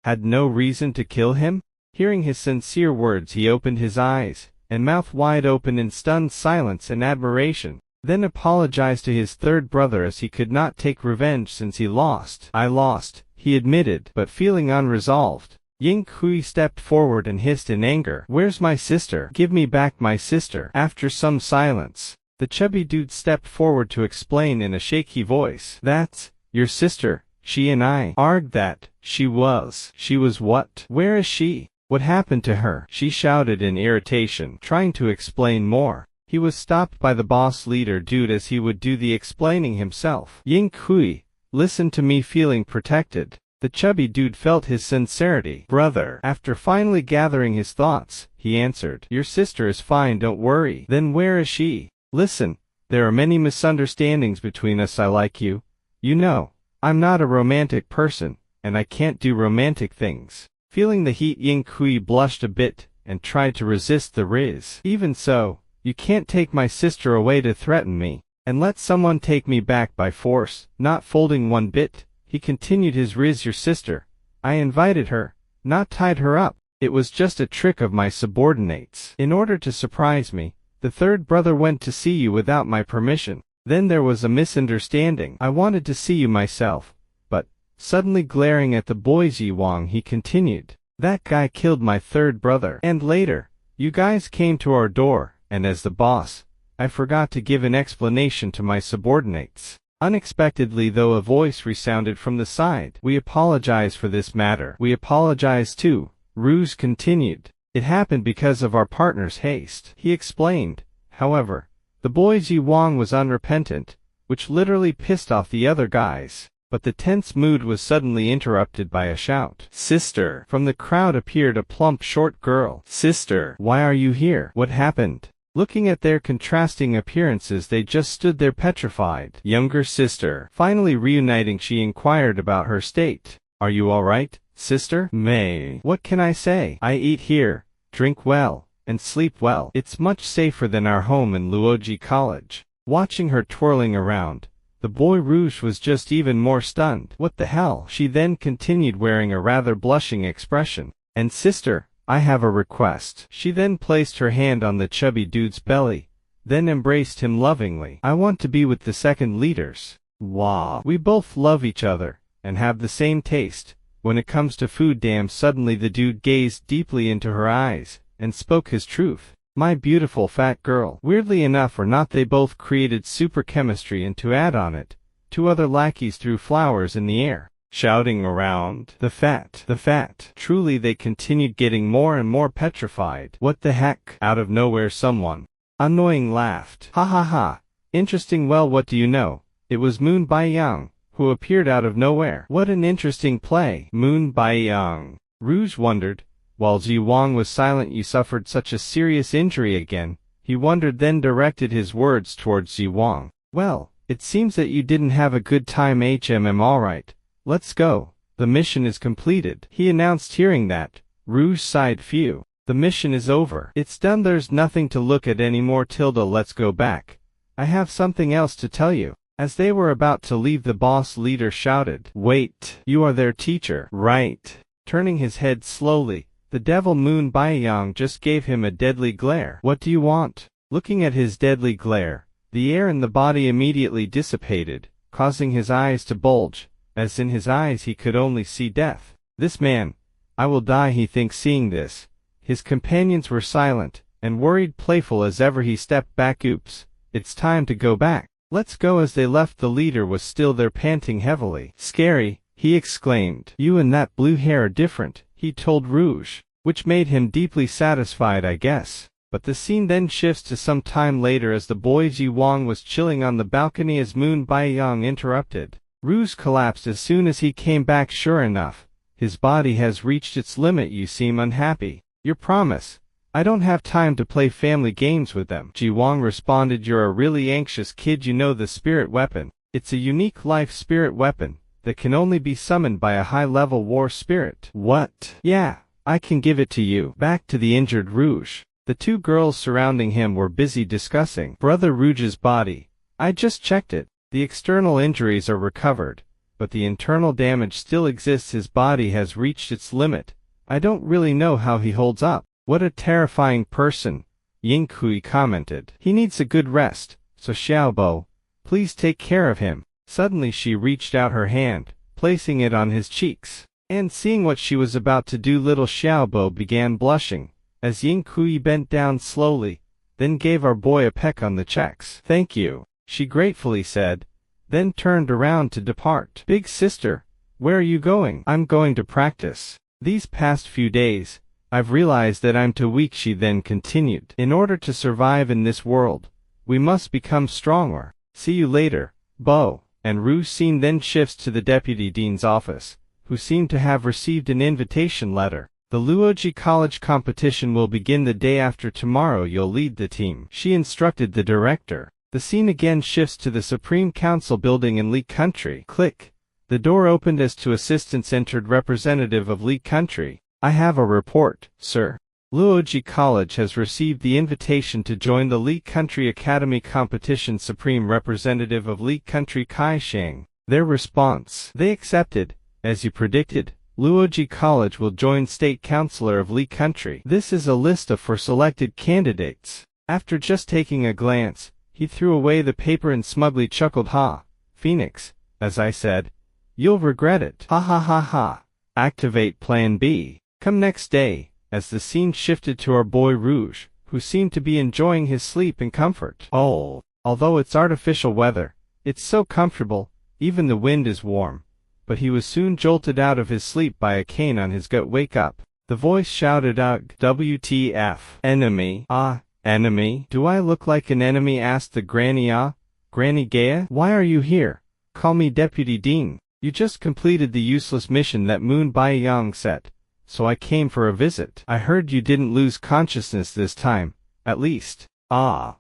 had no reason to kill him. Hearing his sincere words, he opened his eyes and mouth wide open in stunned silence and admiration, then apologized to his third brother as he could not take revenge since he lost. I lost, he admitted, but feeling unresolved. Ying Hui stepped forward and hissed in anger, where's my sister? Give me back my sister. After some silence, the chubby dude stepped forward to explain in a shaky voice, that's your sister. She and I argued that she was what? Where is she? What happened to her? She shouted in irritation, trying to explain more. He was stopped by the boss leader dude as he would do the explaining himself. Ying Hui, listen to me. Feeling protected, the chubby dude felt his sincerity. Brother, after finally gathering his thoughts, he answered, your sister is fine, don't worry. Then where is she? Listen, there are many misunderstandings between us. I like you. You know, I'm not a romantic person, and I can't do romantic things. Feeling the heat, Ying Hui blushed a bit and tried to resist the riz. Even so, you can't take my sister away to threaten me, and let someone take me back by force. Not folding one bit, he continued his riz, your sister, I invited her, not tied her up. It was just a trick of my subordinates. In order to surprise me, the third brother went to see you without my permission. Then there was a misunderstanding. I wanted to see you myself, but, suddenly glaring at the boy Wang, he continued, that guy killed my third brother. And later, you guys came to our door, and as the boss, I forgot to give an explanation to my subordinates. Unexpectedly though, a voice resounded from the side. We apologize for this matter. We apologize too, Rouge continued. It happened because of our partner's haste. He explained, however, the boy Wang was unrepentant, which literally pissed off the other guys. But the tense mood was suddenly interrupted by a shout. Sister! From the crowd appeared a plump short girl. Sister, why are you here? What happened? Looking at their contrasting appearances, they just stood there petrified. Younger sister. Finally reuniting, she inquired about her state. Are you alright, sister? May. What can I say? I eat here, drink well, and sleep well. It's much safer than our home in Luoji College. Watching her twirling around, the boy Rouge was just even more stunned. What the hell? She then continued, wearing a rather blushing expression. And sister, I have a request. She then placed her hand on the chubby dude's belly, then embraced him lovingly. I want to be with the second leaders. Wow. We both love each other, and have the same taste when it comes to food. Damn. Suddenly the dude gazed deeply into her eyes, and spoke his truth. My beautiful fat girl. Weirdly enough or not, they both created super chemistry, and to add on it, 2 other lackeys threw flowers in the air, shouting around, the fat, the fat. Truly, they continued, getting more and more petrified. What the heck? Out of nowhere someone annoying laughed. Ha ha ha. Interesting. Well, what do you know? It was Moon Baiyang, who appeared out of nowhere. What an interesting play. Moon Baiyang. Rouge wondered. While Wang was silent. You suffered such a serious injury again? He wondered, then directed his words towards Wang. Well, it seems that you didn't have a good time. Alright. Let's go. The mission is completed, he announced. Hearing that, Rouge sighed. Phew. The mission is over. It's done. There's nothing to look at anymore. Tilda, let's go back. I have something else to tell you. As they were about to leave, the boss leader shouted, wait, you are their teacher, right? Turning his head slowly, the devil Moon Baiyang just gave him a deadly glare. What do you want? Looking at his deadly glare, the air in the body immediately dissipated, causing his eyes to bulge, as in his eyes he could only see death. This man, I will die, he thinks. Seeing this, his companions were silent, and worried. Playful as ever, he stepped back. Oops, it's time to go back. Let's go. As they left, the leader was still there, panting heavily. Scary, he exclaimed. You and that blue hair are different, he told Rouge, which made him deeply satisfied, I guess. But the scene then shifts to some time later as the boy Ji Wang was chilling on the balcony as Moon Baiyang interrupted. Rouge collapsed as soon as he came back. Sure enough, his body has reached its limit. You seem unhappy. Your promise. I don't have time to play family games with them. Ji Wang responded, you're a really anxious kid. You know the spirit weapon. It's a unique life spirit weapon that can only be summoned by a high-level war spirit. What? Yeah, I can give it to you. Back to the injured Rouge. The two girls surrounding him were busy discussing Brother Rouge's body. I just checked it. The external injuries are recovered, but the internal damage still exists. His body has reached its limit. I don't really know how he holds up. What a terrifying person, Ying Kui commented. He needs a good rest, so Xiaobo, please take care of him. Suddenly she reached out her hand, placing it on his cheeks. And seeing what she was about to do, little Xiaobo began blushing, as Ying Kui bent down slowly, then gave our boy a peck on the cheeks. Thank you, she gratefully said, then turned around to depart. Big sister, where are you going? I'm going to practice. These past few days, I've realized that I'm too weak, she then continued. In order to survive in this world, we must become stronger. See you later, Bo. And Rouge scene then shifts to the deputy dean's office, who seemed to have received an invitation letter. The Luoji College competition will begin the day after tomorrow. You'll lead the team, she instructed the director. The scene again shifts to the Supreme Council building in Li Country. Click. The door opened as two assistants entered. Representative of Li Country. I have a report, sir. Luoji College has received the invitation to join the Li Country Academy competition. Supreme Representative of Li Country Kai Shang. Their response. They accepted. As you predicted, Luoji College will join State Councilor of Li Country. This is a list of four selected candidates. After just taking a glance, he threw away the paper and smugly chuckled. Ha, Phoenix, as I said, you'll regret it. Ha ha ha ha. Activate Plan B. Come next day, as the scene shifted to our boy Rouge, who seemed to be enjoying his sleep in comfort. Oh, although it's artificial weather, it's so comfortable, even the wind is warm. But he was soon jolted out of his sleep by a cane on his gut. Wake up. The voice shouted. Ugh. WTF. Enemy. Ah, enemy? Do I look like an enemy? Asked the granny. Ah, Granny Gaia? Why are you here? Call me Deputy Dean. You just completed the useless mission that Moon Baiyang set, so I came for a visit. I heard you didn't lose consciousness this time, at least. Ah,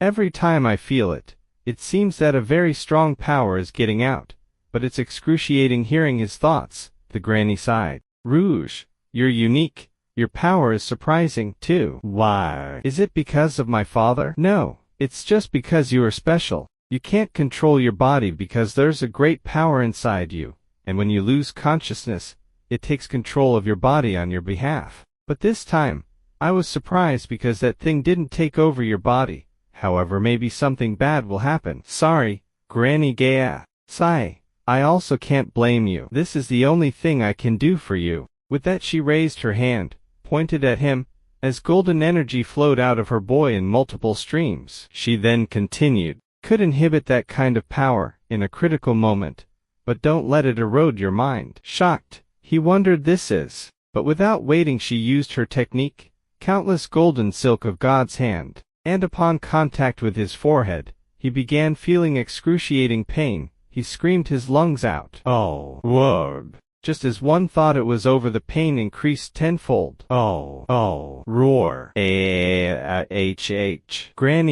every time I feel it, it seems that a very strong power is getting out. But it's excruciating hearing his thoughts, the granny sighed. Rouge, you're unique. Your power is surprising, too. Why? Is it because of my father? No, it's just because you are special. You can't control your body because there's a great power inside you, and when you lose consciousness, it takes control of your body on your behalf. But this time, I was surprised because that thing didn't take over your body. However, maybe something bad will happen. Sorry, Granny Gaia. Sigh. I also can't blame you. This is the only thing I can do for you. With that she raised her hand, pointed at him, as golden energy flowed out of her boy in multiple streams. She then continued. Could inhibit that kind of power in a critical moment, but don't let it erode your mind. Shocked, he wondered this is. But without waiting she used her technique, countless golden silk of God's hand, and upon contact with his forehead, he began feeling excruciating pain. He screamed his lungs out. Oh, whoa. Just as one thought it was over, the pain increased tenfold. Oh, roar. Granny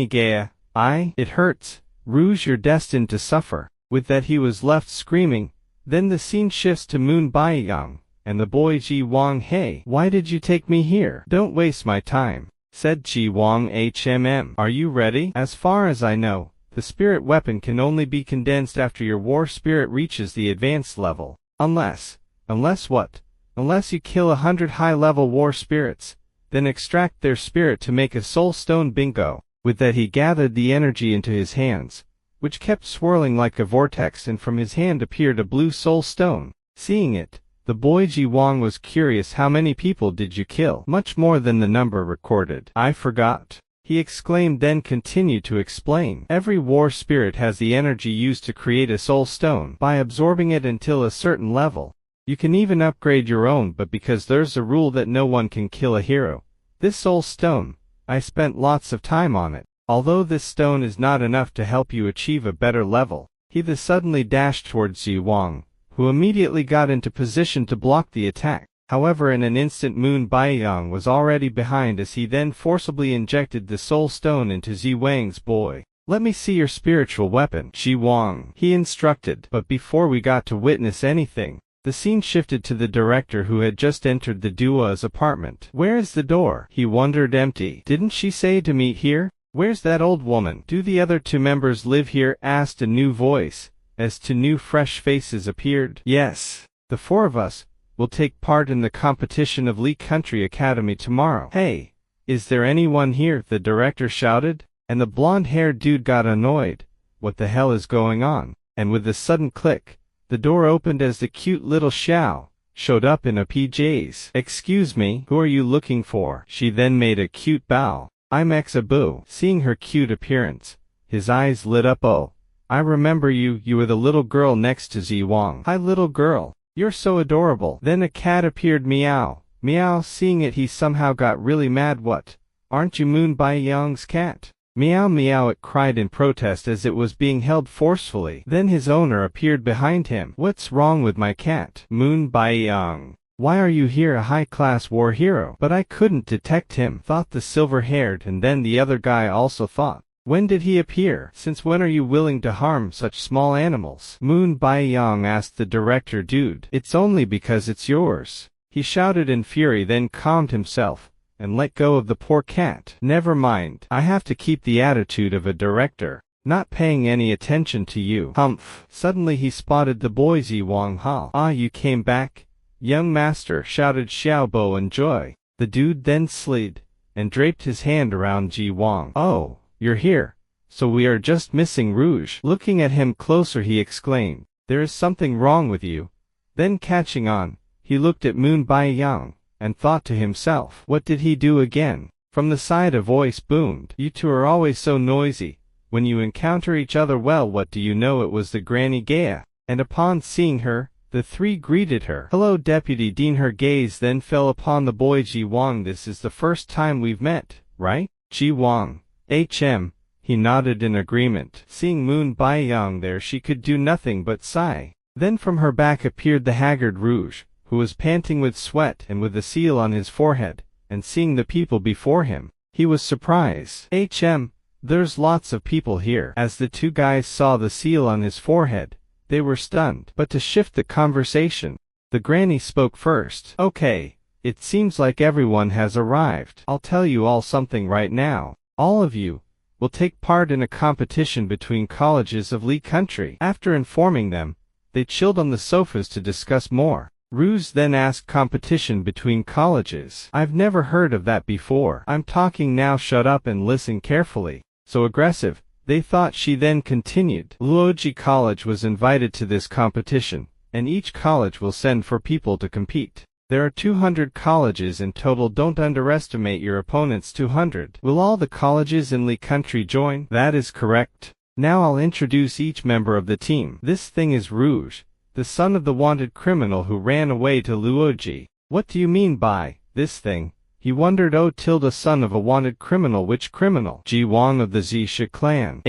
Gaia, it hurts. Rouge, you're destined to suffer. With that he was left screaming. Then the scene shifts to Moon Baiyang, and the boy Ji Wang. Hey, why did you take me here? Don't waste my time, said Ji Wang. Are you ready? As far as I know, the spirit weapon can only be condensed after your war spirit reaches the advanced level. Unless what? Unless you kill 100 high-level war spirits, then extract their spirit to make a soul stone. Bingo. With that he gathered the energy into his hands, which kept swirling like a vortex, and from his hand appeared a blue soul stone. Seeing it, the boy Ji Wang was curious. How many people did you kill? Much more than the number recorded. I forgot, he exclaimed, then continued to explain. Every war spirit has the energy used to create a soul stone. By absorbing it until a certain level, you can even upgrade your own, but because there's a rule that no one can kill a hero, this soul stone, I spent lots of time on it. Although this stone is not enough to help you achieve a better level. He then suddenly dashed towards Ji Wang, who immediately got into position to block the attack. However, in an instant Moon Baiyang was already behind as he then forcibly injected the soul stone into Ji Wang's boy. Let me see your spiritual weapon, Ji Wang, he instructed. But before we got to witness anything, the scene shifted to the director who had just entered the duo's apartment. Where is the door? He wondered. Empty. Didn't she say to meet here? Where's that old woman? Do the other two members live here? Asked a new voice, as two new fresh faces appeared. Yes. The four of us will take part in the competition of Lee Country Academy tomorrow. Hey, is there anyone here? The director shouted, and the blonde-haired dude got annoyed. What the hell is going on? And with a sudden click, the door opened as the cute little Xiao showed up in a PJs. Excuse me, who are you looking for? She then made a cute bow. I'm Exabu. Seeing her cute appearance, his eyes lit up. Oh, I remember you. You were the little girl next to Ji Wang. Hi little girl, you're so adorable. Then a cat appeared. Meow. Meow. Seeing it, he somehow got really mad. What? Aren't you Moon Baiyang's cat? Meow meow, it cried in protest as it was being held forcefully. Then his owner appeared behind him. What's wrong with my cat? Moon Baiyang. Why are you here? A high-class war hero? But I couldn't detect him, thought the silver-haired, and then the other guy also thought. When did he appear? Since when are you willing to harm such small animals? Moon Baiyang asked the director. Dude, it's only because it's yours. He shouted in fury, then calmed himself and let go of the poor cat. Never mind, I have to keep the attitude of a director, not paying any attention to you. Humph. Suddenly he spotted the boy Ji Wang. Ha. Ah, you came back, young master, shouted Xiaobo in joy. The dude then slid and draped his hand around Ji Wang. Oh, you're here. So we are just missing Rouge. Looking at him closer, he exclaimed, there is something wrong with you. Then catching on, he looked at Moon Baiyang and thought to himself, what did he do again? From the side a voice boomed, you two are always so noisy. When you encounter each other, well, what do you know? It was the Granny Gaia, and upon seeing her, the three greeted her. Hello, Deputy Dean. Her gaze then fell upon the boy Ji Wang. This is the first time we've met, right? Ji Wang. He nodded in agreement. Seeing Moon Baiyang there, she could do nothing but sigh. Then from her back appeared the haggard Rouge, who was panting with sweat and with a seal on his forehead, and seeing the people before him, he was surprised. There's lots of people here. As the two guys saw the seal on his forehead, they were stunned. But to shift the conversation, the granny spoke first. Okay, it seems like everyone has arrived. I'll tell you all something right now. All of you will take part in a competition between colleges of Lee Country. After informing them, they chilled on the sofas to discuss more. Rouge then asked, competition between colleges? I've never heard of that before. I'm talking now, shut up and listen carefully. So aggressive, they thought. She then continued. Luoji College was invited to this competition, and each college will send 4 people to compete. There are 200 colleges in total. Don't underestimate your opponents. 200. Will all the colleges in Lee Country join? That is correct. Now I'll introduce each member of the team. This thing is Rouge, the son of the wanted criminal who ran away to Luoji. What do you mean by this thing? He wondered. Oh, son of a wanted criminal. Which criminal? Ji Wang of the Zisha clan.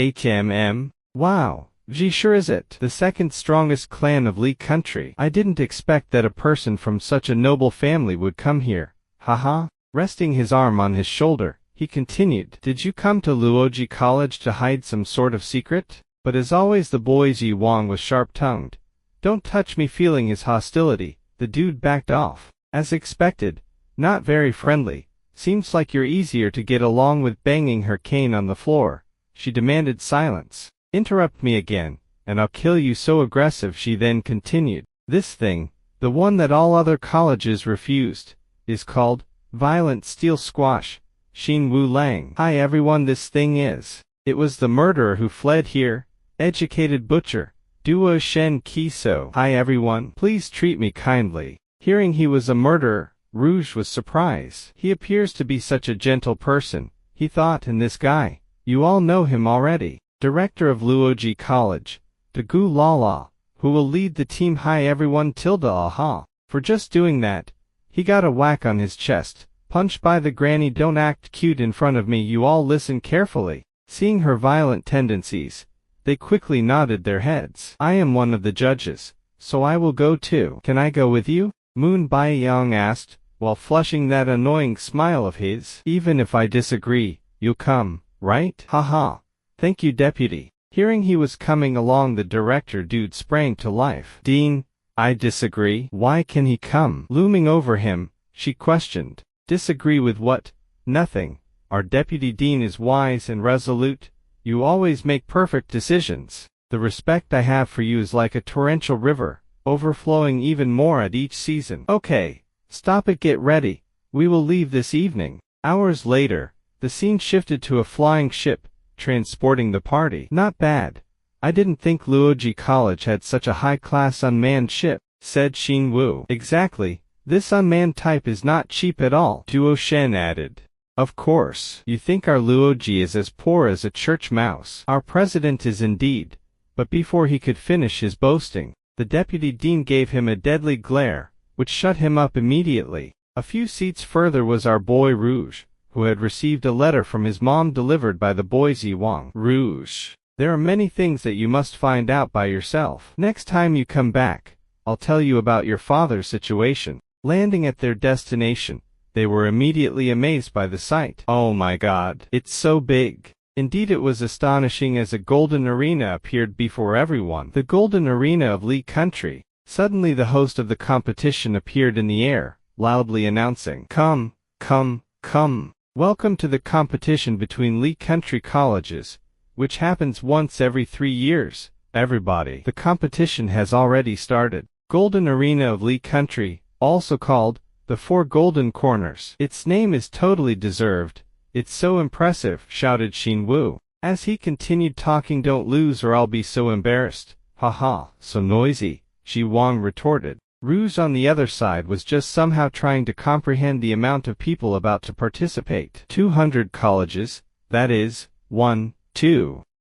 Wow, Ji sure is it. The second strongest clan of Lee Country. I didn't expect that a person from such a noble family would come here. Haha. Resting his arm on his shoulder, he continued. Did you come to Luoji College to hide some sort of secret? But as always, the boy Ji Wang was sharp-tongued. Don't touch me. Feeling his hostility, the dude backed off. As expected, not very friendly. Seems like you're easier to get along with. Banging her cane on the floor, she demanded silence. Interrupt me again, and I'll kill you. So aggressive, she then continued. This thing, the one that all other colleges refused, is called Violent Steel Squash. Xin Wu Lang. Hi everyone, this thing is. It was the murderer who fled here. Educated butcher. Duo Shen Kiso. Hi everyone, please treat me kindly. Hearing he was a murderer, Rouge was surprised. He appears to be such a gentle person, he thought. And this guy, you all know him already. Director of Luoji College, Dagu Lala, who will lead the team. Hi everyone. Aha. For just doing that, he got a whack on his chest, Punched by the granny. Don't act cute in front of me. You all listen carefully. Seeing her violent tendencies, they quickly nodded their heads. I am one of the judges, so I will go too. Can I go with you? Moon Baiyang asked, while flushing that annoying smile of his. Even if I disagree, you'll come, right? Haha. Thank you, deputy. Hearing he was coming along, the director dude sprang to life. Dean, I disagree. Why can he come? Looming over him, she questioned. Disagree with what? Nothing. Our deputy dean is wise and resolute. You always make perfect decisions. The respect I have for you is like a torrential river, overflowing even more at each season. Okay, stop it, get ready. We will leave this evening. Hours later, the scene shifted to a flying ship, transporting the party. Not bad. I didn't think Luoji College had such a high-class unmanned ship, said Xin Wu. Exactly. This unmanned type is not cheap at all, Duo Shen added. Of course, you think our Luoji is as poor as a church mouse. Our president is indeed. But before he could finish his boasting, the deputy dean gave him a deadly glare, which shut him up immediately. A few seats further was our boy Rouge, who had received a letter from his mom delivered by the boy Ziwang. Rouge, there are many things that you must find out by yourself. Next time you come back, I'll tell you about your father's situation. Landing at their destination, they were immediately amazed by the sight. Oh my God, it's so big. Indeed, it was astonishing as a golden arena appeared before everyone. The golden arena of Li Country. Suddenly the host of the competition appeared in the air, loudly announcing, Come, come, come. Welcome to the competition between Li Country colleges, which happens once every 3 years. Everybody. The competition has already started. Golden Arena of Li Country, also called the Four Golden Corners. Its name is totally deserved. It's so impressive, shouted Xin Wu. As he continued talking, don't lose or I'll be so embarrassed. Haha, so noisy, Shi Wang retorted. Rouge on the other side was just somehow trying to comprehend the amount of people about to participate. 200 colleges, that is,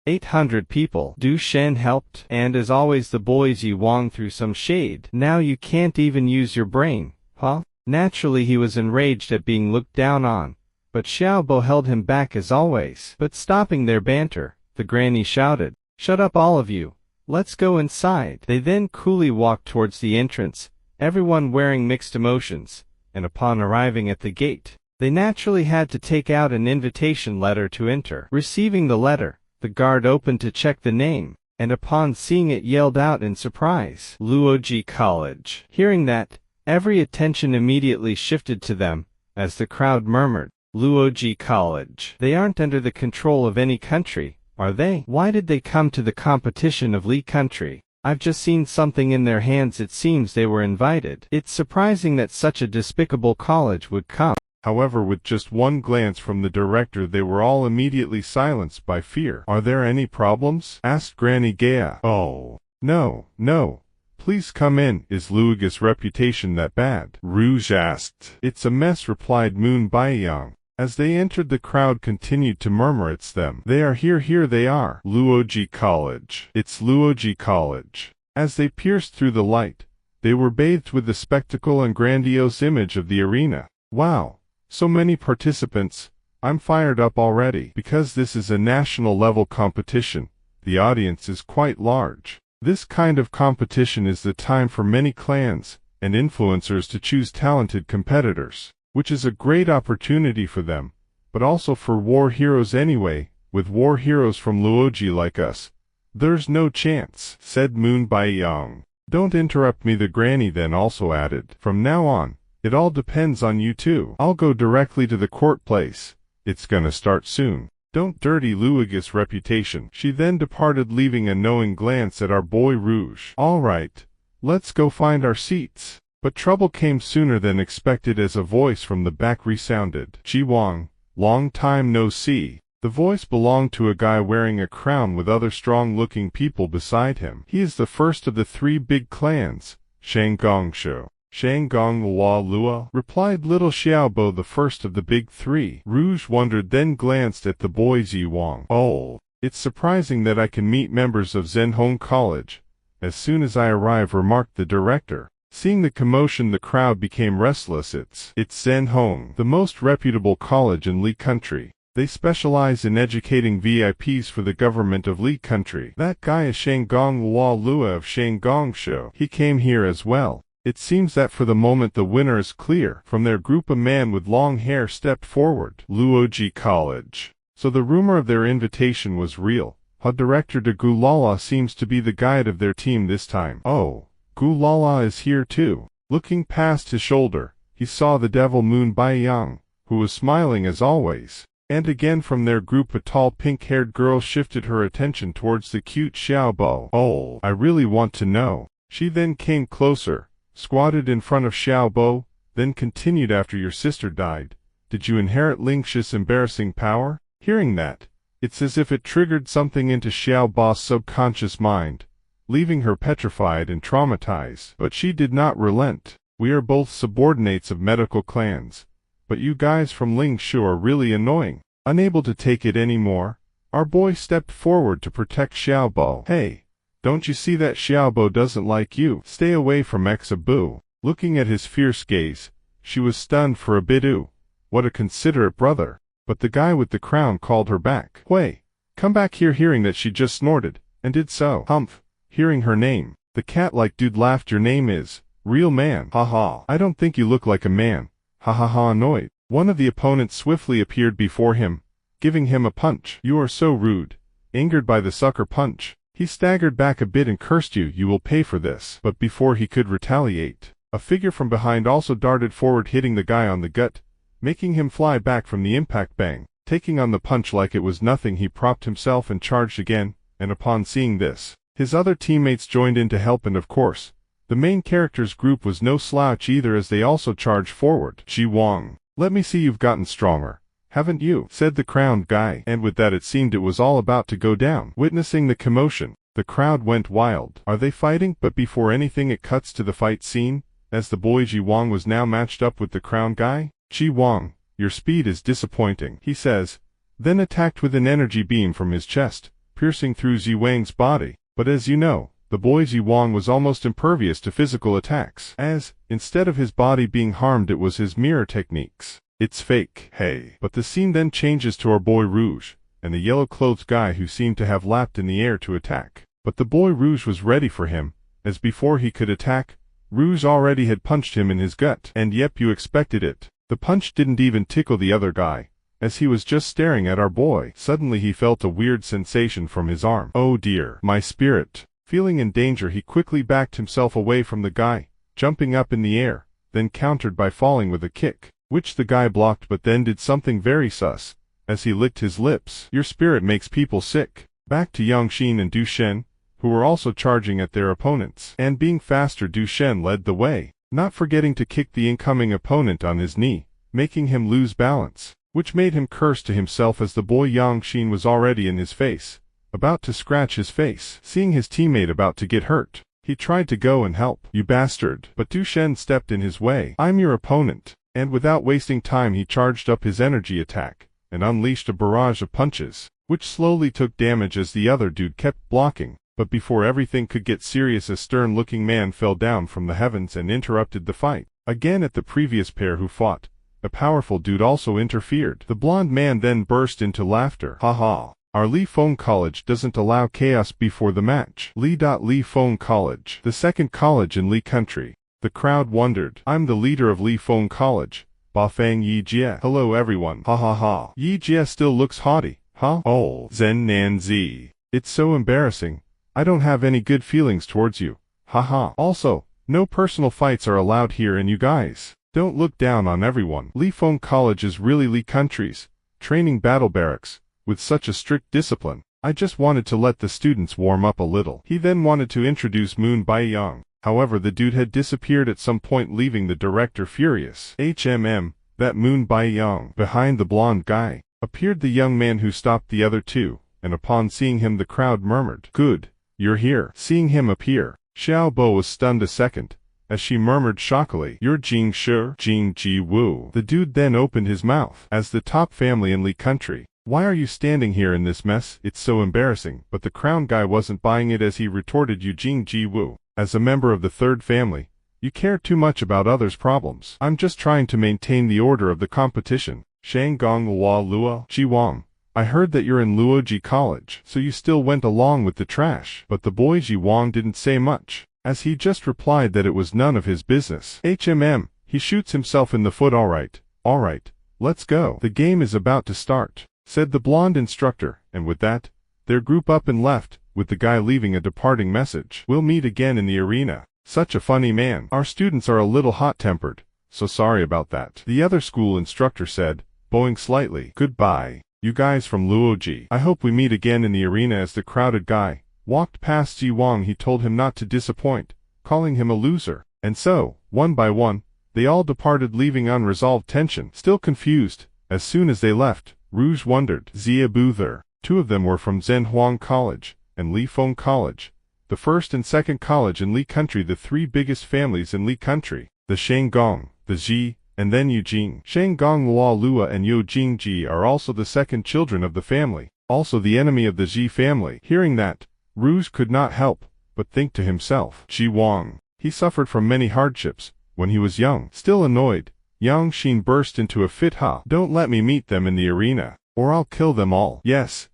800 people. Du Shen helped, and as always the boy Ziwang threw some shade. Now you can't even use your brain, huh? Naturally he was enraged at being looked down on, but Xiaobo held him back as always. But stopping their banter, the granny shouted, Shut up all of you, let's go inside. They then coolly walked towards the entrance, everyone wearing mixed emotions, and upon arriving at the gate, they naturally had to take out an invitation letter to enter. Receiving the letter, the guard opened to check the name, and upon seeing it yelled out in surprise, Luoji College. Hearing that, every attention immediately shifted to them, as the crowd murmured, Luoji College. They aren't under the control of any country, are they? Why did they come to the competition of Li Country? I've just seen something in their hands. It seems they were invited. It's surprising that such a despicable college would come. However, with just one glance from the director, they were all immediately silenced by fear. Are there any problems? Asked Granny Gaya. Oh, no. Please come in. Is Luoji's reputation that bad? Rouge asked. It's a mess, replied Moon Baiyang. As they entered, the crowd continued to murmur, It's them. They are here they are. Luoji College. It's Luoji College. As they pierced through the light, they were bathed with the spectacle and grandiose image of the arena. Wow. So many participants, I'm fired up already. Because this is a national level competition, the audience is quite large. This kind of competition is the time for many clans and influencers to choose talented competitors, which is a great opportunity for them, but also for war heroes anyway. With war heroes from Luoji like us, there's no chance, said Moon Baiyang. Don't interrupt me, the granny then also added. From now on, it all depends on you two. I'll go directly to the court place. It's gonna start soon. Don't dirty Luoji's reputation. She then departed, leaving a knowing glance at our boy Rouge. All right, let's go find our seats. But trouble came sooner than expected as a voice from the back resounded. Ziwang, long time no see. The voice belonged to a guy wearing a crown with other strong-looking people beside him. He is the first of the 3 big clans, Shanggongshu. Shanggong Lua, replied little Xiaobo, the first of the big 3. Rouge wondered, then glanced at the boy Ziwang. Oh, it's surprising that I can meet members of Zhenhong College as soon as I arrive, remarked the director. Seeing the commotion, the crowd became restless. It's Zen Hong, the most reputable college in Li Country. They specialize in educating VIPs for the government of Li Country. That guy is Shanggong Hua Lua of Shanggong Show. He came here as well. It seems that for the moment the winner is clear. From their group a man with long hair stepped forward. Luoji College. So the rumor of their invitation was real. Director de Gulala seems to be the guide of their team this time. Oh, Gulala is here too. Looking past his shoulder, he saw the devil Moon Baiyang, who was smiling as always. And again from their group a tall pink-haired girl shifted her attention towards the cute Xiaobo. Oh, I really want to know. She then came closer, squatted in front of Xiaobo, then continued, after your sister died, did you inherit Lingxi's embarrassing power? Hearing that, it's as if it triggered something into Xiaobo's subconscious mind, leaving her petrified and traumatized. But she did not relent. We are both subordinates of medical clans, but you guys from Lingshu are really annoying. Unable to take it anymore, our boy stepped forward to protect Xiaobo. Hey, don't you see that Xiaobo doesn't like you? Stay away from Exabu. Looking at his fierce gaze, she was stunned for a bit. Ooh, what a considerate brother. But the guy with the crown called her back. Hui, come back here. Hearing that, she just snorted, and did so. Humph. Hearing her name, the cat-like dude laughed. Your name is Real Man. Ha ha. I don't think you look like a man. Ha ha ha. Annoyed, one of the opponents swiftly appeared before him, giving him a punch. You are so rude. Angered by the sucker punch, he staggered back a bit and cursed. You will pay for this. But before he could retaliate, a figure from behind also darted forward, hitting the guy on the gut, making him fly back from the impact. Bang. Taking on the punch like it was nothing, he propped himself and charged again, and upon seeing this, his other teammates joined in to help, and of course, the main character's group was no slouch either, as they also charged forward. Ji Wang, let me see, you've gotten stronger, haven't you? Said the crowned guy, and with that it seemed it was all about to go down. Witnessing the commotion, the crowd went wild. Are they fighting? But before anything it cuts to the fight scene, as the boy Ji Wang was now matched up with the crowned guy. Ji Wang, your speed is disappointing, he says, then attacked with an energy beam from his chest, piercing through Ji Wang's body. But as you know, the boy Ji Wang was almost impervious to physical attacks, as, instead of his body being harmed, it was his mirror techniques. It's fake. Hey. But the scene then changes to our boy Rouge, and the yellow-clothed guy who seemed to have lapped in the air to attack. But the boy Rouge was ready for him, as before he could attack, Rouge already had punched him in his gut. And yep, you expected it. The punch didn't even tickle the other guy, as he was just staring at our boy. Suddenly he felt a weird sensation from his arm. Oh dear, my spirit. Feeling in danger, he quickly backed himself away from the guy, jumping up in the air, then countered by falling with a kick, which the guy blocked, but then did something very sus, as he licked his lips. Your spirit makes people sick. Back to Yang Xin and Du Shen, who were also charging at their opponents. And being faster, Du Shen led the way, not forgetting to kick the incoming opponent on his knee, making him lose balance, which made him curse to himself as the boy Yang Xin was already in his face, about to scratch his face. Seeing his teammate about to get hurt, he tried to go and help. You bastard. But Du Shen stepped in his way. I'm your opponent. And without wasting time, he charged up his energy attack, and unleashed a barrage of punches, which slowly took damage as the other dude kept blocking. But before everything could get serious, a stern-looking man fell down from the heavens and interrupted the fight. Again, at the previous pair who fought, a powerful dude also interfered. The blonde man then burst into laughter. Ha ha. Our Li Feng College doesn't allow chaos before the match. Li Feng College, the second college in Li Country. The crowd wondered. I'm the leader of Li Feng College, Ba Fang Yi Jie. Hello everyone. Ha ha ha. Yi Jie still looks haughty. Huh? Oh, Zen Nan Zi. It's so embarrassing. I don't have any good feelings towards you. Ha ha. Also, no personal fights are allowed here, and you guys don't look down on everyone. Li Feng College is really Li Country's training battle barracks, with such a strict discipline. I just wanted to let the students warm up a little. He then wanted to introduce Moon Baiyang. However, the dude had disappeared at some point, leaving the director furious. That Moon Baiyang. Behind the blonde guy appeared the young man who stopped the other two, and upon seeing him the crowd murmured, "Good, you're here." Seeing him appear, Xiao Bo was stunned a second, as she murmured shockingly, "You're Jing Shi, Jing Ji Wu." The dude then opened his mouth. As the top family in Li Country, why are you standing here in this mess? It's so embarrassing. But the crown guy wasn't buying it, as he retorted, "You Jing Ji Wu. As a member of the third family, You care too much about others' problems. I'm just trying to maintain the order of the competition. Shanggong Lua Lua Ji Wang. I heard that you're in Luoji College, so you still went along with the trash. But the boy Ji Wang didn't say much, as he just replied that it was none of his business. He shoots himself in the foot. Alright, let's go. The game is about to start, said the blonde instructor, and with that, their group up and left, with the guy leaving a departing message. We'll meet again in the arena. Such a funny man. Our students are a little hot-tempered, so sorry about that. The other school instructor said, bowing slightly. Goodbye, you guys from Luoji. I hope we meet again in the arena. As the crowded guy walked past Ji Wang, he told him not to disappoint, calling him a loser. And so, one by one, they all departed, leaving unresolved tension. Still confused, as soon as they left, Rouge wondered. Zia Buther. Two of them were from Zhenhuang College and Li Feng College, the first and second college in Li Country, the three biggest families in Li Country, the Shanggong, the Ji, and then Yujing. Shanggong Lua Lua and Yujing Ji are also the second children of the family, also the enemy of the Ji family. Hearing that, Rouge could not help but think to himself, Ji Wang. He suffered from many hardships when he was young. Still annoyed, Yang Xin burst into a fit. Don't let me meet them in the arena, or I'll kill them all. Yes.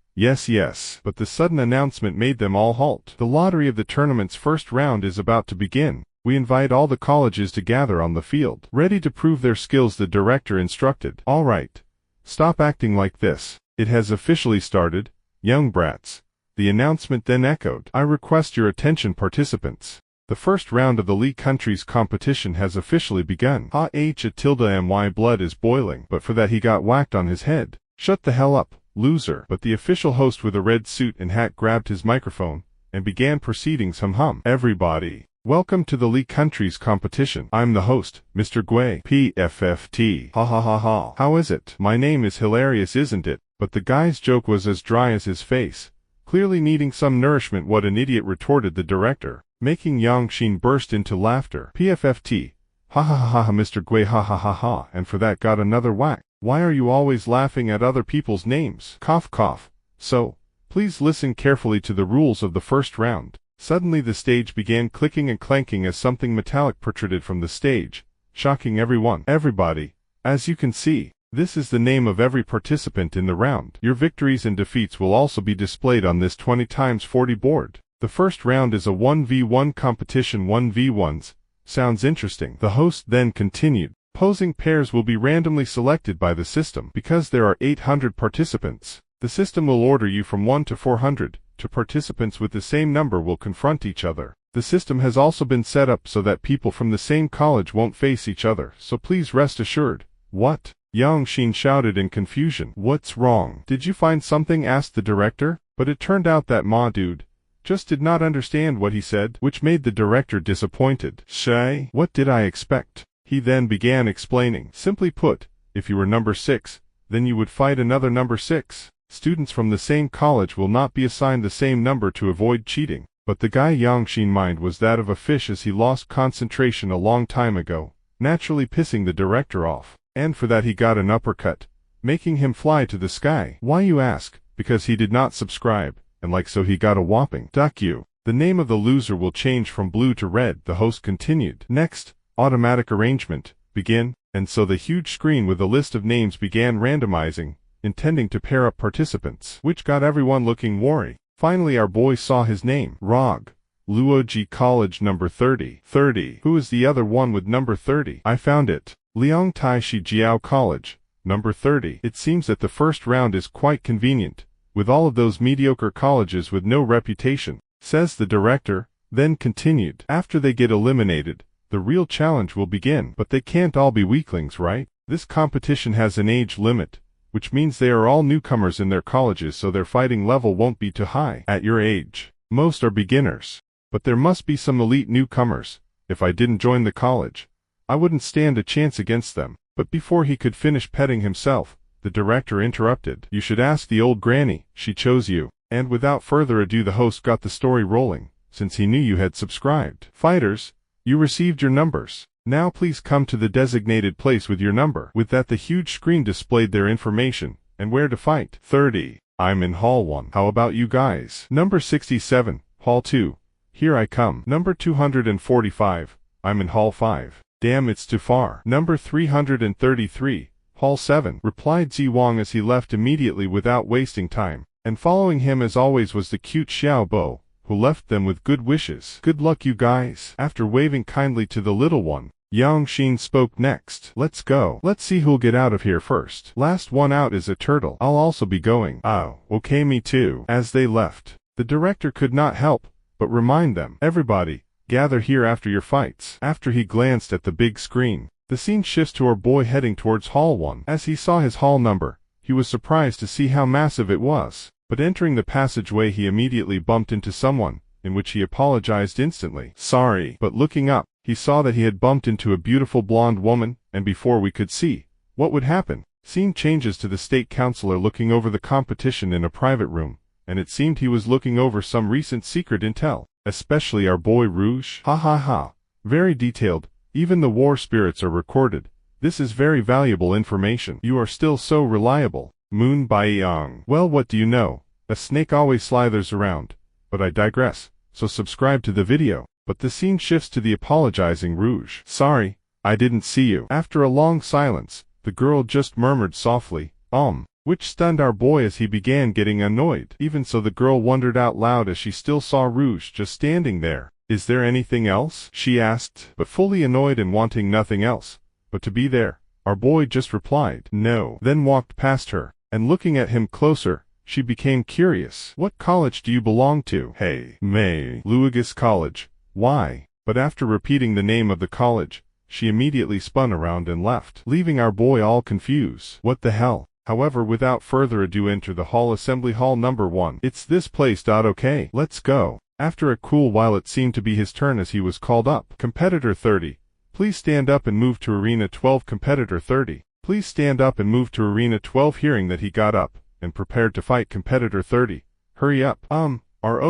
But the sudden announcement made them all halt. The lottery of the tournament's first round is about to begin. We invite all the colleges to gather on the field, ready to prove their skills, the director instructed. All right. Stop acting like this. It has officially started, young brats. The announcement then echoed. I request your attention, participants. The first round of the Li Country's competition has officially begun. My blood is boiling, but for that he got whacked on his head. Shut the hell up, loser. But the official host with a red suit and hat grabbed his microphone and began proceedings. Everybody, welcome to the Li Country's competition. I'm the host, Mr. Gui. PFFT. Ha ha ha ha. How is it? My name is hilarious, isn't it? But the guy's joke was as dry as his face, clearly needing some nourishment. What an idiot, retorted the director, making Yang Xin burst into laughter. PFFT. Ha ha ha ha, Mr. Gui, ha ha ha ha, and for that got another whack. Why are you always laughing at other people's names? Cough cough. So, please listen carefully to the rules of the first round. Suddenly the stage began clicking and clanking as something metallic protruded from the stage, shocking everyone. Everybody, as you can see, this is the name of every participant in the round. Your victories and defeats will also be displayed on this 20x40 board. The first round is a 1v1 competition. 1v1s. Sounds interesting. The host then continued. Opposing pairs will be randomly selected by the system. Because there are 800 participants, the system will order you from 1 to 400. To participants with the same number will confront each other. The system has also been set up so that people from the same college won't face each other, so please rest assured. What? Yang Xin shouted in confusion. What's wrong? Did you find something? Asked the director. But it turned out that Ma dude just did not understand what he said, which made the director disappointed. Shay? What did I expect? He then began explaining. Simply put, if you were number 6, then you would fight another number 6. Students from the same college will not be assigned the same number to avoid cheating. But the guy Yang Xin mind was that of a fish, as he lost concentration a long time ago, naturally pissing the director off. And for that he got an uppercut, making him fly to the sky. Why, you ask? Because he did not subscribe, and like so he got a whopping. Duck you. The name of the loser will change from blue to red, the host continued. Next, automatic arrangement, begin, and so the huge screen with a list of names began randomizing, intending to pair up participants, which got everyone looking worried. Finally our boy saw his name. Rog. Luoji College number 30. 30. Who is the other one with number 30? I found it. Liang Taishi Jiao College, number 30. It seems that the first round is quite convenient, with all of those mediocre colleges with no reputation, says the director, then continued. After they get eliminated, the real challenge will begin. But they can't all be weaklings, right? This competition has an age limit, which means they are all newcomers in their colleges, so their fighting level won't be too high. At your age, most are beginners. But there must be some elite newcomers. If I didn't join the college, I wouldn't stand a chance against them. But before he could finish petting himself, the director interrupted. You should ask the old granny, she chose you. And without further ado the host got the story rolling, since he knew you had subscribed. Fighters, you received your numbers. Now please come to the designated place with your number. With that the huge screen displayed their information, and where to fight. 30. I'm in Hall 1. How about you guys? Number 67, Hall 2. Here I come. Number 245. I'm in Hall 5. Damn, it's too far. Number 333, Hall 7, replied Ziwang as he left immediately without wasting time. And following him as always was the cute Xiao Bo, who left them with good wishes. Good luck, you guys. After waving kindly to the little one, Yang Xin spoke next. Let's go. Let's see who'll get out of here first. Last one out is a turtle. I'll also be going. Oh, okay, me too. As they left, the director could not help but remind them, everybody, gather here after your fights. After he glanced at the big screen, the scene shifts to our boy heading towards Hall 1. As he saw his hall number, he was surprised to see how massive it was. But entering the passageway he immediately bumped into someone, in which he apologized instantly. Sorry. But looking up, he saw that he had bumped into a beautiful blonde woman, and before we could see what would happen, scene changes to the state councilor looking over the competition in a private room, and it seemed he was looking over some recent secret intel, especially our boy Rouge. Ha ha ha. Very detailed, even the war spirits are recorded. This is very valuable information. You are still so reliable. Moon Baiyang. Well, what do you know? A snake always slithers around. But I digress, so subscribe to the video. But the scene shifts to the apologizing Rouge. Sorry, I didn't see you. After a long silence, the girl just murmured softly, which stunned our boy as he began getting annoyed. Even so, the girl wondered out loud as she still saw Rouge just standing there. Is there anything else? She asked, but fully annoyed and wanting nothing else but to be there. Our boy just replied, no, then walked past her, and looking at him closer, she became curious. What college do you belong to? Hey, May. Luigus College. Why? But after repeating the name of the college, she immediately spun around and left, leaving our boy all confused. What the hell? However, without further ado, enter the hall, assembly hall number 1. It's this place. Okay, let's go. After a cool while it seemed to be his turn as he was called up. Competitor 30. Please stand up and move to Arena 12. Competitor 30. Please stand up and move to Arena 12. Hearing that he got up and prepared to fight, Competitor 30. Hurry up. Rouge.from.huh.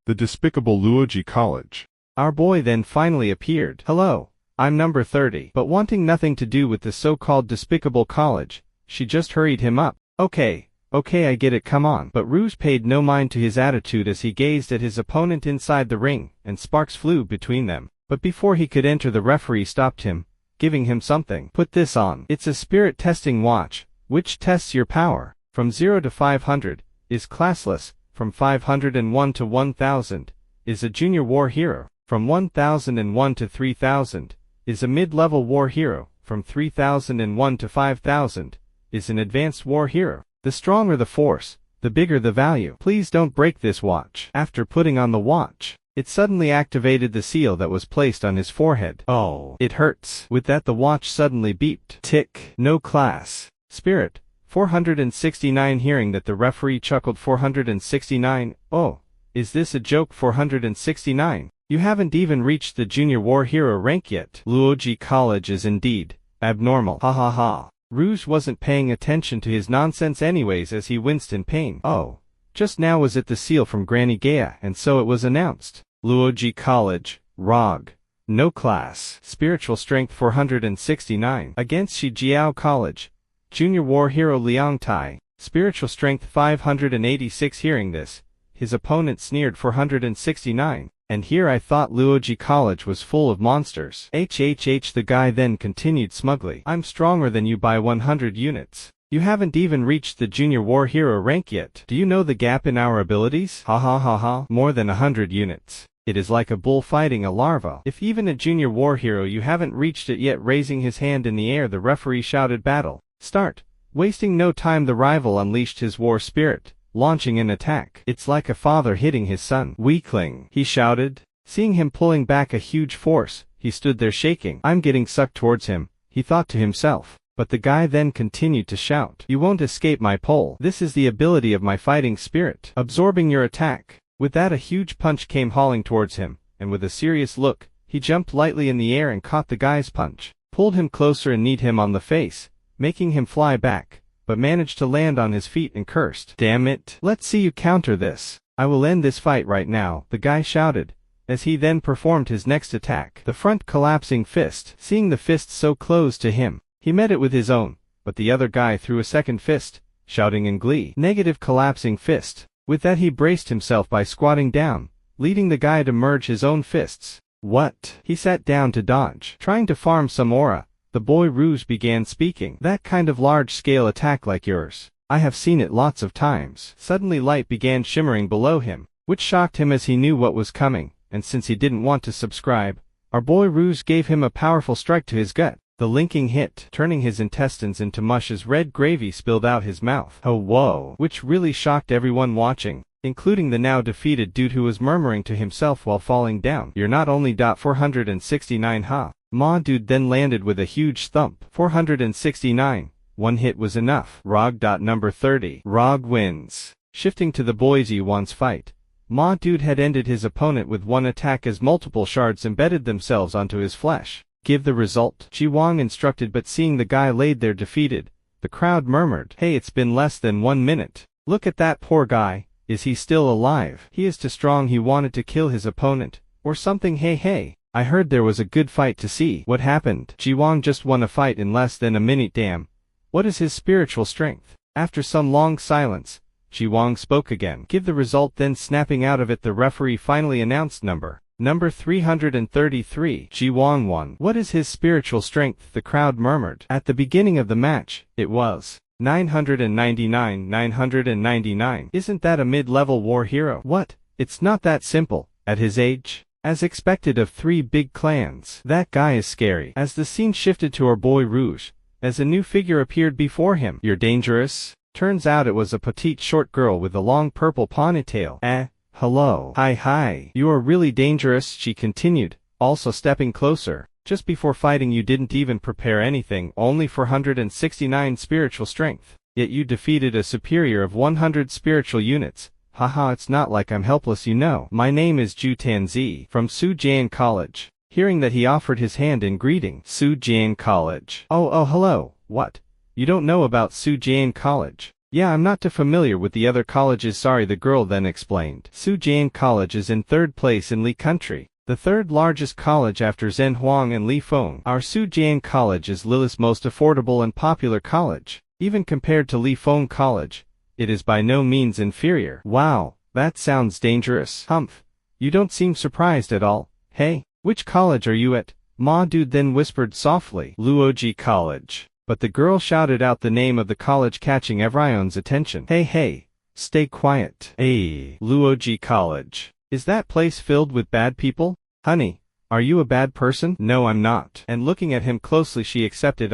The despicable Luoji College. Our boy then finally appeared. Hello, I'm number 30. But wanting nothing to do with the so-called despicable college, she just hurried him up. Okay, I get it, come on. But Rouge paid no mind to his attitude as he gazed at his opponent inside the ring, and sparks flew between them. But before he could enter, the referee stopped him, giving him something. Put this on. It's a spirit testing watch, which tests your power. From 0 to 500, is classless. From 501 to 1000, is a junior war hero. From 1001 to 3000, is a mid-level war hero. From 3001 to 5000, is an advanced war hero. The stronger the force, the bigger the value. Please don't break this watch. After putting on the watch, it suddenly activated the seal that was placed on his forehead. Oh, it hurts. With that, the watch suddenly beeped. Tick. No class. Spirit. 469. Hearing that, the referee chuckled. 469? Oh, is this a joke? 469? You haven't even reached the junior war hero rank yet. Luoji College is indeed abnormal. Ha ha ha. Rouge wasn't paying attention to his nonsense anyways as he winced in pain. Oh, just now was it the seal from Granny Gaia, and so it was announced. Luoji College, ROG. No class. Spiritual strength 469. Against Shijiao College, junior war hero Liang Tai. Spiritual strength 586. Hearing this, his opponent sneered. 469. And here I thought Luoji College was full of monsters. HHH. The guy then continued smugly. I'm stronger than you by 100 units. You haven't even reached the junior war hero rank yet. Do you know the gap in our abilities? Ha ha ha ha. More than 100 units. It is like a bull fighting a larva. If even a junior war hero, you haven't reached it yet. Raising his hand in the air, the referee shouted, battle. Start. Wasting no time, the rival unleashed his war spirit, launching an attack. It's like a father hitting his son. Weakling, he shouted. Seeing him pulling back a huge force, he stood there shaking. I'm getting sucked towards him, he thought to himself. But the guy then continued to shout. You won't escape my pole. This is the ability of my fighting spirit, absorbing your attack. With that, a huge punch came hauling towards him, and with a serious look, he jumped lightly in the air and caught the guy's punch, pulled him closer and kneed him on the face, making him fly back, but managed to land on his feet and cursed. Damn it. Let's see you counter this. I will end this fight right now, the guy shouted, as he then performed his next attack, the front collapsing fist. Seeing the fist so close to him, he met it with his own, but the other guy threw a second fist, shouting in glee. Negative collapsing fist. With that, he braced himself by squatting down, leading the guy to merge his own fists. What? He sat down to dodge. Trying to farm some aura, the boy Rouge began speaking. That kind of large-scale attack like yours. I have seen it lots of times. Suddenly light began shimmering below him, which shocked him as he knew what was coming, and since he didn't want to subscribe, our boy Rouge gave him a powerful strike to his gut. The linking hit, turning his intestines into mush as red gravy spilled out his mouth. Oh whoa! Which really shocked everyone watching, including the now defeated dude who was murmuring to himself while falling down. You're not only .469 huh? Ma dude then landed with a huge thump. 469. One hit was enough. ROG. Number 30. ROG wins. Shifting to the boys Yuan's fight. Ma dude had ended his opponent with one attack as multiple shards embedded themselves onto his flesh. Give the result, Ji Wang instructed, but seeing the guy laid there defeated, the crowd murmured, hey, it's been less than 1 minute. Look at that poor guy. Is he still alive? He is too strong. He wanted to kill his opponent, or something. Hey, I heard there was a good fight to see. What happened? Ji Wang just won a fight in less than a minute. Damn. What is his spiritual strength? After some long silence, Ji Wang spoke again. Give the result. Then snapping out of it, the referee finally announced number 333. Ji Wang won. What is his spiritual strength? The crowd murmured. At the beginning of the match, it was 999. Isn't that a mid-level war hero? What? It's not that simple. At his age? As expected of 3 big clans. That guy is scary. As the scene shifted to our boy Rouge, as a new figure appeared before him. You're dangerous? Turns out it was a petite short girl with a long purple ponytail. Hello. Hi. You are really dangerous, she continued, also stepping closer. Just before fighting you didn't even prepare anything, only 469 spiritual strength. Yet you defeated a superior of 100 spiritual units. Haha, it's not like I'm helpless, you know. My name is Zhu Tanzi, from Sujian College. Hearing that, he offered his hand in greeting. Sujian College. Oh, hello. What? You don't know about Sujian College? Yeah, I'm not too familiar with the other colleges, sorry, the girl then explained. Sujian College is in 3rd place in Li Country, the 3rd largest college after Zhenhuang and Li Feng. Our Sujian College is Lilith's most affordable and popular college. Even compared to Li Feng College, it is by no means inferior. Wow, that sounds dangerous. Humph. You don't seem surprised at all. Hey, which college are you at? Ma dude then whispered softly. Luoji College. But the girl shouted out the name of the college, catching everyone's attention. Hey, stay quiet. Hey, Luoji College. Is that place filled with bad people? Honey, are you a bad person? No, I'm not. And looking at him closely, she accepted.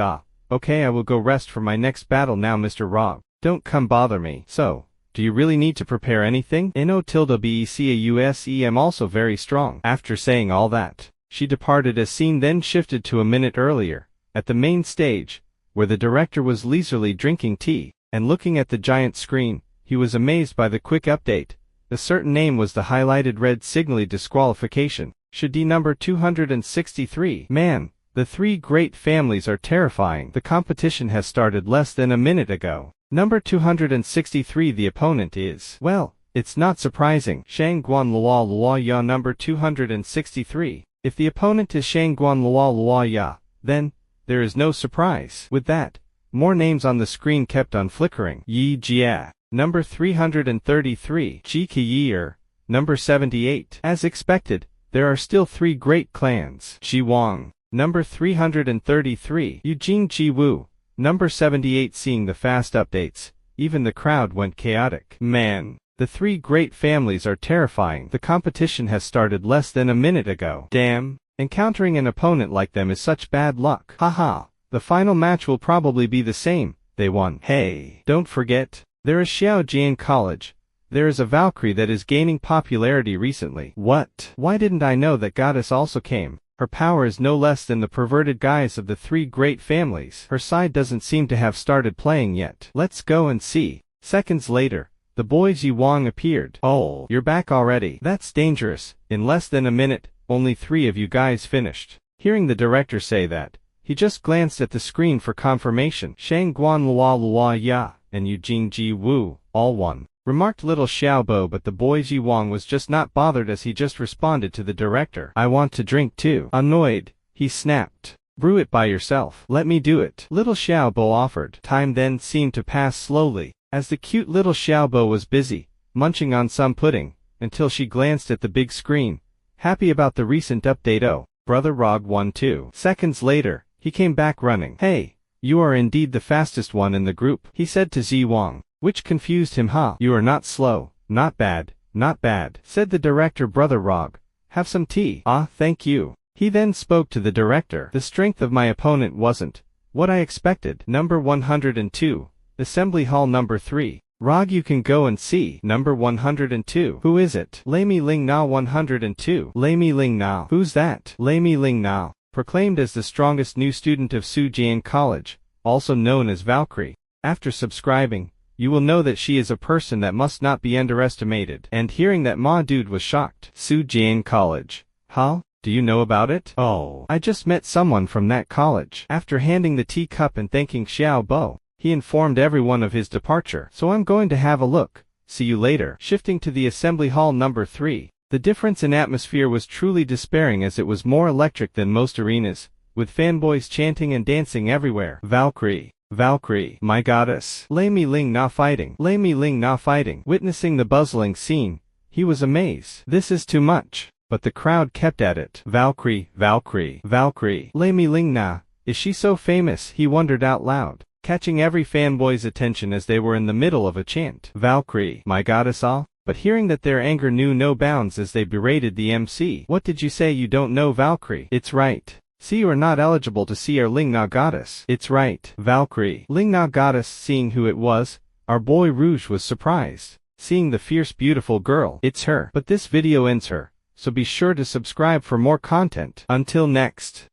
Okay, I will go rest for my next battle now, Mr. Rob. Don't come bother me. So, do you really need to prepare anything? No-BECAUSE, I'm also very strong. After saying all that, she departed as scene then shifted to a minute earlier, at the main stage, where the director was leisurely drinking tea, and looking at the giant screen. He was amazed by the quick update. A certain name was the highlighted red signaling disqualification. Should D number 263. Man, the 3 great families are terrifying. The competition has started less than a minute ago. Number 263, the opponent is, well, it's not surprising. Shangguan Lua Ya. Number 263. If the opponent is Shangguan Lua Ya, then there is no surprise. With that, more names on the screen kept on flickering. Yi Jia. Number 333. Ji Qiyi. Number 78. As expected, there are still 3 great clans. Ji Wang. Number 333. Eugene Ji Wu. Number 78. Seeing the fast updates, even the crowd went chaotic. Man, the 3 great families are terrifying. The competition has started less than a minute ago. Damn. Encountering an opponent like them is such bad luck. Haha. The final match will probably be the same. They won. Hey, don't forget, there is Xiaojian College. There is a Valkyrie that is gaining popularity recently. What? Why didn't I know that goddess also came? Her power is no less than the perverted guise of the 3 great families. Her side doesn't seem to have started playing yet. Let's go and see. Seconds later, the boys Yi Wang appeared. Oh, you're back already. That's dangerous. In less than a minute, only 3 of you guys finished. Hearing the director say that, he just glanced at the screen for confirmation. Shangguan Lua Ya and Eugene Ji Wu, all won, remarked little Xiaobo, but the boy Ji Wang was just not bothered as he just responded to the director. I want to drink too. Annoyed, he snapped. Brew it by yourself. Let me do it. Little Xiaobo offered. Time then seemed to pass slowly, as the cute little Xiaobo was busy, munching on some pudding, until she glanced at the big screen, happy about the recent update. Oh, brother Rog won too. Seconds later, he came back running. Hey, you are indeed the fastest one in the group, he said to Zi Wang, which confused him. Ha, you are not slow, not bad, said the director. Brother Rog, have some tea. Ah, thank you. He then spoke to the director. The strength of my opponent wasn't what I expected. Number 102, Assembly Hall number 3. Rog, you can go and see. Number 102. Who is it? Lei Mi Ling Na. 102. Lei Mi Ling Na. Who's that? Lei Mi Ling Na, proclaimed as the strongest new student of Sujian College, also known as Valkyrie. After subscribing, you will know that she is a person that must not be underestimated. And hearing that, Ma Dude was shocked. Sujian College. Huh? Do you know about it? Oh, I just met someone from that college. After handing the teacup and thanking Xiao Bo, he informed everyone of his departure. So I'm going to have a look. See you later. Shifting to the Assembly Hall number 3. The difference in atmosphere was truly despairing, as it was more electric than most arenas, with fanboys chanting and dancing everywhere. Valkyrie, Valkyrie, my goddess. Lei Mi Ling Na fighting. Lei Mi Ling Na fighting. Witnessing the bustling scene, he was amazed. This is too much. But the crowd kept at it. Valkyrie, Valkyrie, Valkyrie. Lei Mi Ling Na, is she so famous? He wondered out loud, catching every fanboy's attention as they were in the middle of a chant. Valkyrie, my goddess. All. But hearing that, their anger knew no bounds as they berated the MC. What did you say? You don't know Valkyrie? It's right. See, you are not eligible to see our Ling Na goddess. It's right. Valkyrie, Ling Na goddess. Seeing who it was, our boy Rouge was surprised. Seeing the fierce beautiful girl. It's her. But this video ends her, so be sure to subscribe for more content. Until next.